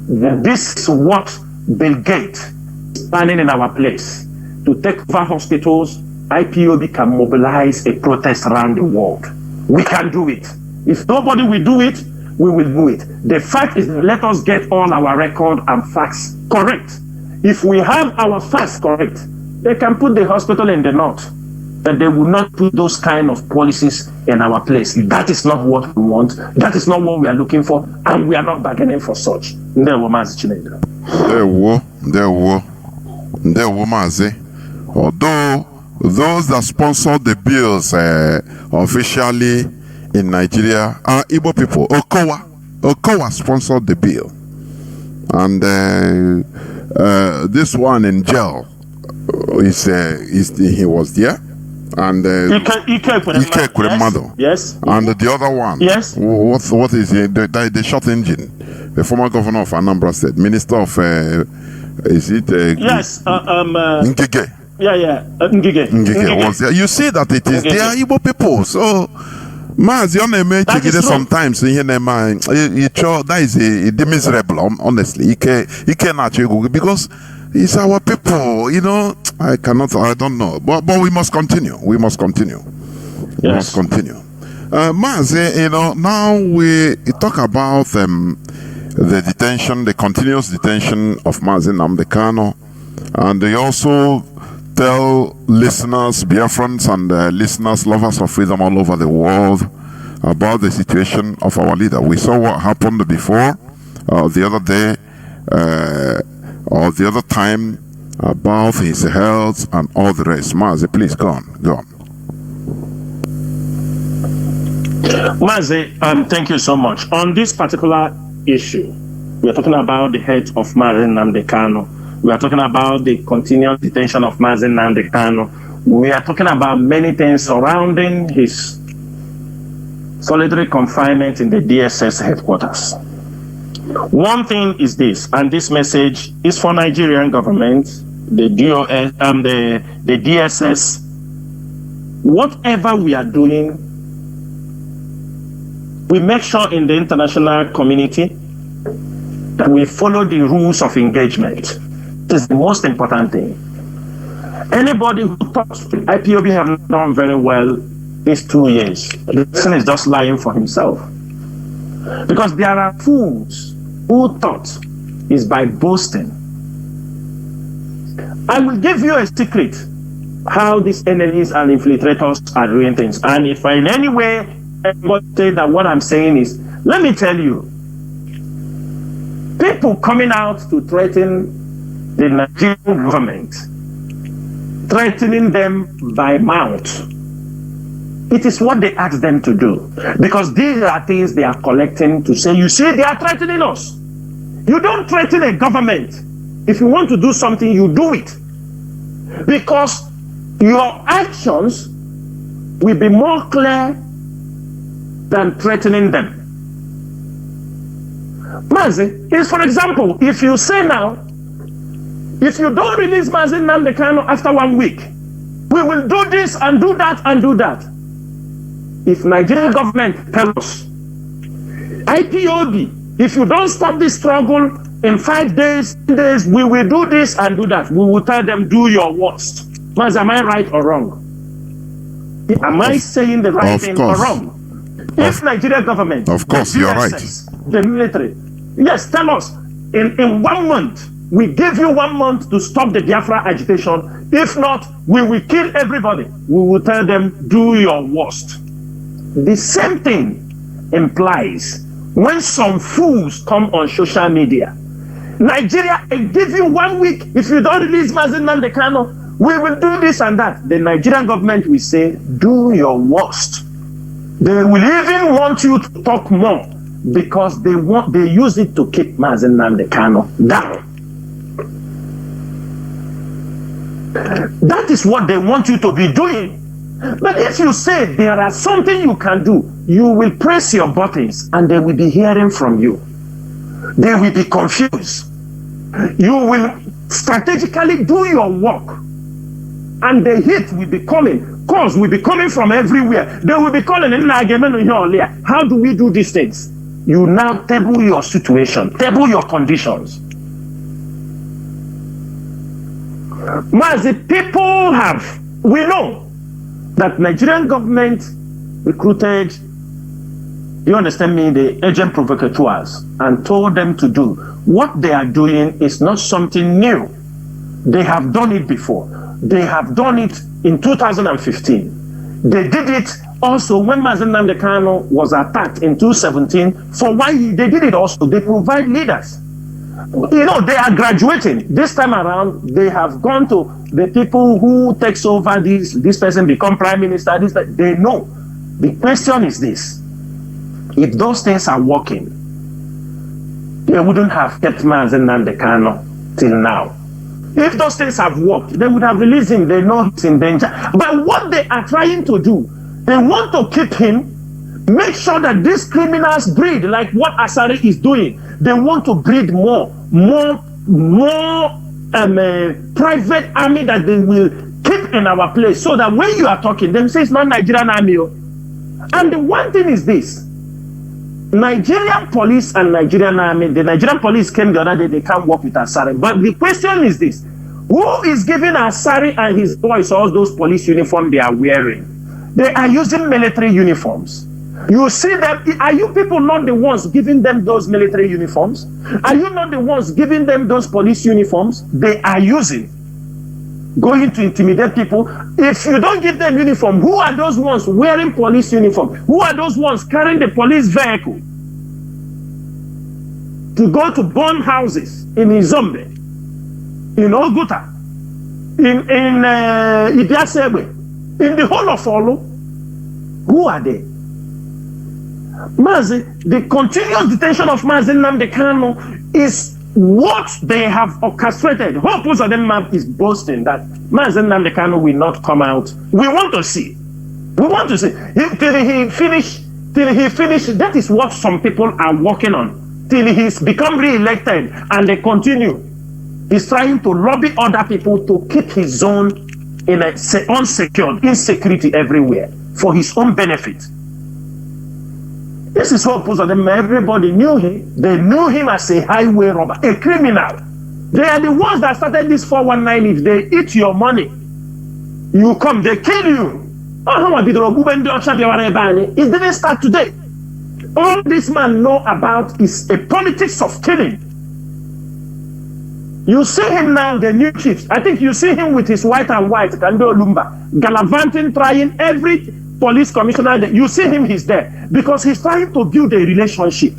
that this is what Bill Gates is planning in our place to take over hospitals, IPOB can mobilize a protest around the world. We can do it. If nobody will do it, we will do it. The fact is, let us get all our record and facts correct. If we have our facts correct, they can put the hospital in the north, but they will not put those kind of policies in our place. That is not what we want. That is not what we are looking for, and we are not bargaining for such. Ndewo Mazi Chinedu. Ndewo Mazi. Although those that sponsor the bills officially in Nigeria are Igbo people. Okowa sponsored the bill, and this one in jail he was there, and Ike Kuremado. Yes. And the other one. Yes. What is it? The short engine, the former governor of Anambra State, minister of is it? Yes. Ngige. Yeah. Ngige was there. You see that it is they are Igbo people. So Mazi sometimes that is the miserable, honestly. He cannot because it's our people, you know. I don't know. But we must continue. We must continue. Mazi, you know, now we talk about the detention, the continuous detention of Mazi Nnamdi Kanu, and they also tell listeners, Biafrans and listeners, lovers of freedom all over the world about the situation of our leader. We saw what happened before, the other day, or the other time, about his health and all the rest. Mazi, please go on. Mazi, thank you so much. On this particular issue, we are talking about the health of Mazi Nnamdi Kanu. We are talking about the continuous detention of Mazi Nnamdi Kanu. We are talking about many things surrounding his solitary confinement in the DSS headquarters. One thing is this, and this message is for Nigerian government, the DOS, the DSS. Whatever we are doing, we make sure in the international community that we follow the rules of engagement. This is the most important thing. Anybody who talks to IPOB have not done very well these 2 years. The person is just lying for himself. Because there are fools who thought is by boasting. I will give you a secret how these enemies and infiltrators are doing things. And if in any way anybody say that what I'm saying is, let me tell you, people coming out to threaten the Nigerian government, threatening them by mouth, it is what they ask them to do. Because these are things they are collecting to say, you see, they are threatening us. You don't threaten a government. If you want to do something, you do it. Because your actions will be more clear than threatening them. Mazi is, for example, if you say now, if you don't release Mazi Nnamdi Kanu after 1 week, we will do this and do that and do that. If Nigerian government tells us, IPOB, if you don't stop this struggle in 5 days, 10 days, we will do this and do that. We will tell them, do your worst. Mazi, am I right or wrong? Am I saying the right thing or wrong? If Nigerian government, of course, you're right. The military, yes, tell us, in 1 month, we give you 1 month to stop the Biafra agitation. If not, we will kill everybody. We will tell them, do your worst. The same thing implies when some fools come on social media. Nigeria, I give you 1 week. If you don't release Mazi Nnamdi Kanu, we will do this and that. The Nigerian government will say, do your worst. They will even want you to talk more because they use it to keep Mazi Nnamdi Kanu down. That is what they want you to be doing. But if you say there are something you can do, you will press your buttons and they will be hearing from you. They will be confused. You will strategically do your work and the hit will be coming. Calls will be coming from everywhere. They will be calling in here. How do we do these things? You now table your situation, table your conditions. Mazi, people we know that Nigerian government recruited, you understand me, the agent provocateurs and told them to do. What they are doing is not something new. They have done it before. They have done it in 2015. They did it also when Mazi Nnamdi Kanu was attacked in 2017. For why they did it also, they provide leaders. You know, they are graduating. This time around, they have gone to the people who takes over this person become prime minister. They know. The question is this: if those things are working, they wouldn't have kept Mazi Nnamdi Kanu till now. If those things have worked, they would have released him. They know he's in danger. But what they are trying to do, they want to keep him, make sure that these criminals breed like what Asari is doing. They want to breed more private army that they will keep in our place, so that when you are talking, them say it's not Nigerian army. And the one thing is this: Nigerian police and Nigerian army, the Nigerian police came the other day, they can't work with Asari. But the question is this: who is giving Asari and his boys all those police uniforms they are wearing? They are using military uniforms. You see them. Are you people not the ones giving them those military uniforms? Are you not the ones giving them those police uniforms they are using, going to intimidate people? If you don't give them uniform, who are those ones wearing police uniform? Who are those ones carrying the police vehicle to go to burn houses in Izombe, in Oguta, in Idiasebe, in the whole of Olu? Who are they? Mazi, the continuous detention of Mazi Nnamdi Kanu is what they have orchestrated. Hope of them is boasting that Mazi Nnamdi Kanu will not come out. We want to see. We want to see. Till he finish. That is what some people are working on. Till he's become re-elected and they continue. He's trying to lobby other people to keep his zone in a unsecured, insecurity everywhere for his own benefit. This is what everybody knew him. They knew him as a highway robber, a criminal. They are the ones that started this 419. If they eat your money, you come, they kill you. It didn't start today. All this man know about is a politics of killing. You see him now, the new chief. I think you see him with his white and white, Kando Lumba, gallivanting, trying every police commissioner. You see him, he's there because he's trying to build a relationship.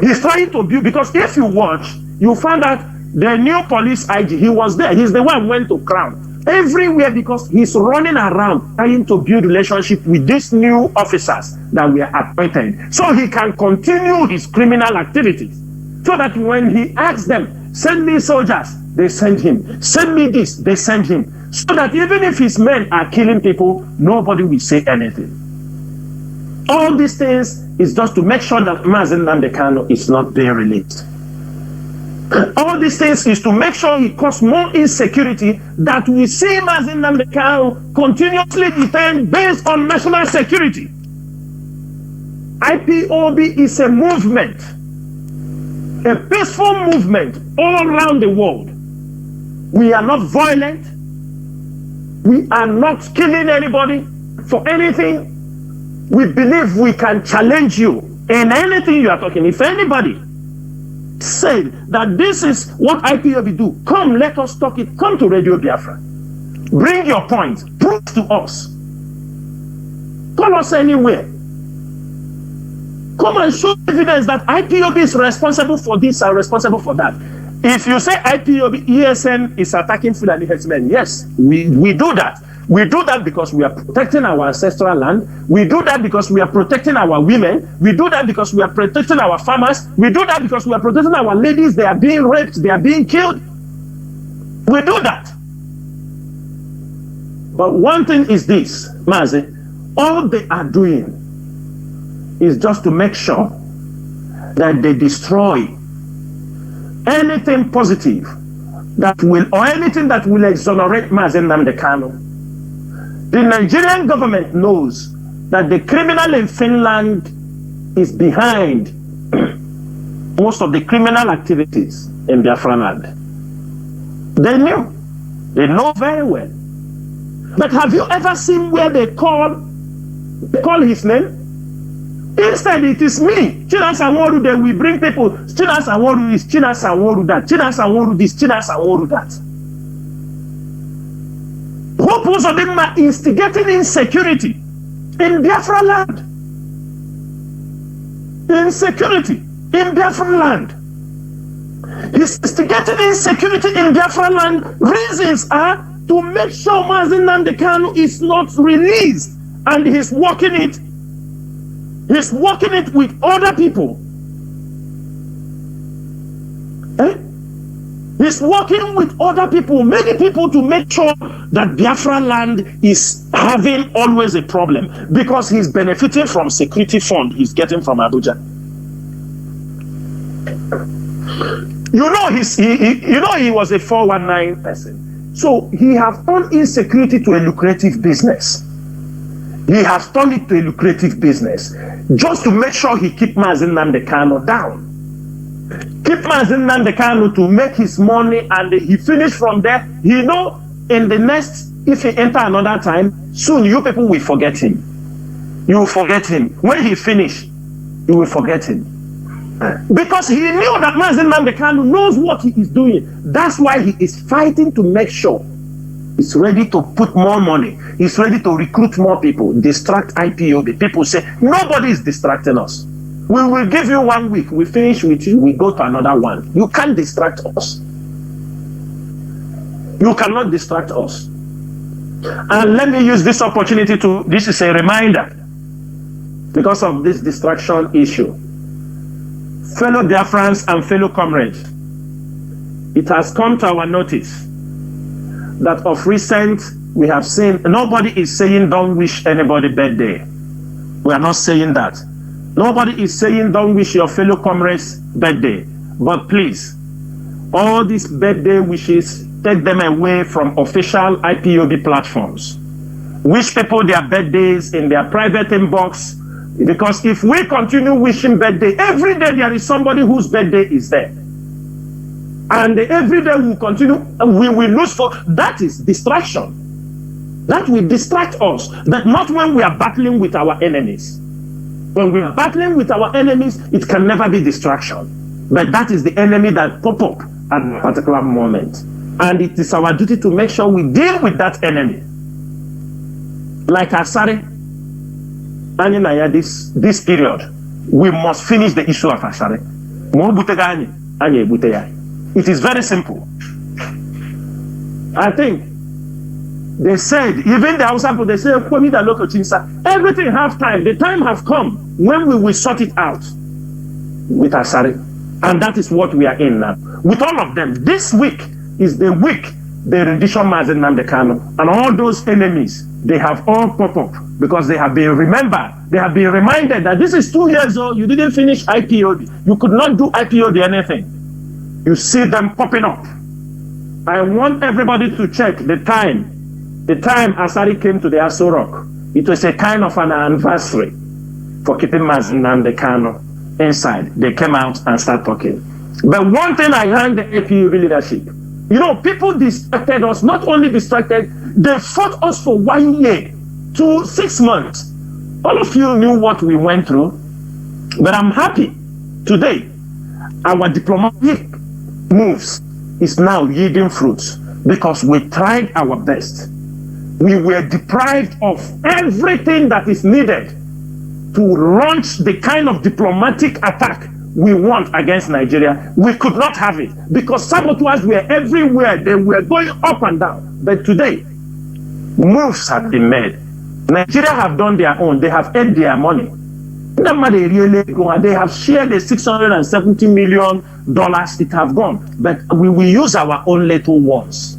He's trying to build, because if you watch, you find out the new police IG, he was there. He's the one who went to Crown everywhere because he's running around trying to build relationship with these new officers that we are appointed, so he can continue his criminal activities. So that when he asks them, send me soldiers, they send him. Send me this, they send him. So that even if his men are killing people, nobody will say anything. All these things is just to make sure that Mazi Nnamdi Kanu is not being released. All these things is to make sure he causes more insecurity, that we see Mazi Nnamdi Kanu continuously detained based on national security. IPOB is a movement, a peaceful movement all around the world. We are not violent. We are not killing anybody for anything. We believe we can challenge you in anything you are talking. If anybody said that this is what IPOB do, come, let us talk it. Come to Radio Biafra. Bring your point. Prove to us. Call us anywhere. Come and show evidence that IPOB is responsible for this and responsible for that. If you say IPOB, ESN is attacking Fulani herdsmen, yes, we do that. We do that because we are protecting our ancestral land. We do that because we are protecting our women. We do that because we are protecting our farmers. We do that because we are protecting our ladies. They are being raped. They are being killed. We do that. But one thing is this, Mazi, all they are doing is just to make sure that they destroy anything positive that will, or anything that will exonerate Mazi Nnamdi Kanu. The Nigerian government knows that the criminal in Finland is behind most of the criminal activities in Biafra land. They knew. They know very well. But have you ever seen where they call his name? Instead, it is me, Chinasa Nworu. Then we bring people. Chinasa Nworu this, Chinasa Nworu that, Chinasa Nworu this, Chinasa Nworu that. Who was of them instigating insecurity in Biafra land? Insecurity in Biafra land. He's instigating insecurity in Biafra land. Reasons are to make sure Mazi Nnamdi Kanu is not released, and he's working it. He's working it with other people. He's working with other people, many people, to make sure that Biafra land is having always a problem, because he's benefiting from security fund he's getting from Abuja. You know, he was a 419 person. So he has turned insecurity to a lucrative business. He has turned it to a lucrative business just to make sure he keep Mazi Nnamdi Kanu down. Keep Mazi Nnamdi Kanu to make his money, and he finish from there. You know, in the next, if he enter another time, soon you people will forget him. You will forget him. When he finish, you will forget him. Because he knew that Mazi Nnamdi Kanu knows what he is doing. That's why he is fighting to make sure he's ready to put more money. He's ready to recruit more people, distract IPOB. People say, nobody is distracting us. We will give you 1 week. We finish with you, we go to another one. You can't distract us. You cannot distract us. And let me use this opportunity to, this is a reminder, because of this distraction issue. Fellow Biafrans and fellow comrades, it has come to our notice that of recent we have seen, nobody is saying don't wish anybody birthday. We are not saying that. Nobody is saying don't wish your fellow comrades birthday. But please, all these birthday wishes, take them away from official IPOB platforms. Wish people their birthdays in their private inbox. Because if we continue wishing birthday, every day there is somebody whose birthday is there. And every day we continue, we will lose for, that is distraction. That will distract us, but not when we are battling with our enemies. When we are battling with our enemies, it can never be distraction. But that is the enemy that pop up at a particular moment. And it is our duty to make sure we deal with that enemy. Like Asare, this period, we must finish the issue of Asare. It is very simple. I think they said, even the Hausa people, they say, everything have time. The time has come when we will sort it out with Asare. And that is what we are in now. With all of them, this week is the week the rendition Mazi Nnamdi Kanu and all those enemies, they have all popped up because they have been remembered. They have been reminded that this is 2 years old. You didn't finish IPOD. You could not do IPOD anything. You see them popping up. I want everybody to check the time. The time Asari came to the Aso Rock, it was a kind of an anniversary for keeping Mazi Nnamdi Kanu inside. They came out and started talking. But one thing I learned the APUB leadership, you know, people distracted us, not only distracted, they fought us for 1 year to 6 months. All of you knew what we went through, but I'm happy today. Our diplomatic moves is now yielding fruits because we tried our best. We were deprived of everything that is needed to launch the kind of diplomatic attack we want against Nigeria. We could not have it because saboteurs were everywhere. They were going up and down. But today, moves have been made. Nigeria have done their own. They have earned their money. They have shared the $670 million. It have gone. But we will use our own little ones.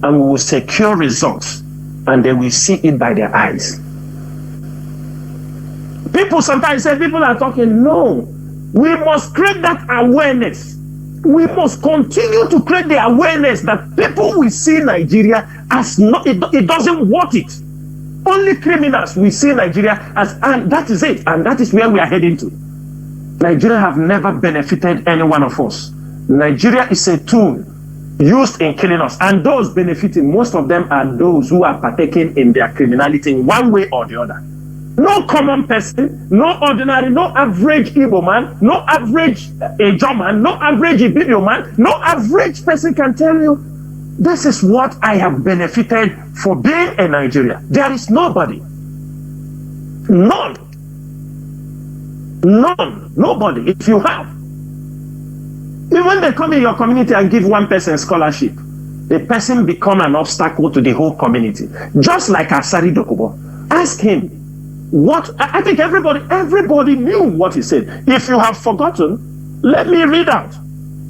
And we will secure results. And they will see it by their eyes. People sometimes say, people are talking, no. We must create that awareness. We must continue to create the awareness that people will see Nigeria as not, it doesn't worth it. Only criminals we see Nigeria as, and that is it, and that is where we are heading to. Nigeria have never benefited any one of us. Nigeria is a tool used in killing us, and those benefiting, most of them are those who are partaking in their criminality in one way or the other. No common person, no ordinary, no average Igbo man, no average Ijaw man, no average Ibibio man, no average person can tell you, this is what I have benefited for being a Nigerian. There is nobody. None. Nobody. If you have. Even they come in your community and give one person scholarship, the person become an obstacle to the whole community. Just like Asari Dokubo. Ask him what, I think everybody knew what he said. If you have forgotten, let me read out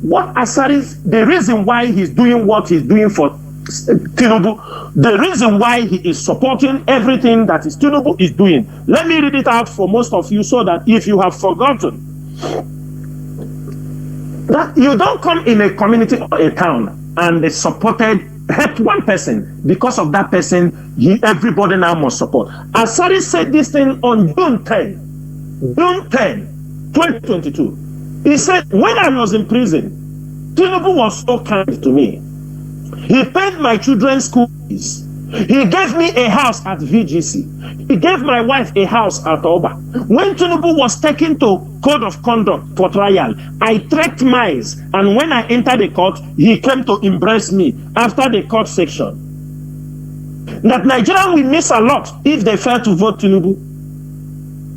what Asari's, the reason why he's doing what he's doing for Tinubu, the reason why he is supporting everything that is Tinubu is doing. Let me read it out for most of you so that if you have forgotten, that you don't come in a community or a town and they helped one person. Because of that person, everybody now must support. Asari said this thing on June 10, 2022. He said, when I was in prison, Tinubu was so kind to me. He paid my children's school fees. He gave me a house at VGC. He gave my wife a house at Oba. When Tinubu was taken to Code of Conduct for trial, I trekked miles, and when I entered the court, he came to embrace me after the court section. That Nigeria will miss a lot if they fail to vote Tinubu.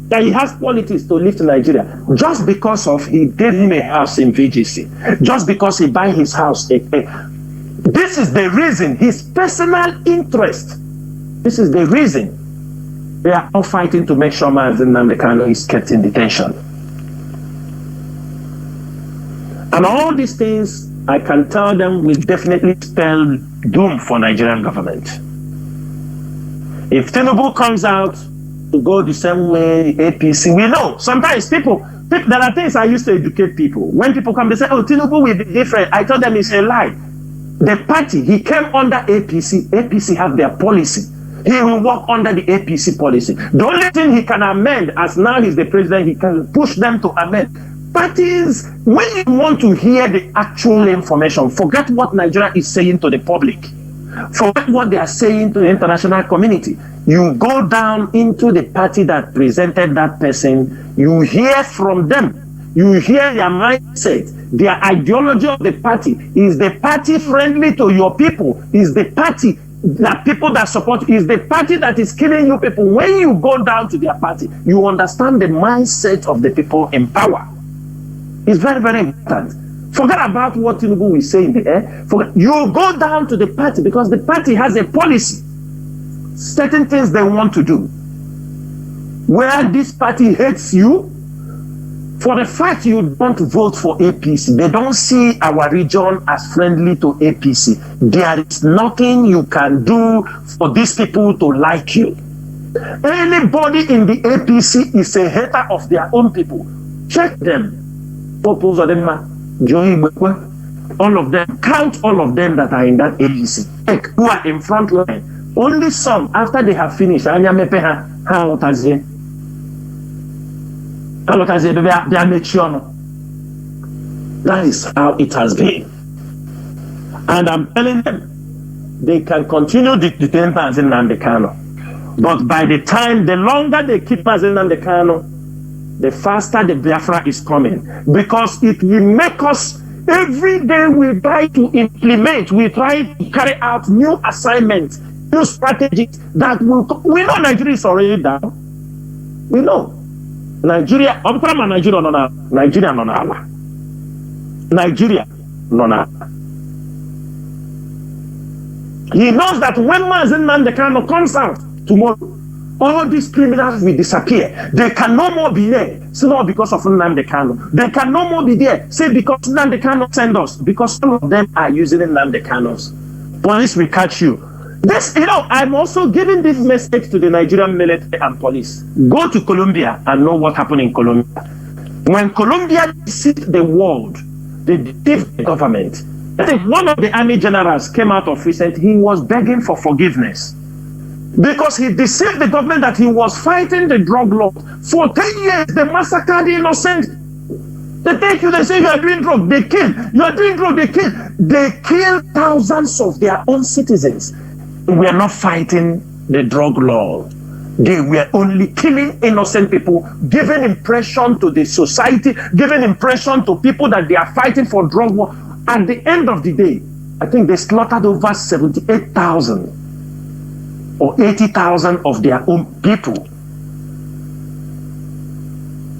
That he has qualities to lift Nigeria just because of he gave him a house in VGC, just because he buy his house. This is the reason, his personal interest. This is the reason they are all fighting to make sure Mazi Nnamdi Kanu is kept in detention. And all these things, I can tell them, will definitely spell doom for Nigerian government. If Tinubu comes out to go the same way, APC, we know sometimes people, there are things I used to educate people. When people come, they say, oh, Tinubu will be different. I told them it's a lie. The party, he came under APC. APC have their policy. He will work under the APC policy. The only thing he can amend, as now he's the president, he can push them to amend. Parties, when you want to hear the actual information, forget what Nigeria is saying to the public. Forget what they are saying to the international community. You go down into the party that presented that person, you hear from them. You hear their mindset, their ideology of the party. Is the party friendly to your people? Is the party that people that support? Is the party that is killing you people? When you go down to their party, you understand the mindset of the people in power. It's very, very important. Forget about what Tinubu will say in the air. You go down to the party because the party has a policy. Certain things they want to do. Where this party hates you, for the fact you don't vote for APC, they don't see our region as friendly to APC. There is nothing you can do for these people to like you. Anybody in the APC is a hater of their own people. Check them. All of them, count all of them that are in that APC. Check who are in front line. Only some, after they have finished, that is how it has been. And I'm telling them, they can continue to detain Mazi Nnamdi Kanu. But by the time, the longer they keep Mazi Nnamdi Kanu, the faster the Biafra is coming. Because it will make us, every day we try to implement, we try to carry out new assignments, new strategies that will, we know Nigeria is already down. We know. Nigeria, Nigeria no. He knows that when Mazi Nnamdi Kanu comes out tomorrow, all these criminals will disappear. They can no more be there. So not because of Nnamdi Kanu. They can no more be there. Say because Nnamdi Kanu send us. Because some of them are using Nnamdi Kanu's. Police will catch you. This, I'm also giving this message to the Nigerian military and police. Go to Colombia and know what happened in Colombia. When Colombia deceived the world, they deceived the government. I think one of the army generals came out of recent, he was begging for forgiveness. Because he deceived the government that he was fighting the drug law. For 10 years, they massacred the innocent. They take you, they say you are doing drug, they kill. You are doing drug, they kill. They kill thousands of their own citizens. We are not fighting the drug law. They were only killing innocent people, giving impression to the society, giving impression to people that they are fighting for drug war. At the end of the day, I think they slaughtered over 78,000 or 80,000 of their own people.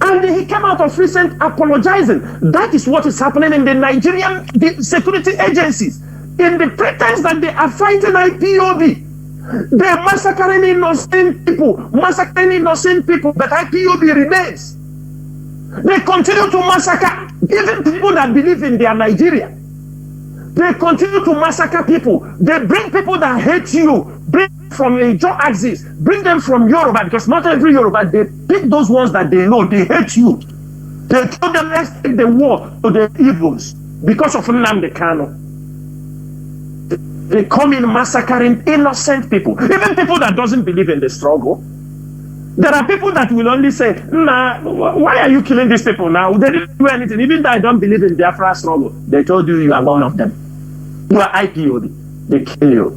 And he came out of recent apologizing. That is what is happening in the Nigerian security agencies. In the pretense that they are fighting IPOB. They are massacring innocent people, but IPOB remains. They continue to massacre even people that believe in their Nigeria. They continue to massacre people. They bring people that hate you, bring from a Joe axis, bring them from Yoruba, because not every Yoruba, they pick those ones that they know, they hate you. They tell them, let's take the war to the evils because of Nnamdi Kanu. They come in massacring innocent people, even people that doesn't believe in the struggle. There are people that will only say, nah, why are you killing these people now? They didn't do anything. Even though I don't believe in Biafra struggle, they told you are one of them. You are IPOB. They kill you.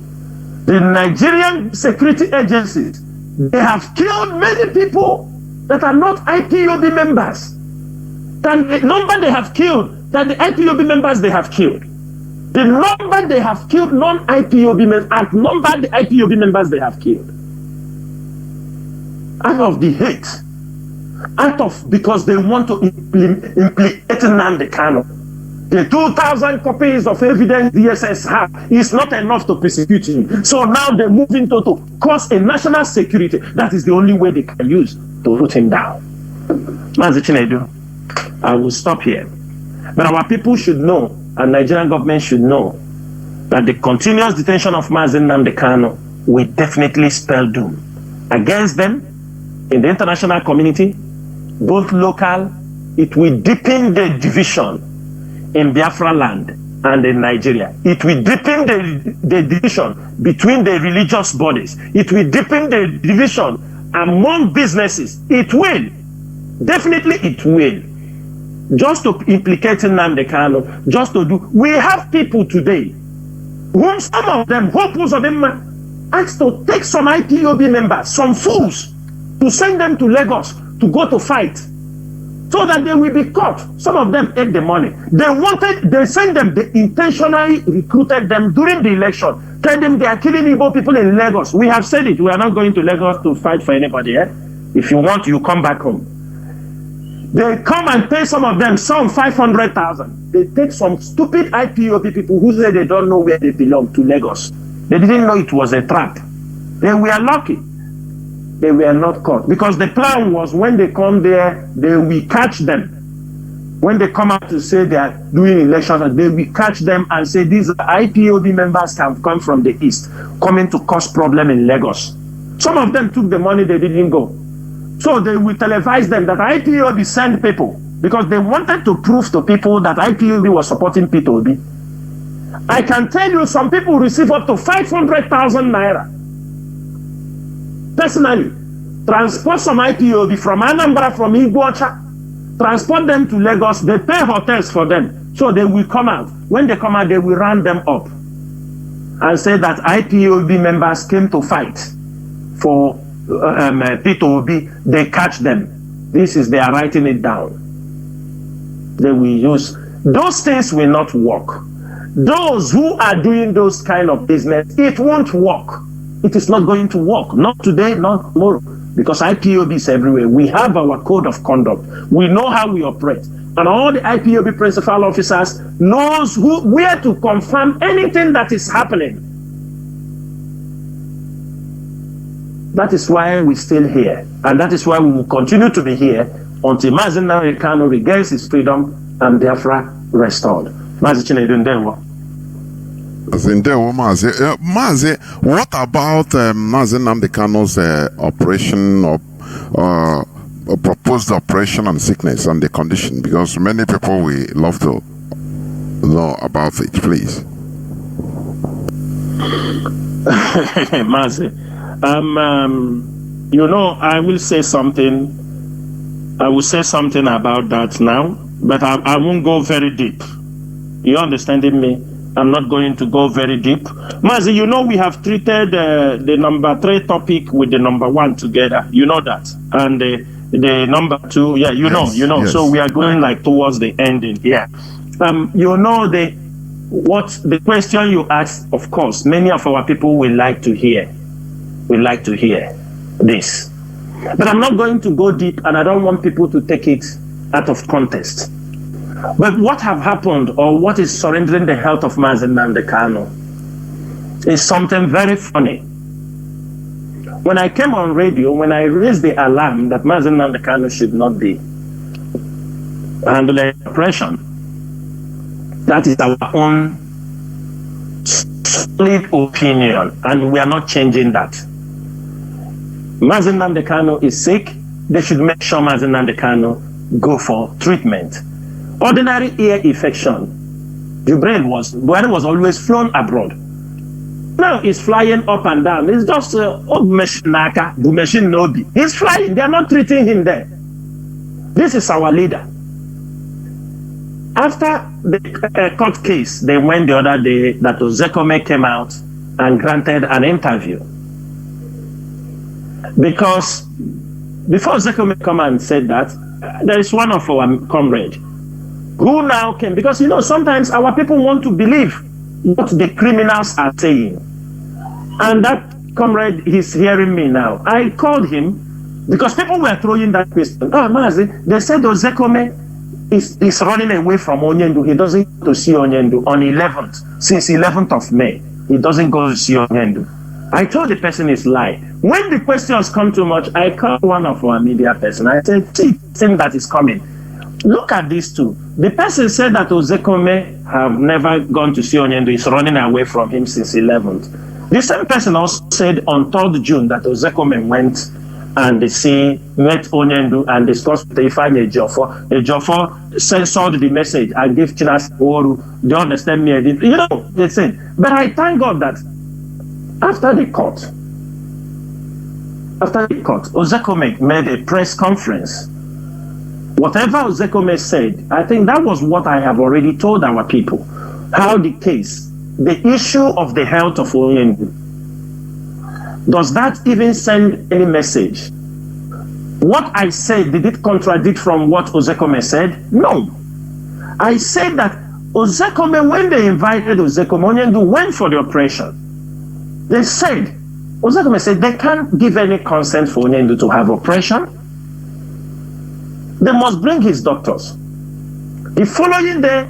The Nigerian security agencies, they have killed many people that are not IPOB members. Than the number they have killed, than the IPOB members they have killed. The number they have killed non-IPOB members outnumber the IPOB members they have killed. Out of the hate, because they want to implicate Nnamdi Kanu. The 2,000 copies of evidence DSS have is not enough to persecute him. So now they're moving to cause a national security. That is the only way they can use to root him down. Mazi Chinedu, I will stop here. But our people should know, and Nigerian government should know, that the continuous detention of Mazi Nnamdi Kanu will definitely spell doom against them in the international community, both local. It will deepen the division in Biafra land and in Nigeria. It will deepen the division between the religious bodies. It will deepen the division among businesses. It will. Definitely it will. Just to implicate Nnamdi Kanu, just to do. We have people today, whom some of them, hopeful of them, asked to take some IPOB members, some fools, to send them to Lagos to go to fight, so that they will be caught. Some of them ate the money. They sent them, they intentionally recruited them during the election, tell them they are killing Igbo people in Lagos. We have said it, we are not going to Lagos to fight for anybody. If you want, you come back home. They come and pay some of them, some 500,000. They take some stupid IPOB people who say they don't know where they belong to Lagos. They didn't know it was a trap. They were lucky. They were not caught. Because the plan was when they come there, they will catch them. When they come out to say they are doing elections, they will catch them and say these IPOB members have come from the east, coming to cause problem in Lagos. Some of them took the money, they didn't go. So they will televise them that IPOB sent people because they wanted to prove to people that IPOB was supporting P2B. I can tell you some people receive up to 500,000 naira. Personally, transport some IPOB from Anambra, from Iguacha, transport them to Lagos, they pay hotels for them. So they will come out. When they come out, they will round them up and say that IPOB members came to fight for P2B, they catch them. They are writing it down. They will use, those things will not work. Those who are doing those kind of business, it won't work. It is not going to work. Not today, not tomorrow. Because IPOB is everywhere. We have our code of conduct. We know how we operate. And all the IPOB principal officers knows where to confirm anything that is happening. That is why we're still here. And that is why we will continue to be here until Mazi Nnamdi Kanu regains his freedom and Biafra restored. Mazi Chinedu Ndewo. Mazi, what about Mazi Nnamdi Kanu's operation or proposed operation on sickness and the condition? Because many people will love to know about it, please. Mazi, You know, I will say something. I will say something about that now, but I won't go very deep. You understanding me? I'm not going to go very deep. Mazi, you know we have treated the number 3 topic with the number 1 together. You know that. And the number 2, yeah, you know. Yes. So we are going like towards the ending here. You know the question you asked, of course, many of our people will like to hear. Will like to hear this. But I'm not going to go deep, and I don't want people to take it out of context. But what have happened, or what is surrendering the health of Mazi Nnamdi Kanu, is something very funny. When I came on radio, when I raised the alarm that Mazi Nnamdi Kanu should not be handling oppression, that is our own solid opinion, and we are not changing that. Mazi Nnamdi Kanu is sick. They should make sure Mazi Nnamdi Kanu go for treatment. Ordinary ear infection. Buhari was always flown abroad. Now he's flying up and down. It's just machine Nobi. He's flying. They are not treating him there. This is our leader. After the court case, they went the other day that Ozekome came out and granted an interview. Because before Ozekome come and said that, there is one of our comrades who now came, because you know sometimes our people want to believe what the criminals are saying. And that comrade is hearing me now. I called him because people were throwing that question. Oh, Mazi, they said Ozekome is running away from Onyendu. He doesn't go to see Onyendu on 11th. Since 11th of May, he doesn't go to see Onyendu. I told the person it's lie. When the questions come too much, I called one of our media person. I said, see, thing that is coming. Look at these two. The person said that Ozekome have never gone to see Onyendu. He's running away from him since 11th. The same person also said on 3rd June that Ozekome went and met Onyendu and discussed with Ifeanyi Ejiofor. Ejiofor censored the message and gave Chinasa Nworu. Do you understand me? You know, they said. But I thank God that after the court, Ozekome made a press conference. Whatever Ozekome said, I think that was what I have already told our people. How the case, the issue of the health of Onyendu, does that even send any message? What I said, did it contradict from what Ozekome said? No. I said that Ozekome, when they invited Ozekome, Onyendu went for the operation. They said, Ozekome said they can't give any consent for Onyendu to have operation. They must bring his doctors. The following day,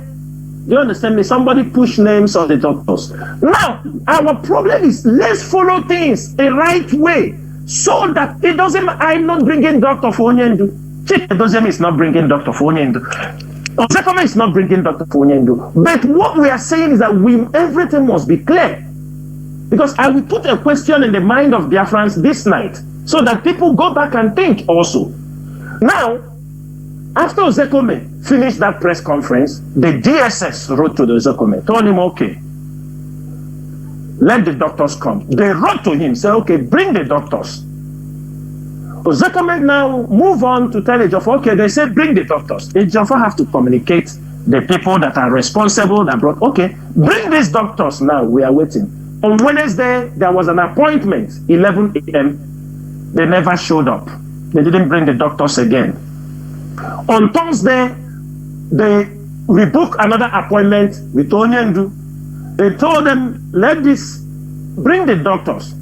do you understand me? Somebody pushed names of the doctors. Now, our problem is let's follow things the right way so that it doesn't. I'm not bringing Dr. Onyendu. Chinedu is not bringing Dr. Onyendu. Ozekome is not bringing Dr. Onyendu. But what we are saying is that everything must be clear. Because I will put a question in the mind of Biafrans this night so that people go back and think also. Now, after Ozekome finished that press conference, the DSS wrote to the Ozekome, told him, okay, let the doctors come. They wrote to him, said, okay, bring the doctors. Ozekome now move on to tell Ejiofor, okay, they said bring the doctors. Ejiofor have to communicate the people that are responsible that brought, okay, bring these doctors now, we are waiting. On Wednesday, there was an appointment, 11 a.m. They never showed up. They didn't bring the doctors again. On Thursday, they rebooked another appointment with Onyendu. They told them, bring the doctors.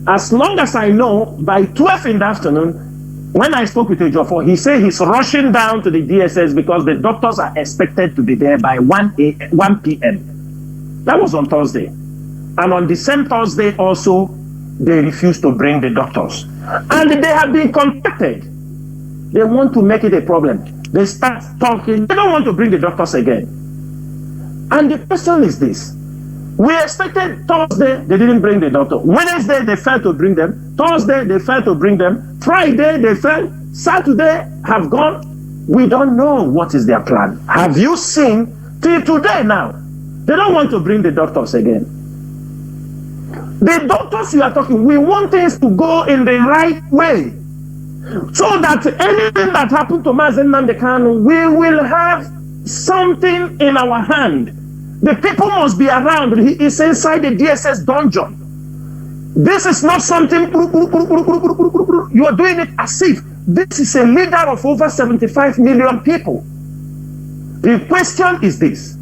As long as I know, by 12 in the afternoon, when I spoke with Ejiofor, he said he's rushing down to the DSS because the doctors are expected to be there by 1 p.m. That was on Thursday. And on the same Thursday also, they refused to bring the doctors. And they have been contacted. They want to make it a problem. They start talking. They don't want to bring the doctors again. And the question is this. We expected Thursday, they didn't bring the doctor. Wednesday, they failed to bring them. Thursday, they failed to bring them. Friday, they failed. Saturday, have gone. We don't know what is their plan. Have you seen till today now? They don't want to bring the doctors again. The doctors you are talking, we want things to go in the right way. So that anything that happened to Mazi Nnamdi Kanu, we will have something in our hand. The people must be around. He is inside the DSS dungeon. This is not something you are doing it as if this is a leader of over 75 million people. The question is this.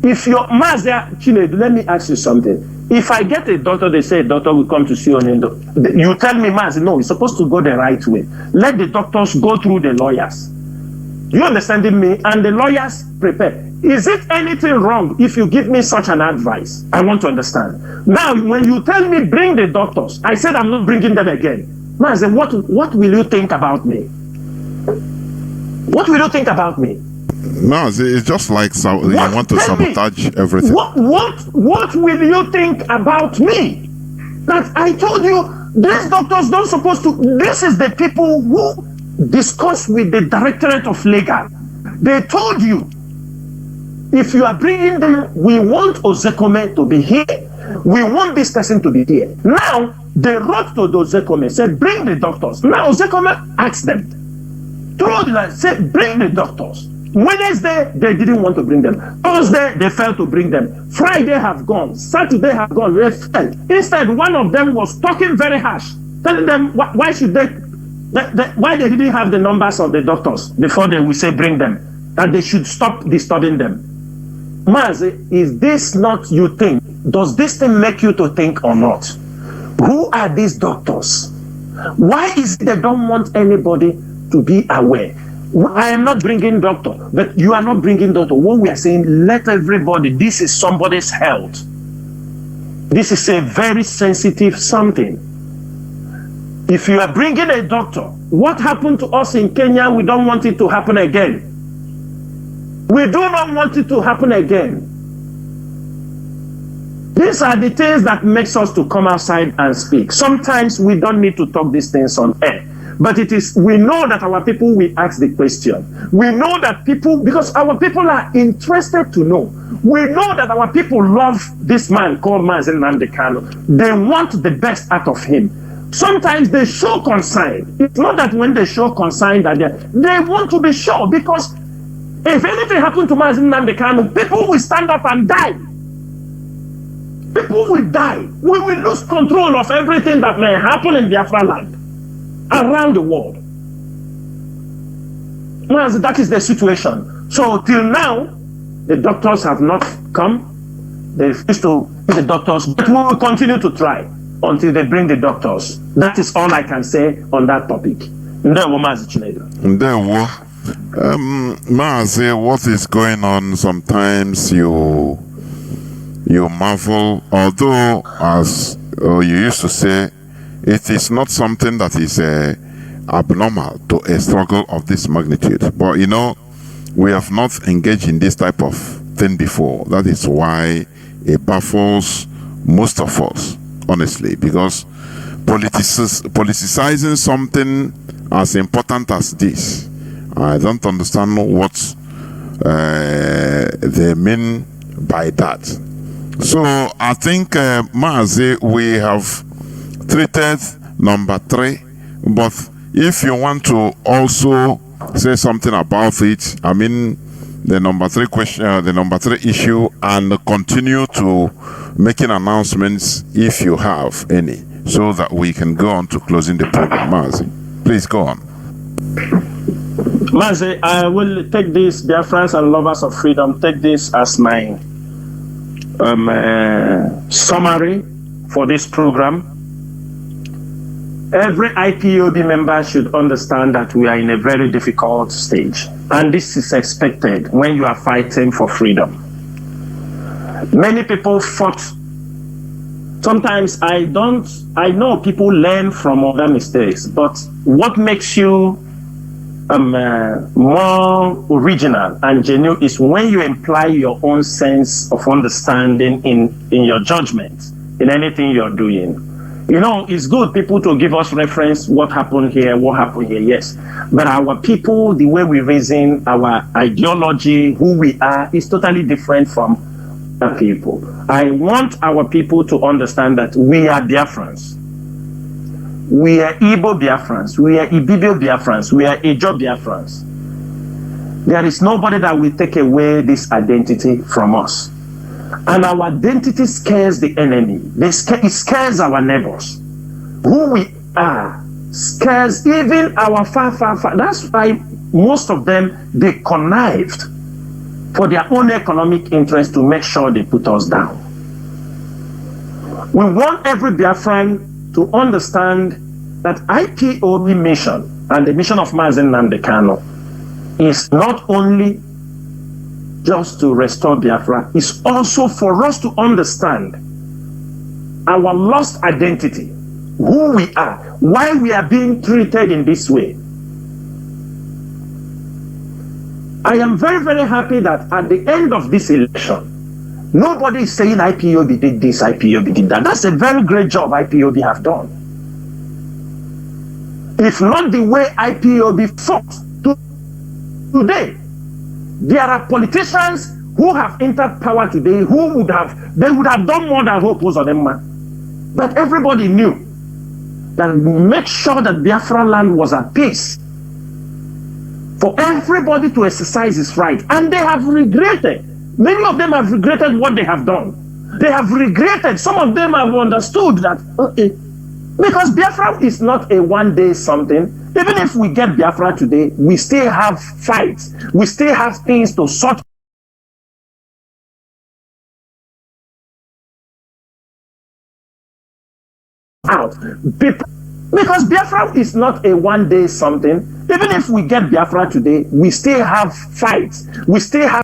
If your Mazi Chinedu, let me ask you something. If I get a doctor, they say a doctor will come to see you, you tell me, Mazi, no, it's supposed to go the right way. Let the doctors go through the lawyers. You understanding me? And the lawyers prepare. Is it anything wrong if you give me such an advice? I want to understand. Now, when you tell me bring the doctors, I said I'm not bringing them again. Mazi, what will you think about me? What will you think about me? No, it's just like you want to sabotage everything. What will you think about me? That I told you, these doctors don't supposed to. This is the people who discuss with the Directorate of Legal. They told you, if you are bringing them, we want Ozekome to be here. We want this person to be here. Now, they wrote to the Ozekome, said, bring the doctors. Now, Ozekome asked them, through the line, said, bring the doctors. Wednesday, they didn't want to bring them. Thursday, they failed to bring them. Friday have gone. Saturday have gone. They failed. Instead, one of them was talking very harsh, telling them why should why they didn't have the numbers of the doctors before they will say bring them, that they should stop disturbing them. Mazi, is this not you think? Does this thing make you to think or not? Who are these doctors? Why is it they don't want anybody to be aware? I am not bringing doctor, but you are not bringing doctor. What we are saying, let everybody, this is somebody's health. This is a very sensitive something. If you are bringing a doctor, what happened to us in Kenya, we don't want it to happen again. We do not want it to happen again. These are the things that makes us to come outside and speak. Sometimes we don't need to talk these things on air. But it is, we know that our people will ask the question. We know that people, because our people are interested to know. We know that our people love this man called Mazi Nnamdi Kanu. They want the best out of him. Sometimes they show concern. It's not that when they show concern that they want to be sure, because if anything happened to Mazi Nnamdi Kanu, people will stand up and die. People will die. We will lose control of everything that may happen in Biafra land. Around the world. Well, that is the situation. So till now, the doctors have not come. They refuse to bring the doctors, but we will continue to try until they bring the doctors. That is all I can say on that topic. Nworu Mazi Chinedu. Nworu, Mazi, what is going on? Sometimes you marvel, although as you used to say, it is not something that is abnormal to a struggle of this magnitude. But you know, we have not engaged in this type of thing before. That is why it baffles most of us, honestly, because politicizing something as important as this, I don't understand what they mean by that. So I think, Mazi, we have treated number 3, but if you want to also say something about it, I mean the number 3 question, the number 3 issue, and continue to making announcements if you have any, so that we can go on to closing the program. Mazi, please go on. Mazi, I will take this, dear friends and lovers of freedom, take this as my summary for this program. Every IPOB member should understand that we are in a very difficult stage, and this is expected when you are fighting for freedom. Many people fought. Sometimes I know people learn from other mistakes, but what makes you more original and genuine is when you imply your own sense of understanding in your judgment in anything you're doing. You know, it's good people to give us reference, what happened here, yes. But our people, the way we reason, our ideology, who we are, is totally different from people. I want our people to understand that we are Biafrans. We are Igbo Biafrans. We are Ibibio Biafrans. We are Ijo Biafrans. There is nobody that will take away this identity from us. And our identity scares the enemy. It scares our neighbors. Who we are scares even our far. That's why most of them, they connived for their own economic interest to make sure they put us down. We want every Biafran to understand that IPOB mission and the mission of Mazi Nnamdi Kanu is not only just to restore Biafra, it's also for us to understand our lost identity, who we are, why we are being treated in this way. I am very, very happy that at the end of this election, nobody is saying IPOB did this, IPOB did that. That's a very great job IPOB have done. If not the way IPOB fought today, there are politicians who have entered power today who would have done more than Hope was on them. But everybody knew that make sure that Biafra land was at peace, for everybody to exercise his right. And they have regretted. Many of them have regretted what they have done. They have regretted. Some of them have understood that, because Biafra is not a one-day something. Even if we get Biafra today, we still have fights. We still have things to sort out. Because Biafra is not a one-day something. Even if we get Biafra today, we still have fights. We still have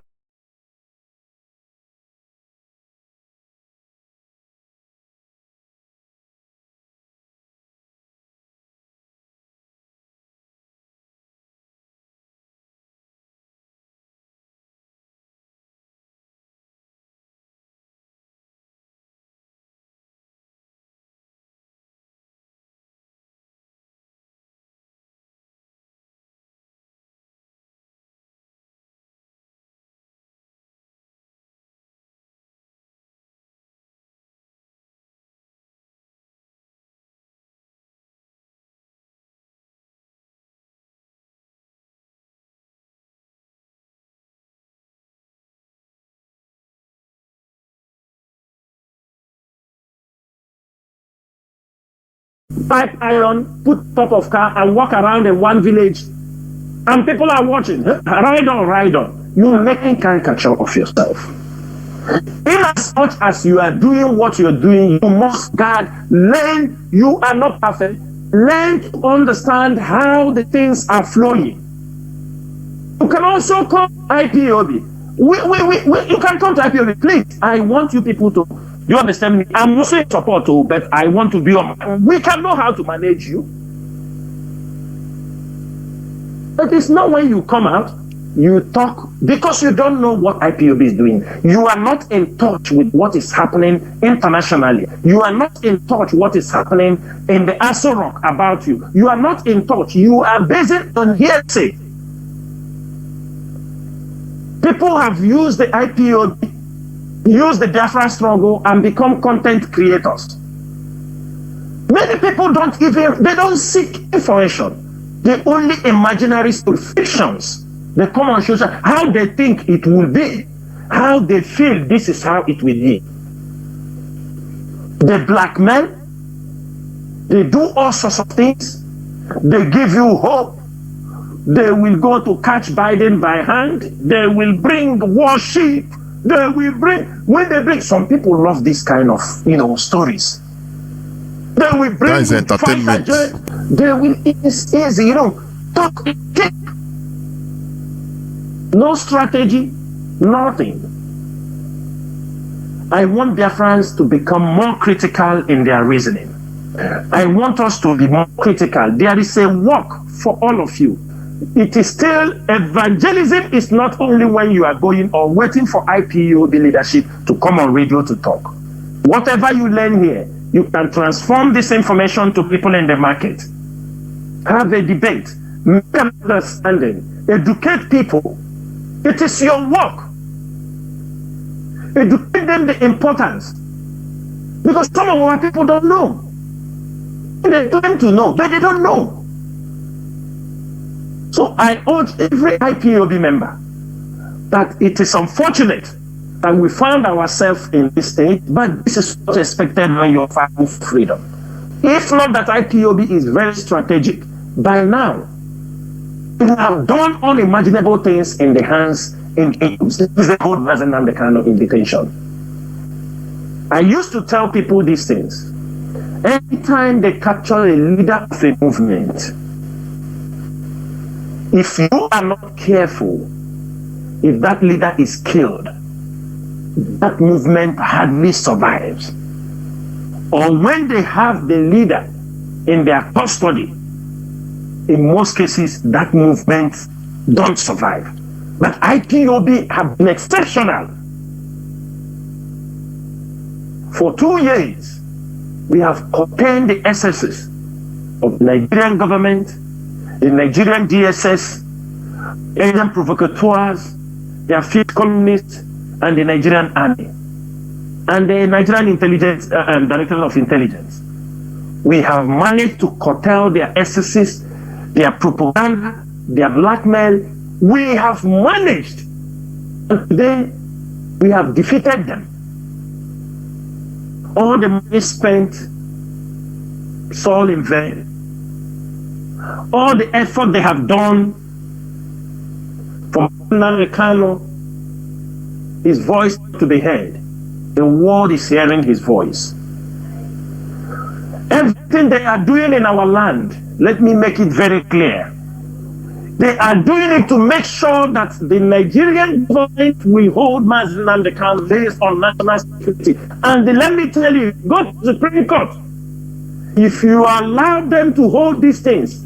pipe iron, put top of car and walk around in one village, and people are watching. Ride on, ride on. You're making caricature of yourself. In as much as you are doing what you're doing, you must guard, learn. You are not perfect. Learn to understand how the things are flowing. You can also come IPOB. You can come to IPOB, please. I want you people to. You understand me? I'm also in support too, but I want to be on. We can know how to manage you. But it's not when you come out, you talk, because you don't know what IPOB is doing. You are not in touch with what is happening internationally. You are not in touch what is happening in the Aso Rock about you. You are not in touch. You are based on hearsay. People have used the IPOB, use the Biafra struggle and become content creators. Many people they don't seek information. They only imaginary fictions. They come on social, how they think it will be, how they feel this is how it will be. They blackmail, they do all sorts of things, they give you hope. They will go to catch Biden by hand, they will bring warship. They will bring, when they bring, some people love this kind of, stories. They will bring, that is entertainment. They will, it's easy, talk, no strategy, nothing. I want Biafrans to become more critical in their reasoning. I want us to be more critical. There is a work for all of you. It is still, evangelism is not only when you are going or waiting for IPOB leadership to come on radio to talk. Whatever you learn here, you can transform this information to people in the market. Have a debate, make an understanding, educate people. It is your work. Educate explain them the importance. Because some of our people don't know. They claim to know, but they don't know. So I urge every IPOB member that it is unfortunate that we found ourselves in this state, but this is what's expected when you're fighting for freedom. If not that IPOB is very strategic, by now, we have done unimaginable things in the hands in the whole Mazi and the kind of in detention. I used to tell people these things. Anytime they capture a leader of a movement, if you are not careful, if that leader is killed, that movement hardly survives. Or when they have the leader in their custody, in most cases, that movement don't survive. But IPOB have been exceptional. For 2 years, we have contained the excesses of the Nigerian government, the Nigerian DSS, Asian provocateurs, their field columnists, and the Nigerian army, and the Nigerian intelligence director of intelligence. We have managed to curtail their excesses, their propaganda, their blackmail. We have managed, and today we have defeated them. All the money spent is all in vain. All the effort they have done from Kano, his voice to be heard, the world is hearing his voice. Everything they are doing in our land, let me make it very clear. They are doing it to make sure that the Nigerian government will hold Mazi and the Kano based on national security. And let me tell you, go to the Supreme Court. If you allow them to hold these things,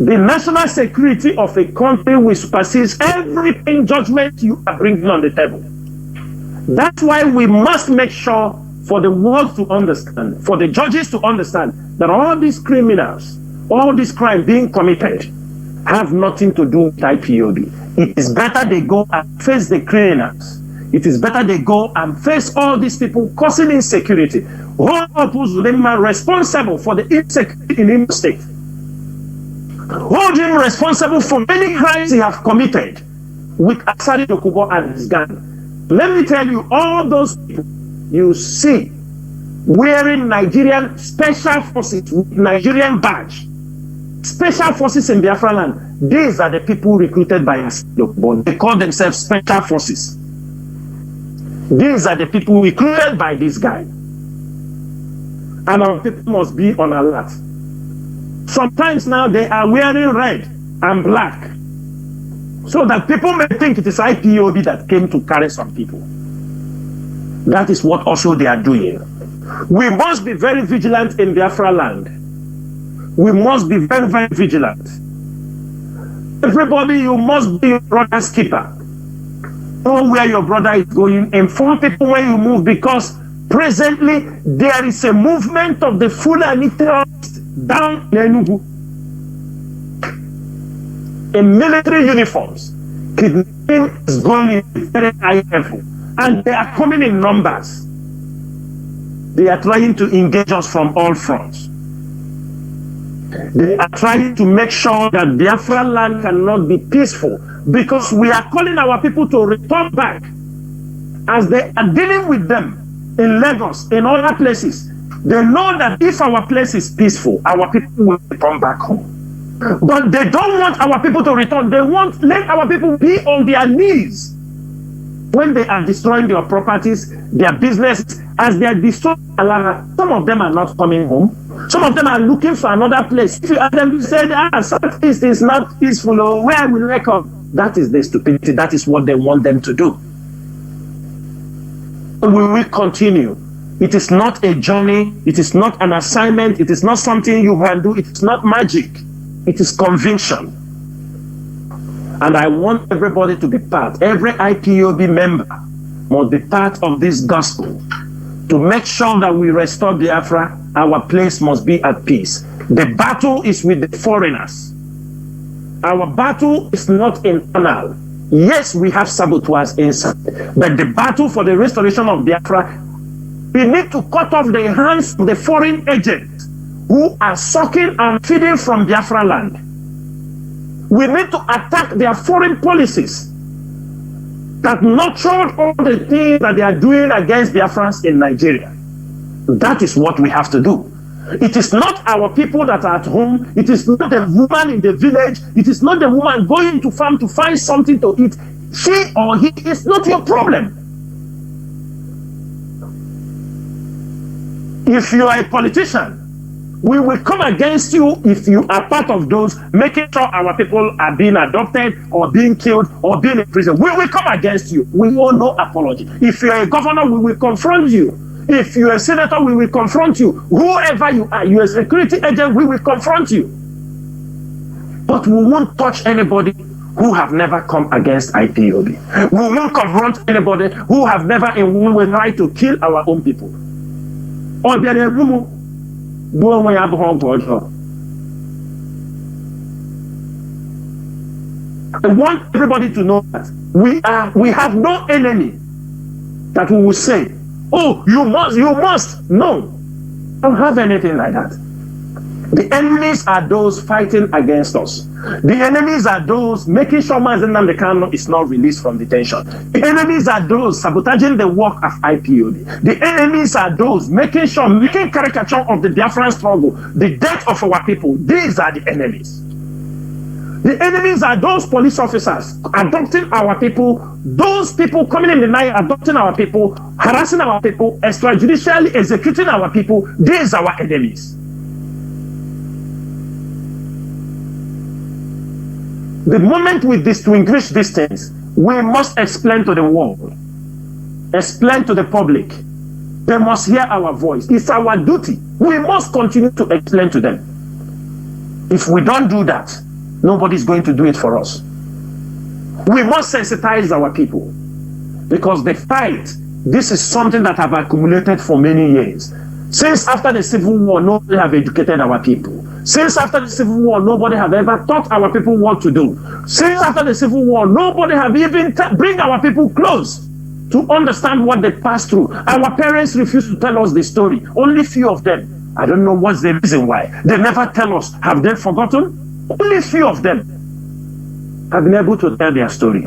the national security of a country will supersede everything judgment you are bringing on the table. That's why we must make sure for the world to understand, for the judges to understand that all these criminals, all this crime being committed have nothing to do with IPOB. It is better they go and face the criminals. It is better they go and face all these people causing insecurity. Hold them responsible for the insecurity in Imo State. Hold him responsible for many crimes he has committed with Asari Dokubo and his gang. Let me tell you, all those people you see wearing Nigerian special forces with Nigerian badge, special forces in Biafra land, these are the people recruited by Asari Dokubo. They call themselves special forces. These are the people recruited by this guy. And our people must be on alert. Sometimes now they are wearing red and black, so that people may think it is IPOB that came to carry some people. That is what also they are doing. We must be very vigilant in Biafra land. We must be very, very vigilant. Everybody, you must be your brother's keeper. Know where your brother is going. Inform people when you move, because presently there is a movement of the Fulani terrorists down in Enugu in military uniforms. Kidnapping is going in very high level, and they are coming in numbers. They are trying to engage us from all fronts. They are trying to make sure that Biafra land cannot be peaceful, because we are calling our people to return back. As they are dealing with them in Lagos, in other places, they know that if our place is peaceful, our people will return back home. But they don't want our people to return. They want let our people be on their knees when they are destroying their properties, their businesses. As they are destroying Alara, some of them are not coming home. Some of them are looking for another place. If you ask them, you say, Southeast is not peaceful, or where will they come? That is the stupidity. That is what they want them to do. We will continue. It is not a journey. It is not an assignment. It is not something you can do. It is not magic. It is conviction. And I want everybody to be part. Every IPOB member must be part of this gospel. To make sure that we restore Biafra, our place must be at peace. The battle is with the foreigners. Our battle is not internal. Yes, we have saboteurs inside, but the battle for the restoration of Biafra, we need to cut off the hands of the foreign agents who are sucking and feeding from Biafra land. We need to attack their foreign policies that nurture all the things that they are doing against Biafrans in Nigeria. That is what we have to do. It is not our people that are at home. It is not the woman in the village. It is not the woman going to farm to find something to eat. She or he is not your problem. If you are a politician, we will come against you if you are part of those making sure our people are being adopted or being killed or being in prison. We will come against you. We owe no apology. If you are a governor, we will confront you. If you are a senator, we will confront you. Whoever you are, you are a security agent, we will confront you. But we won't touch anybody who have never come against IPOB. We won't confront anybody who have never in one way tried to kill our own people. I want everybody to know that we have no enemy that we will say, oh, you must. No, I don't have anything like that. The enemies are those fighting against us. The enemies are those making sure Mazi Nnamdi Kanu is not released from detention. The enemies are those sabotaging the work of IPOB. The enemies are those making caricature of the Biafran struggle, the death of our people. These are the enemies. The enemies are those police officers adopting our people, those people coming in the night adopting our people, harassing our people, extrajudicially executing our people. These are our enemies. The moment we distinguish these things, we must explain to the world, explain to the public. They must hear our voice. It's our duty. We must continue to explain to them. If we don't do that, nobody's going to do it for us. We must sensitize our people, because the fight, this is something that have accumulated for many years. Since after the Civil War, nobody have educated our people. Since after the Civil War, nobody have ever taught our people what to do. Since after the Civil War, nobody have even bring our people close to understand what they passed through. Our parents refuse to tell us the story. Only few of them. I don't know what's the reason why. They never tell us. Have they forgotten? Only few of them have been able to tell their story.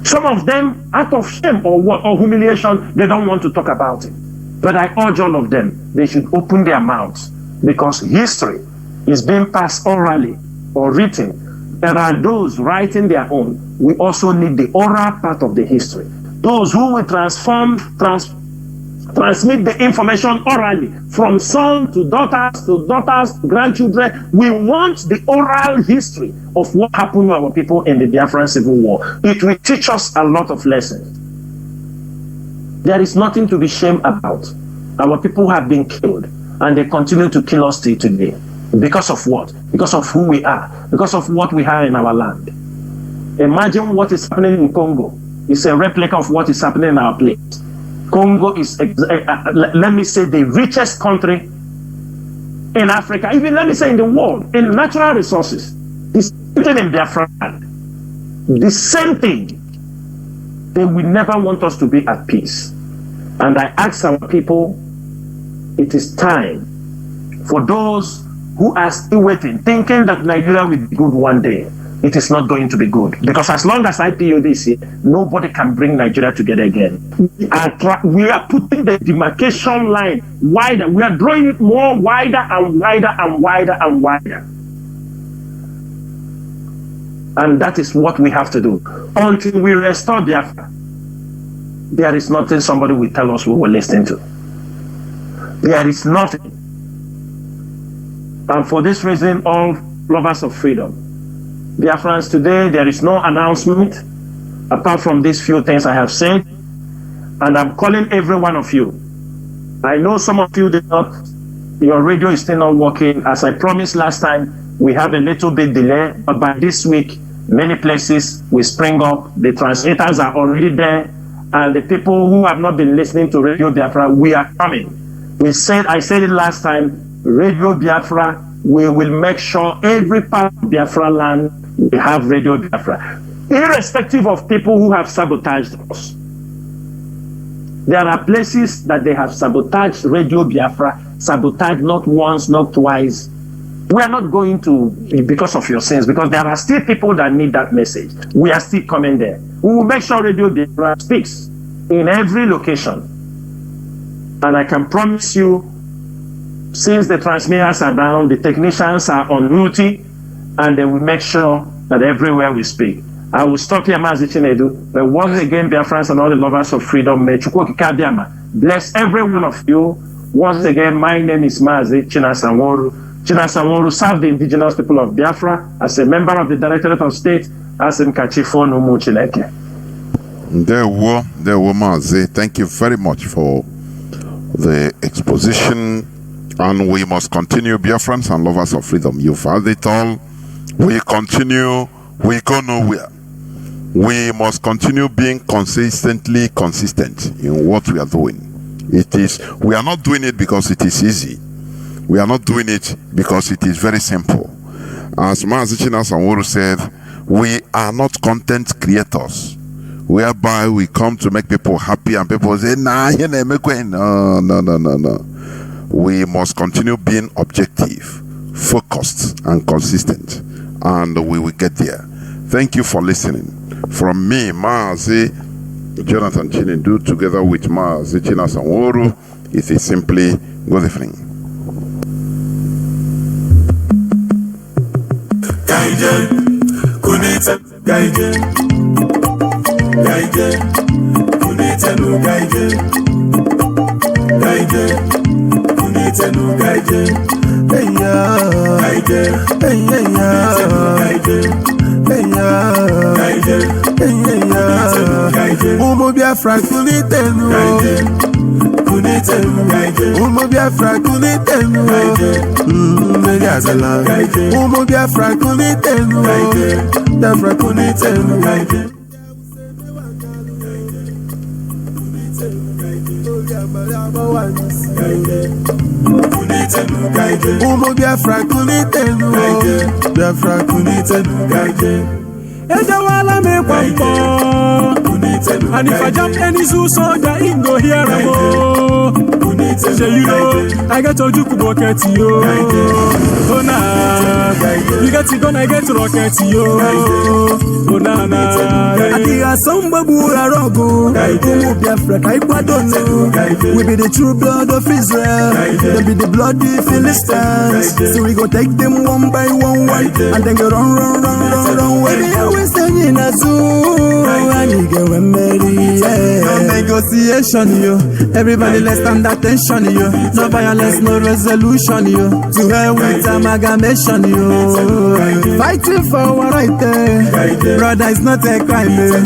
Some of them, out of shame or humiliation, they don't want to talk about it. But I urge all of them, they should open their mouths, because history is being passed orally or written. There are those writing their own. We also need the oral part of the history. Those who will transmit the information orally from son to daughters, grandchildren. We want the oral history of what happened to our people in the Biafran Civil War. It will teach us a lot of lessons. There is nothing to be ashamed about. Our people have been killed, and they continue to kill us till today. Because of what? Because of who we are. Because of what we have in our land. Imagine what is happening in Congo. It's a replica of what is happening in our place. Congo is, let me say, the richest country in Africa, even let me say in the world, in natural resources. The same thing in Biafra. The same thing. They will never want us to be at peace. And I ask our people, it is time for those who are still waiting, thinking that Nigeria will be good one day. It is not going to be good. Because as long as IPOB is here, nobody can bring Nigeria together again. We are putting the demarcation line wider. We are drawing it more wider and wider and wider and wider. And that is what we have to do. Until we restore Biafra, there is nothing somebody will tell us we will listen to. There is nothing. And for this reason, all lovers of freedom, Biafrans, today there is no announcement apart from these few things I have said. And I'm calling every one of you. I know some of you did not, your radio is still not working. As I promised last time, we have a little bit delay, but by this week, many places will spring up. The translators are already there. And the people who have not been listening to Radio Biafra, we are coming. I said it last time, Radio Biafra, we will make sure every part of Biafra land will have Radio Biafra. irrespective of people who have sabotaged us. There are places that they have sabotaged Radio Biafra, sabotaged not once, not twice. We are not going to, because of your sins, because there are still people that need that message. We are still coming there. We will make sure Radio Biafra speaks in every location. And I can promise you, since the transmitters are down, the technicians are on duty, and they will make sure that everywhere we speak. I will stop here, Mazi Chinedu. But once again, Biafrans and all the lovers of freedom, may Chukwu bless every one of you. Once again, my name is Mazi Chinasa Nworu. Chinasa Nworu served the indigenous people of Biafra as a member of the Directorate of State, as in Kachifo Numu Chineke. There were Mazi. Thank you very much for the exposition. And we must continue, Biafrans and lovers of freedom. You've had it all. We continue. We go nowhere. We must continue being consistently consistent in what we are doing. We are not doing it because it is easy. We are not doing it because it is very simple. As Mazi Chinasa Nworu said, we are not content creators, whereby we come to make people happy and people say, nah, no. We must continue being objective, focused, and consistent, and we will get there. Thank you for listening. From me, Mazi Jonathan Chinedu, together with Mazi Chinasa Nworu, it is simply good evening. Umu Biafra kunitenu, Umu Biafra kunitenu, Umu Biafra kunitenu, Biafra kunitenu. Umu Biafra kunitenu, Biafra kunitenu. Ejawala me kwampo, and if I jump any zoo soldier, he go hear mo. Say you know, I get to juke bucket yo. Oh na, you get to gun, I get to rocket yo. Oh na na, Adia samba bura rogo, Umu Biafra kaikwadono. We be the true blood of Israel, they be the bloody Philistines. So we go take them one by one, and then go run. We always singing a zoo, and you go and marry. No negotiation, yo. Everybody let's stand attention, yo. No violence, no resolution, yo. To hell with amalgamation, yo. Fighting for our right there. Brother, it's not a crime, eh.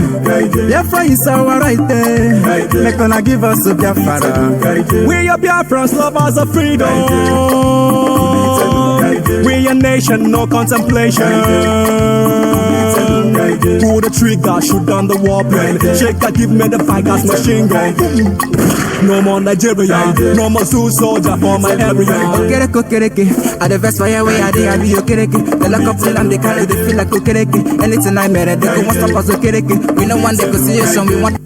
Biafra is our right there. Make gonna give us a Biafra. We are Biafrans, lovers of freedom. We a nation, no contemplation. Pull the trigger, shoot down the warplane. Shake that, give me the fighters machine gun. No more Nigeria, no more Sioux soldier for my area. Okereke, at the best fire way I did, I be okereke. The lock up till they carry, they feel like okereke. Anything I made, they go one stop us okereke. We know one negotiation, we want.